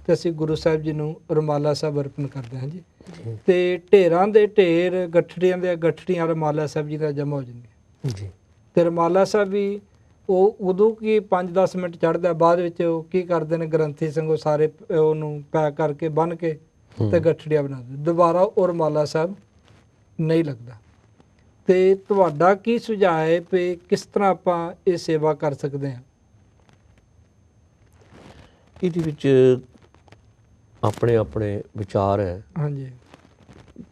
Speaker 1: ਤੇ ਅਸੀਂ ਗੁਰੂ ਸਾਹਿਬ ਜੀ ਨੂੰ ਰੁਮਾਲਾ ਸਾਹਿਬ ਅਰਪਣ ਕਰਦੇ ਹਾਂ ਜੀ। ਤੇ ਢੇਰਾਂ ਦੇ ਢੇਰ, ਗੱਠੜੀਆਂ ਦੇ ਗੱਠੜੀਆਂ ਰੁਮਾਲਾ ਸਾਹਿਬ ਜੀ ਦਾ ਜਮ੍ਹਾਂ ਹੋ ਜਾਂਦੀਆਂ।
Speaker 3: ਜੀ
Speaker 1: ਤੇ ਰੁਮਾਲਾ ਸਾਹਿਬ ਵੀ ਉਹ ਉਦੋਂ ਕੀ 5-10 ਮਿੰਟ ਚੜ੍ਹਦਾ, ਬਾਅਦ ਵਿੱਚ ਉਹ ਕੀ ਕਰਦੇ ਨੇ ਗ੍ਰੰਥੀ ਸਿੰਘ, ਉਹ ਸਾਰੇ ਉਹਨੂੰ ਪੈਕ ਕਰਕੇ ਬੰਨ੍ਹ ਕੇ ਤੇ ਗੱਠੜੀਆਂ ਬਣਾ ਦਿੰਦੇ, ਦੁਬਾਰਾ ਉਹ ਰੁਮਾਲਾ ਸਾਹਿਬ ਨਹੀਂ ਲੱਗਦਾ। ਤੇ ਤੁਹਾਡਾ ਕੀ ਸੁਝਾਅ ਹੈ ਵੀ ਕਿਸ ਤਰ੍ਹਾਂ ਆਪਾਂ ਇਹ ਸੇਵਾ ਕਰ ਸਕਦੇ ਹਾਂ?
Speaker 3: ਇਹਦੇ ਵਿੱਚ ਆਪਣੇ ਆਪਣੇ ਵਿਚਾਰ ਹੈ।
Speaker 1: ਹਾਂਜੀ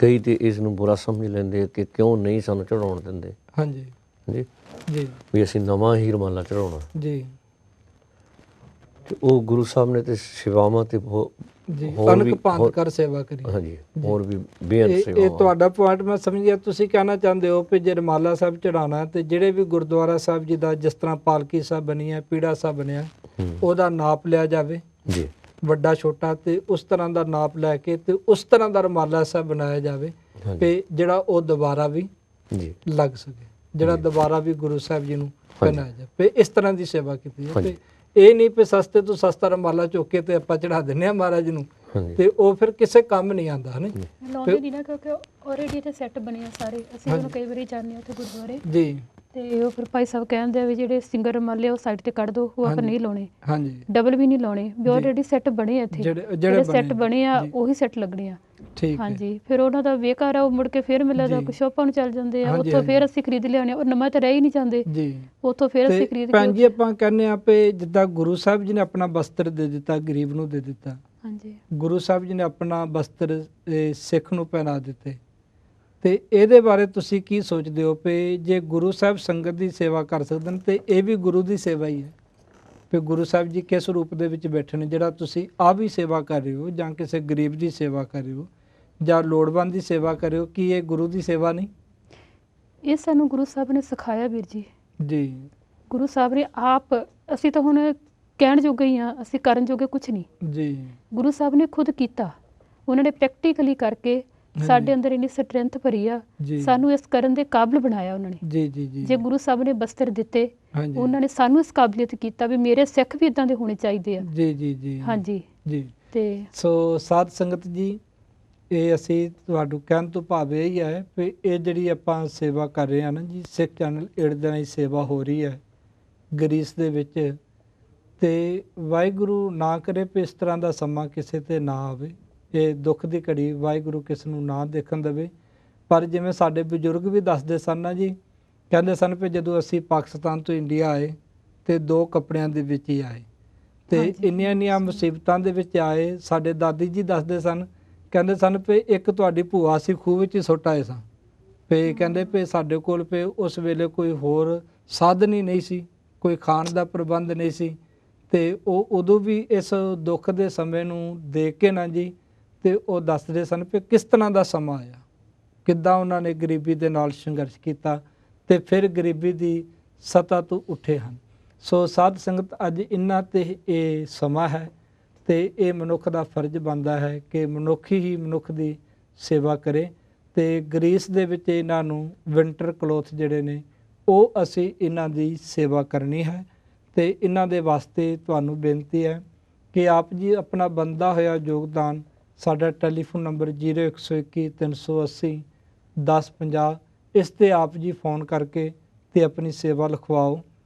Speaker 3: ਕਈ ਤੇ ਇਸ ਨੂੰ ਬੁਰਾ ਸਮਝ ਲੈਂਦੇ ਕਿ ਕਿਉਂ ਨਹੀਂ ਸਾਨੂੰ ਚੜਾਉਣ ਦਿੰਦੇ।
Speaker 1: ਹਾਂਜੀ
Speaker 3: ਜੀ
Speaker 1: ਜੀ
Speaker 3: ਵੀ ਅਸੀਂ ਨਵਾਂ ਹੀ ਰੁਮਾਲਾ ਚੜਾਉਣਾ,
Speaker 1: ਜੀ
Speaker 3: ਤੇ ਉਹ ਗੁਰੂ ਸਾਹਿਬ ਨੇ ਤੇ ਸੇਵਾਵਾਂ ਤੇ
Speaker 1: ਜੀ
Speaker 3: ਹੋਰ ਵੀ
Speaker 1: ਅਨਕ ਭੰਤ ਕਰ ਸੇਵਾ ਕਰੀ।
Speaker 3: ਹਾਂਜੀ ਹੋਰ ਵੀ ਬੇਅੰਤ
Speaker 1: ਇਹ
Speaker 3: ਸੇਵਾਵਾਂ।
Speaker 1: ਤੁਹਾਡਾ ਪੁਆਇੰਟ ਮੈਂ ਸਮਝ ਗਿਆ। ਤੁਸੀਂ ਕਹਿਣਾ ਚਾਹੁੰਦੇ ਹੋ ਕਿ ਜੇ ਰੁਮਾਲਾ ਸਾਹਿਬ ਚੜਾਉਣਾ ਤੇ ਜਿਹੜੇ ਵੀ ਗੁਰਦੁਆਰਾ ਸਾਹਿਬ ਜੀ ਦਾ, ਜਿਸ ਤਰ੍ਹਾਂ ਪਾਲਕੀ ਸਾਹਿਬ ਬਣੀ ਹੈ, ਪੀੜਾ ਸਾਹਿਬ ਬਣਿਆ, ਉਹਦਾ ਨਾਪ ਲਿਆ ਜਾਵੇ,
Speaker 3: ਜੀ
Speaker 1: ਵੱਡਾ ਛੋਟਾ, ਤੇ ਉਸ ਤਰ੍ਹਾਂ ਦਾ ਨਾਪ ਲੈ ਕੇ ਤੇ ਉਸ ਤਰ੍ਹਾਂ ਦਾ ਰੁਮਾਲਾ ਸਾਹਿਬ ਬਣਾਇਆ ਜਾਵੇ
Speaker 3: ਹਾਂਜੀ
Speaker 1: ਤੇ ਜਿਹੜਾ ਉਹ ਦੁਬਾਰਾ ਵੀ
Speaker 3: ਜੀ
Speaker 1: ਲੱਗ ਸਕੇ, ਜਿਹੜਾ ਦੁਬਾਰਾ ਵੀ ਗੁਰੂ ਸਾਹਿਬ ਜੀ ਨੂੰ ਪਹਿਨਾਇਆ ਜਾਵੇ। ਤੇ ਇਸ ਤਰ੍ਹਾਂ ਦੀ ਸੇਵਾ ਕੀਤੀ ਹੈ।
Speaker 3: ਹਾਂਜੀ।
Speaker 1: ਤੇ ਇਹ ਨਹੀਂ ਕਿ ਸਸਤੇ ਤੋਂ ਸਸਤਾ ਰੁਮਾਲਾ ਚੁੱਕ ਕੇ ਤੇ ਆਪਾਂ ਚੜਾ ਦਿੰਦੇ ਆ ਮਹਾਰਾਜ ਨੂੰ,
Speaker 3: ਹਾਂਜੀ
Speaker 1: ਤੇ ਉਹ ਫਿਰ ਕਿਸੇ ਕੰਮ ਨਹੀਂ ਆਉਂਦਾ ਹੈ ਨਾ
Speaker 4: ਲਾਉਂਦੇ ਨਹੀਂ ਨਾ, ਕਿਉਂਕਿ ਆਲਰੇਡੀ ਤੇ ਸੈੱਟ ਬਣੇ ਆ ਸਾਰੇ। ਅਸੀਂ ਹੁਣ ਕਈ ਵਾਰੀ ਜਾਂਦੇ ਹਾਂ ਉੱਥੇ ਗੁਰਦੁਆਰੇ,
Speaker 1: ਜੀ।
Speaker 4: ਤੇ ਉਹ ਫਿਰ ਭਾਈ ਸਾਹਿਬ ਕਹਿੰਦੇ ਆ ਵੀ ਜਿਹੜੇ ਸਿੰਗਰ ਰੁਮਾਲੇ ਉਹ ਸਾਈਡ ਤੇ ਕੱਢ ਦਿਓ, ਉਹ ਆਪਾਂ ਨਹੀਂ ਲਾਉਣੇ,
Speaker 1: ਹਾਂਜੀ
Speaker 4: ਡਬਲ ਵੀ ਨਹੀਂ ਲਾਉਣੇ, ਵੀ ਆਲਰੇਡੀ ਸੈੱਟ ਬਣੇ ਆ ਇੱਥੇ, ਜਿਹੜੇ ਸੈੱਟ ਬਣੇ ਆ ਉਹੀ ਸੈੱਟ ਲੱਗਣੇ ਆ।
Speaker 1: ਠੀਕ ਹੈ।
Speaker 4: ਹਾਂਜੀ, ਫਿਰ ਉਹਨਾਂ ਦਾ ਬੇਕਾਰ ਆ, ਉਹ ਮੁੜ ਕੇ ਫਿਰ ਮਿਲਦਾ
Speaker 1: ਜੀ।
Speaker 4: ਕੁਛ ਆਪਾਂ ਨੂੰ ਚੱਲ ਜਾਂਦੇ ਆ,
Speaker 1: ਹਾਂਜੀ,
Speaker 4: ਉੱਥੋਂ ਫਿਰ ਅਸੀਂ ਖਰੀਦ ਲਿਆਉਣੇ, ਉਹ ਨਵਾਂ ਤਾਂ ਰਹਿ ਹੀ ਨਹੀਂ ਜਾਂਦੇ,
Speaker 1: ਜੀ।
Speaker 4: ਉੱਥੋਂ ਫਿਰ ਅਸੀਂ
Speaker 1: ਤੇ
Speaker 4: ਖਰੀਦ
Speaker 1: ਭੈਣ
Speaker 4: ਕੇ।
Speaker 1: ਜੀ ਆਪਾਂ ਕਹਿੰਦੇ ਆ ਪਏ ਜਿੱਦਾਂ ਗੁਰੂ ਸਾਹਿਬ ਜੀ ਨੇ ਆਪਣਾ ਵਸਤਰ ਦੇ ਦਿੱਤਾ, ਗਰੀਬ ਨੂੰ ਦੇ ਦਿੱਤਾ,
Speaker 4: ਹਾਂਜੀ
Speaker 1: ਗੁਰੂ ਸਾਹਿਬ ਜੀ ਨੇ ਆਪਣਾ ਵਸਤਰ ਸਿੱਖ ਨੂੰ ਪਹਿਨਾ ਦਿੱਤੇ, ਤੇ ਇਹਦੇ ਬਾਰੇ ਤੁਸੀਂ ਕੀ ਸੋਚਦੇ ਹੋ ਕਿ ਜੇ ਗੁਰੂ ਸਾਹਿਬ ਸੰਗਤ ਦੀ ਸੇਵਾ ਕਰ ਸਕਦੇ ਨੇ ਤੇ ਇਹ ਵੀ ਗੁਰੂ ਦੀ ਸੇਵਾ ਹੀ ਹੈ? ਕਿ ਗੁਰੂ ਸਾਹਿਬ ਜੀ ਕਿਸ ਰੂਪ ਦੇ ਵਿੱਚ ਬੈਠੇ ਨੇ, ਜਿਹੜਾ ਤੁਸੀਂ ਆਪ ਵੀ ਸੇਵਾ ਕਰ ਰਹੇ ਹੋ ਜਾਂ ਕਿਸੇ ਗਰੀਬ ਦੀ ਸੇਵਾ ਕਰ ਰਹੇ ਹੋ ਜਾਂ ਲੋੜਵੰਦ ਦੀ ਸੇਵਾ ਕਰ ਰਹੇ ਹੋ, ਕੀ ਇਹ ਗੁਰੂ ਦੀ ਸੇਵਾ ਨਹੀਂ?
Speaker 4: ਇਹ ਸਾਨੂੰ ਗੁਰੂ ਸਾਹਿਬ ਨੇ ਸਿਖਾਇਆ ਵੀਰ ਜੀ।
Speaker 1: ਜੀ
Speaker 4: ਗੁਰੂ ਸਾਹਿਬ ਨੇ ਆਪ, ਅਸੀਂ ਤਾਂ ਹੁਣ ਕਹਿਣ ਜੋਗੇ ਹੀ ਆ, ਅਸੀਂ ਕਰਨ ਜੋਗੇ ਕੁਝ ਨਹੀਂ।
Speaker 1: ਜੀ
Speaker 4: ਗੁਰੂ ਸਾਹਿਬ ਨੇ ਖੁਦ ਕੀਤਾ, ਉਹਨਾਂ ਨੇ ਪ੍ਰੈਕਟੀਕਲੀ ਕਰਕੇ ਸਾਡੇ ਅੰਦਰ ਇੰਨੀ ਸਟਰੈਂਥ ਭਰੀ ਆ,
Speaker 1: ਜੀ
Speaker 4: ਸਾਨੂੰ ਇਸ ਕਰਨ ਦੇ ਕਾਬਿਲ ਬਣਾਇਆ ਉਹਨਾਂ ਨੇ।
Speaker 1: ਜੀ ਜੀ ਜੀ
Speaker 4: ਜੇ ਗੁਰੂ ਸਾਹਿਬ ਨੇ ਬਸਤਰ ਦਿੱਤੇ,
Speaker 1: ਹਾਂਜੀ
Speaker 4: ਉਹਨਾਂ ਨੇ ਸਾਨੂੰ ਇਸ ਕਾਬਲੀਅਤ ਕੀਤਾ ਵੀ ਮੇਰੇ ਸਿੱਖ ਵੀ ਇਦਾਂ ਦੇ ਹੋਣੇ ਚਾਹੀਦੇ ਆ।
Speaker 1: ਜੀ ਜੀ ਜੀ
Speaker 4: ਹਾਂਜੀ
Speaker 1: ਜੀ।
Speaker 4: ਤੇ
Speaker 1: ਸੋ ਸਾਧ ਸੰਗਤ ਜੀ, ਇਹ ਅਸੀਂ ਤੁਹਾਨੂੰ ਕਹਿਣ ਤੋਂ ਭਾਵ ਇਹ ਹੀ ਹੈ ਕਿ ਇਹ ਜਿਹੜੀ ਆਪਾਂ ਸੇਵਾ ਕਰ ਰਹੇ ਹਾਂ ਨਾ ਜੀ, ਸਿੱਖ ਚੈਨਲ ਏਡ ਦੇ ਨਾਲ ਹੀ ਸੇਵਾ ਹੋ ਰਹੀ ਹੈ ਗਰੀਸ ਦੇ ਵਿੱਚ, ਤੇ ਵਾਹਿਗੁਰੂ ਨਾ ਕਰੇ ਕਿ ਇਸ ਤਰ੍ਹਾਂ ਦਾ ਸਮਾਂ ਕਿਸੇ ਤੇ ਨਾ ਆਵੇ, ਇਹ ਦੁੱਖ ਦੀ ਘੜੀ ਵਾਹਿਗੁਰੂ ਕਿਸ ਨੂੰ ਨਾ ਦੇਖਣ ਦੇਵੇ। ਪਰ ਜਿਵੇਂ ਸਾਡੇ ਬਜ਼ੁਰਗ ਵੀ ਦੱਸਦੇ ਸਨ ਨਾ ਜੀ, ਕਹਿੰਦੇ ਸਨ ਕਿ ਜਦੋਂ ਅਸੀਂ ਪਾਕਿਸਤਾਨ ਤੋਂ ਇੰਡੀਆ ਆਏ ਤੇ 2 ਕੱਪੜਿਆਂ ਦੇ ਵਿੱਚ ਹੀ ਆਏ, ਤੇ
Speaker 4: ਹਾਂਜੀ।
Speaker 1: ਇੰਨੀਆਂ ਮੁਸੀਬਤਾਂ ਦੇ ਵਿੱਚ ਆਏ। ਸਾਡੇ ਦਾਦੀ ਜੀ ਦੱਸਦੇ ਸਨ, ਕਹਿੰਦੇ ਸਨ ਕਿ ਇੱਕ ਤੁਹਾਡੀ ਭੂਆ ਸੀ, ਖੂਹ ਵਿੱਚ ਹੀ ਸੁੱਟ ਆਏ ਸਾਂ, ਪੇ ਕਹਿੰਦੇ ਪੇ ਸਾਡੇ ਕੋਲ ਪੇ ਉਸ ਵੇਲੇ ਕੋਈ ਹੋਰ ਸਾਧਨ ਹੀ ਨਹੀਂ ਸੀ, ਕੋਈ ਖਾਣ ਦਾ ਪ੍ਰਬੰਧ ਨਹੀਂ ਸੀ, ਤੇ ਉਹ ਉਦੋਂ ਵੀ ਇਸ ਦੁੱਖ ਦੇ ਸਮੇਂ ਨੂੰ ਦੇਖ ਕੇ ਨਾ ਜੀ, ਤੇ ਉਹ ਦੱਸਦੇ ਸਨ ਕਿ ਕਿਸ ਤਰ੍ਹਾਂ ਦਾ ਸਮਾਂ ਆਇਆ, ਕਿੱਦਾਂ ਉਹਨਾਂ ਨੇ ਗਰੀਬੀ ਦੇ ਨਾਲ ਸੰਘਰਸ਼ ਕੀਤਾ ਤੇ ਫਿਰ ਗਰੀਬੀ ਦੀ ਸਤਾ ਤੋਂ ਉੱਠੇ ਹਨ। ਸੋ ਸਾਧ ਸੰਗਤ, ਅੱਜ ਇਹਨਾਂ ਤੇ ਇਹ ਸਮਾਂ ਹੈ ਤੇ ਇਹ ਮਨੁੱਖ ਦਾ ਫਰਜ਼ ਬਣਦਾ ਹੈ ਕਿ ਮਨੁੱਖ ਹੀ ਮਨੁੱਖ ਦੀ ਸੇਵਾ ਕਰੇ, ਤੇ ਗਰੀਸ ਦੇ ਵਿੱਚ ਇਹਨਾਂ ਨੂੰ ਵਿੰਟਰ ਕਲੋਥ ਜਿਹੜੇ ਨੇ ਉਹ ਅਸੀਂ ਇਹਨਾਂ ਦੀ ਸੇਵਾ ਕਰਨੀ ਹੈ। ਤੇ ਇਹਨਾਂ ਦੇ ਵਾਸਤੇ ਤੁਹਾਨੂੰ ਬੇਨਤੀ ਹੈ ਕਿ ਆਪ ਜੀ ਆਪਣਾ ਬਣਦਾ ਹੋਇਆ ਯੋਗਦਾਨ, ਸਾਡਾ ਟੈਲੀਫੋਨ ਨੰਬਰ 0121 380 1050, ਇਸ ਤੇ ਆਪ ਜੀ ਫੋਨ ਕਰਕੇ ਤੇ ਆਪਣੀ ਸੇਵਾ ਲਿਖਵਾਓ।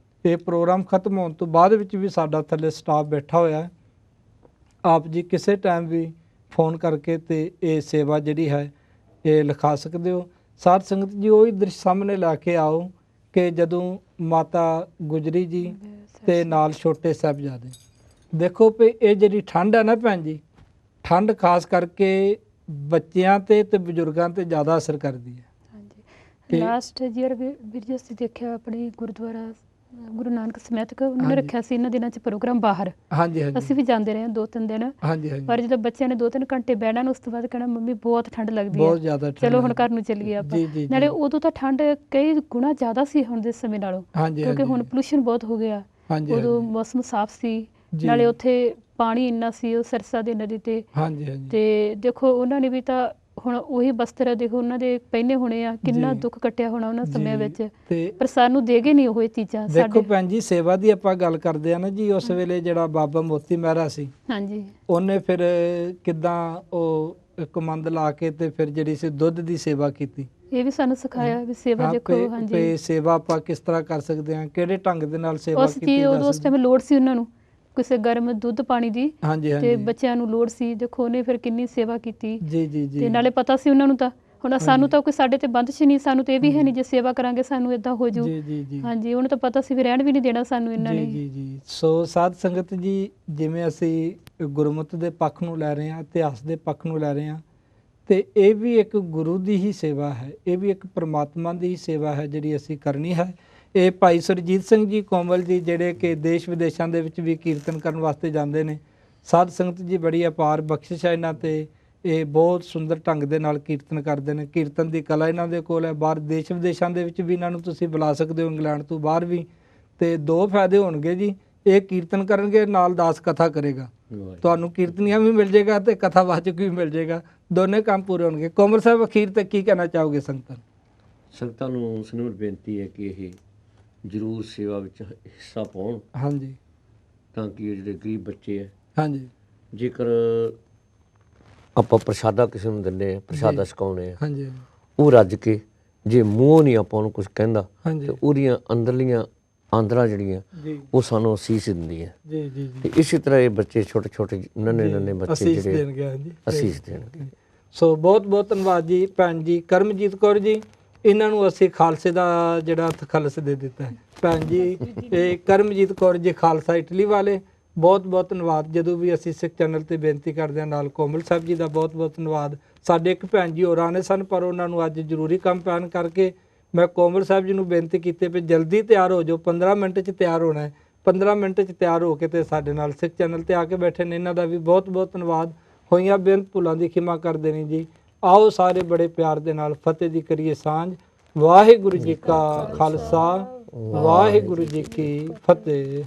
Speaker 1: ਇਹ ਪ੍ਰੋਗਰਾਮ ਖਤਮ ਹੋਣ ਤੋਂ ਬਾਅਦ ਵਿੱਚ ਵੀ ਸਾਡਾ ਥੱਲੇ ਸਟਾਫ ਬੈਠਾ ਹੋਇਆ ਹੈ, ਆਪ ਜੀ ਕਿਸੇ ਟਾਈਮ ਵੀ ਫੋਨ ਕਰਕੇ ਤੇ ਇਹ ਸੇਵਾ ਜਿਹੜੀ ਹੈ ਇਹ ਲਿਖਾ ਸਕਦੇ ਹੋ। ਸਾਧ ਸੰਗਤ ਜੀ, ਉਹੀ ਦ੍ਰਿਸ਼ ਸਾਹਮਣੇ ਲਾ ਕੇ ਆਓ ਕਿ ਜਦੋਂ ਮਾਤਾ ਗੁਜਰੀ ਜੀ ਤੇ ਨਾਲ ਛੋਟੇ ਸਾਹਿਬਜ਼ਾਦੇ, ਦੇਖੋ ਵੀ ਇਹ ਜਿਹੜੀ ਠੰਡ ਹੈ ਨਾ ਭੈਣ ਜੀ, ਠੰਡ ਖਾਸ ਕਰਕੇ ਬੱਚਿਆਂ ਤੇ ਬਜ਼ੁਰਗਾਂ ਤੇ ਜ਼ਿਆਦਾ ਅਸਰ ਕਰਦੀ ਹੈ।
Speaker 4: ਹਾਂਜੀ, ਲਾਸਟ ਈਅਰ ਵੀਰ ਜੀ ਅਸੀਂ ਦੇਖਿਆ ਆਪਣੇ ਗੁਰਦੁਆਰਾ ਗੁਰੂ ਨਾਨਕ ਸਮੈਤਕ ਉਹਨਾਂ ਨੇ
Speaker 1: ਹਾਂਜੀ।
Speaker 4: ਰੱਖਿਆ ਸੀ ਇਹਨਾਂ ਦਿਨਾਂ 'ਚ ਪ੍ਰੋਗਰਾਮ ਬਾਹਰ।
Speaker 1: ਹਾਂਜੀ ਹਾਂਜੀ
Speaker 4: ਅਸੀਂ ਵੀ ਜਾਂਦੇ ਰਹੇ ਹਾਂ 2-3 ਦਿਨ,
Speaker 1: ਹਾਂਜੀ ਹਾਂਜੀ
Speaker 4: ਪਰ ਜਦੋਂ ਬੱਚਿਆਂ ਨੇ 2-3 ਘੰਟੇ ਬਹਿਣਾ ਨਾ ਉਸ ਤੋਂ ਬਾਅਦ ਕਹਿਣਾ ਮੰਮੀ ਬਹੁਤ ਠੰਡ ਲੱਗਦੀ
Speaker 1: ਬਹੁਤ
Speaker 4: ਹੈ,
Speaker 1: ਜ਼ਿਆਦਾ ਠੰਡ
Speaker 4: ਚਲੋ ਹੁਣ
Speaker 1: ਹੈ।
Speaker 4: ਘਰ ਨੂੰ ਚੱਲੀਏ ਆਪਾਂ।
Speaker 1: ਜੀ ਜੀ
Speaker 4: ਨਾਲੇ
Speaker 1: ਜੀ
Speaker 4: ਉਦੋਂ ਤਾਂ ਠੰਡ ਕਈ ਗੁਣਾ ਜ਼ਿਆਦਾ ਸੀ ਹੁਣ ਦੇ ਸਮੇਂ ਨਾਲੋਂ,
Speaker 1: ਹਾਂਜੀ
Speaker 4: ਕਿਉਂਕਿ ਹੁਣ
Speaker 1: ਹਾਂਜੀ
Speaker 4: ਪੋਲੂਸ਼ਨ ਬਹੁਤ ਹੋ ਗਿਆ।
Speaker 1: ਹਾਂਜੀ
Speaker 4: ਉਦੋਂ
Speaker 1: ਹਾਂਜੀ
Speaker 4: ਮੌਸਮ ਸਾਫ਼ ਸੀ,
Speaker 1: ਜੀ
Speaker 4: ਨਾਲੇ ਉੱਥੇ ਪਾਣੀ ਇੰਨਾ ਸੀ ਉਹ ਸਰਸਾ ਦੇ ਨਦੀ ਤੇ।
Speaker 1: ਹਾਂਜੀ ਹਾਂਜੀ
Speaker 4: ਤੇ ਦੇਖੋ ਉਹਨਾਂ ਨੇ ਵੀ ਤਾਂ ਹੁਣ ਉਹੀ ਬਸਤਰ ਦੇਖੋ ਉਹਨਾਂ ਦੇ ਪਹਿਨੇ ਹੋਣੇ ਆ, ਕਿੰਨਾ
Speaker 1: ਜੀ
Speaker 4: ਦੁੱਖ ਕੱਟਿਆ ਹੋਣਾ ਉਹਨਾਂ ਸਮਿਆਂ
Speaker 1: ਜੀ
Speaker 4: ਵਿੱਚ,
Speaker 1: ਤੇ
Speaker 4: ਪਰ ਸਾਨੂੰ ਦੇਗੇ ਨਹੀਂ ਉਹ ਇਹ ਚੀਜ਼ਾਂ
Speaker 1: ਦੇਖੋ
Speaker 4: ਸਾਡੇ।
Speaker 1: ਭੈਣ ਜੀ, ਸੇਵਾ ਦੀ ਆਪਾਂ ਗੱਲ ਕਰਦੇ ਆ ਨਾ ਜੀ, ਉਸ ਵੇਲੇ ਜਿਹੜਾ ਬਾਬਾ ਮੋਤੀ ਮਹਿਰਾ ਸੀ,
Speaker 4: ਹਾਂਜੀ
Speaker 1: ਉਹਨੇ ਫਿਰ ਕਿਦਾਂ ਉਹ ਕਮੰਦ ਲਾ ਕੇ ਤੇ ਫਿਰ ਜਿਹੜੀ ਸੀ ਦੁੱਧ ਦੀ ਸੇਵਾ ਕੀਤੀ।
Speaker 4: ਇਹ ਵੀ ਸਾਨੂੰ ਸਿਖਾਇਆ ਵੀ ਸੇਵਾ ਦੇਖੋ। ਹਾਂਜੀ
Speaker 1: ਤੇ ਸੇਵਾ ਆਪਾਂ ਕਿਸ ਤਰ੍ਹਾਂ ਕਰ ਸਕਦੇ ਹਾਂ, ਕਿਹੜੇ ਢੰਗ ਦੇ ਨਾਲ ਸੇਵਾ
Speaker 4: ਉਸ
Speaker 1: ਕੀਤੀ
Speaker 4: ਚੀਜ਼
Speaker 1: ਜਾ
Speaker 4: ਉਦੋਂ ਉਸ
Speaker 1: ਸਕਦੀ।
Speaker 4: ਟਾਈਮ ਲੋੜ ਸੀ ਉਹਨਾਂ ਨੂੰ ਕਿਸੇ ਗਰਮ ਦੁੱਧ ਪਾਣੀ ਦੀ,
Speaker 1: ਹਾਂਜੀ
Speaker 4: ਤੇ
Speaker 1: ਹਾਂਜੀ
Speaker 4: ਬੱਚਿਆਂ ਨੂੰ ਲੋੜ ਸੀ। ਦੇਖੋ ਉਹਨੇ ਫਿਰ ਕਿੰਨੀ ਸੇਵਾ ਕੀਤੀ,
Speaker 1: ਜੀ ਜੀ ਜੀ
Speaker 4: ਤੇ ਨਾਲੇ ਪਤਾ ਸੀ ਉਹਨਾਂ ਨੂੰ ਤਾਂ ਹੁਣ ਸਾਨੂੰ ਤਾਂ ਕੋਈ ਸਾਡੇ ਤੇ ਬੰਦਸ਼ ਨਹੀਂ, ਸਾਨੂੰ ਤੇ ਇਹ ਵੀ ਹੈ ਨਹੀਂ ਜੇ ਸੇਵਾ ਕਰਾਂਗੇ ਸਾਨੂੰ ਇਦਾਂ ਹੋ ਜੂ।
Speaker 1: ਜੀ ਜੀ ਜੀ
Speaker 4: ਹਾਂਜੀ ਉਹਨੂੰ ਤਾਂ ਪਤਾ ਸੀ ਵੀ ਰਹਿਣ ਵੀ ਨਹੀਂ ਦੇਣਾ ਸਾਨੂੰ ਇਹਨਾਂ
Speaker 1: ਜੀ
Speaker 4: ਨੇ।
Speaker 1: ਜੀ ਜੀ ਸੋ ਸਾਧ ਸੰਗਤ ਜੀ, ਜਿਵੇਂ ਅਸੀਂ ਗੁਰਮਤਿ ਦੇ ਪੱਖ ਨੂੰ ਲੈ ਰਹੇ ਹਾਂ, ਇਤਿਹਾਸ ਦੇ ਪੱਖ ਨੂੰ ਲੈ ਰਹੇ ਹਾਂ, ਤੇ ਇਹ ਵੀ ਇੱਕ ਗੁਰੂ ਦੀ ਹੀ ਸੇਵਾ ਹੈ, ਇਹ ਵੀ ਇੱਕ ਪ੍ਰਮਾਤਮਾ ਦੀ ਹੀ ਸੇਵਾ ਹੈ ਜਿਹੜੀ ਅਸੀਂ ਕਰਨੀ ਹੈ। ਇਹ ਭਾਈ ਸੁਰਜੀਤ ਸਿੰਘ ਜੀ ਕੋਮਲ ਜੀ, ਜਿਹੜੇ ਕਿ ਦੇਸ਼ ਵਿਦੇਸ਼ਾਂ ਦੇ ਵਿੱਚ ਵੀ ਕੀਰਤਨ ਕਰਨ ਵਾਸਤੇ ਜਾਂਦੇ ਨੇ। ਸਾਧ ਸੰਗਤ ਜੀ, ਬੜੀ ਅਪਾਰ ਬਖਸ਼ਿਸ਼ ਹੈ ਇਹਨਾਂ ਤੇ, ਇਹ ਬਹੁਤ ਸੁੰਦਰ ਢੰਗ ਦੇ ਨਾਲ ਕੀਰਤਨ ਕਰਦੇ ਨੇ। ਕੀਰਤਨ ਦੀ ਕਲਾ ਇਹਨਾਂ ਦੇ ਕੋਲ ਹੈ, ਬਾਹਰ ਦੇਸ਼ ਵਿਦੇਸ਼ਾਂ ਦੇ ਵਿੱਚ ਵੀ ਇਹਨਾਂ ਨੂੰ ਤੁਸੀਂ ਬੁਲਾ ਸਕਦੇ ਹੋ, ਇੰਗਲੈਂਡ ਤੋਂ ਬਾਹਰ ਵੀ। ਤੇ ਦੋ ਫਾਇਦੇ ਹੋਣਗੇ ਜੀ, ਇਹ ਕੀਰਤਨ ਕਰਨਗੇ, ਨਾਲ ਦਾਸ ਕਥਾ ਕਰੇਗਾ, ਤੁਹਾਨੂੰ ਕੀਰਤਨੀਆਂ ਵੀ ਮਿਲ ਜਾਏਗਾ ਤੇ ਕਥਾਵਾਚਕ ਵੀ ਮਿਲ ਜਾਏਗਾ, ਦੋਨੇ ਕੰਮ ਪੂਰੇ ਹੋਣਗੇ। ਕੋਮਲ ਸਾਹਿਬ, ਅਖੀਰ ਤੇ ਕੀ ਕਹਿਣਾ ਚਾਹੋਗੇ ਸੰਗਤਾਂ ਨੂੰ?
Speaker 3: ਸੰਗਤਾਂ ਨੂੰ ਸਨੂਰ ਬੇਨਤੀ ਹੈ ਕਿ ਇਹ ਜ਼ਰੂਰ ਸੇਵਾ ਵਿੱਚ ਹਿੱਸਾ ਪਾਉਣ,
Speaker 1: ਹਾਂਜੀ
Speaker 3: ਤਾਂ ਕਿ ਇਹ ਜਿਹੜੇ ਗਰੀਬ ਬੱਚੇ ਹੈ,
Speaker 1: ਹਾਂਜੀ
Speaker 3: ਜੇਕਰ ਆਪਾਂ ਪ੍ਰਸ਼ਾਦਾ ਕਿਸੇ ਨੂੰ ਦਿੰਦੇ ਹਾਂ, ਪ੍ਰਸ਼ਾਦਾ
Speaker 1: ਜੀ।
Speaker 3: ਛਕਾਉਂਦੇ ਹਾਂ,
Speaker 1: ਹਾਂਜੀ
Speaker 3: ਉਹ ਰੱਜ ਕੇ, ਜੇ ਮੂੰਹ ਨਹੀਂ ਆਪਾਂ ਉਹਨੂੰ ਕੁਝ ਕਹਿੰਦਾ,
Speaker 1: ਹਾਂਜੀ
Speaker 3: ਤੇ ਉਹਦੀਆਂ ਅੰਦਰਲੀਆਂ ਆਂਦਰਾਂ ਜਿਹੜੀਆਂ
Speaker 1: ਜੀ
Speaker 3: ਉਹ ਸਾਨੂੰ ਅਸੀਸ ਦਿੰਦੀ ਹੈ।
Speaker 1: ਜੀ ਜੀ
Speaker 3: ਤੇ
Speaker 1: ਜੀ
Speaker 3: ਇਸੇ ਤਰ੍ਹਾਂ ਇਹ ਬੱਚੇ ਛੋਟੇ ਛੋਟੇ ਨੰਨੇ ਨੰਨੇ ਬੱਚੇ
Speaker 1: ਅਸੀਸ
Speaker 3: ਜਿਹੜੇ
Speaker 1: ਦੇਣਗੇ। ਹਾਂਜੀ
Speaker 3: ਅਸੀਸ ਦੇਣਗੇ।
Speaker 1: ਸੋ ਬਹੁਤ ਬਹੁਤ ਧੰਨਵਾਦ ਜੀ ਭੈਣ ਜੀ ਕਰਮਜੀਤ ਕੌਰ ਜੀ, ਇਹਨਾਂ ਨੂੰ ਅਸੀਂ ਖਾਲਸੇ ਦਾ ਜਿਹੜਾ ਤਖੱਲਸ ਦੇ ਦਿੱਤਾ ਹੈ। ਭੈਣ ਜੀ ਇਹ ਕਰਮਜੀਤ ਕੌਰ ਜੀ ਖਾਲਸਾ ਇਟਲੀ ਵਾਲੇ, ਬਹੁਤ ਬਹੁਤ ਧੰਨਵਾਦ। ਜਦੋਂ ਵੀ ਅਸੀਂ ਸਿੱਖ ਚੈਨਲ ਤੇ ਬੇਨਤੀ ਕਰਦੇ ਹਾਂ, ਨਾਲ ਕੋਮਲ ਸਾਹਿਬ ਜੀ ਦਾ ਬਹੁਤ ਬਹੁਤ ਧੰਨਵਾਦ। ਸਾਡੇ ਇੱਕ ਭੈਣ ਜੀ ਹੋਰ ਆਉਣੇ ਸਨ, ਪਰ ਉਹਨਾਂ ਨੂੰ ਅੱਜ ਜ਼ਰੂਰੀ ਕੰਮ ਪੈਣ ਕਰਕੇ ਮੈਂ ਕੋਮਲ ਸਾਹਿਬ ਜੀ ਨੂੰ ਬੇਨਤੀ ਕੀਤੀ ਵੀ ਜਲਦੀ ਤਿਆਰ ਹੋ ਜਾਓ, 15 ਮਿੰਟ 'ਚ ਤਿਆਰ ਹੋਣਾ ਹੈ। 15 ਮਿੰਟ 'ਚ ਤਿਆਰ ਹੋ ਕੇ ਤੇ ਸਾਡੇ ਨਾਲ ਸਿੱਖ ਚੈਨਲ ਤੇ ਆ ਕੇ ਬੈਠੇ ਨੇ, ਇਹਨਾਂ ਦਾ ਵੀ ਬਹੁਤ ਬਹੁਤ ਧੰਨਵਾਦ। ਹੋਈਆਂ ਬੇਨਤ ਭੁੱਲਾਂ ਦੀ ਖਿਮਾ ਕਰਦੇ ਨੇ ਜੀ। ਆਓ ਸਾਰੇ ਬੜੇ ਪਿਆਰ ਦੇ ਨਾਲ ਫਤਿਹ ਦੀ ਕਰੀਏ ਸਾਂਝ। ਵਾਹਿਗੁਰੂ ਜੀ ਕਾ ਖਾਲਸਾ, ਵਾਹਿਗੁਰੂ ਜੀ ਕੀ ਫਤਿਹ।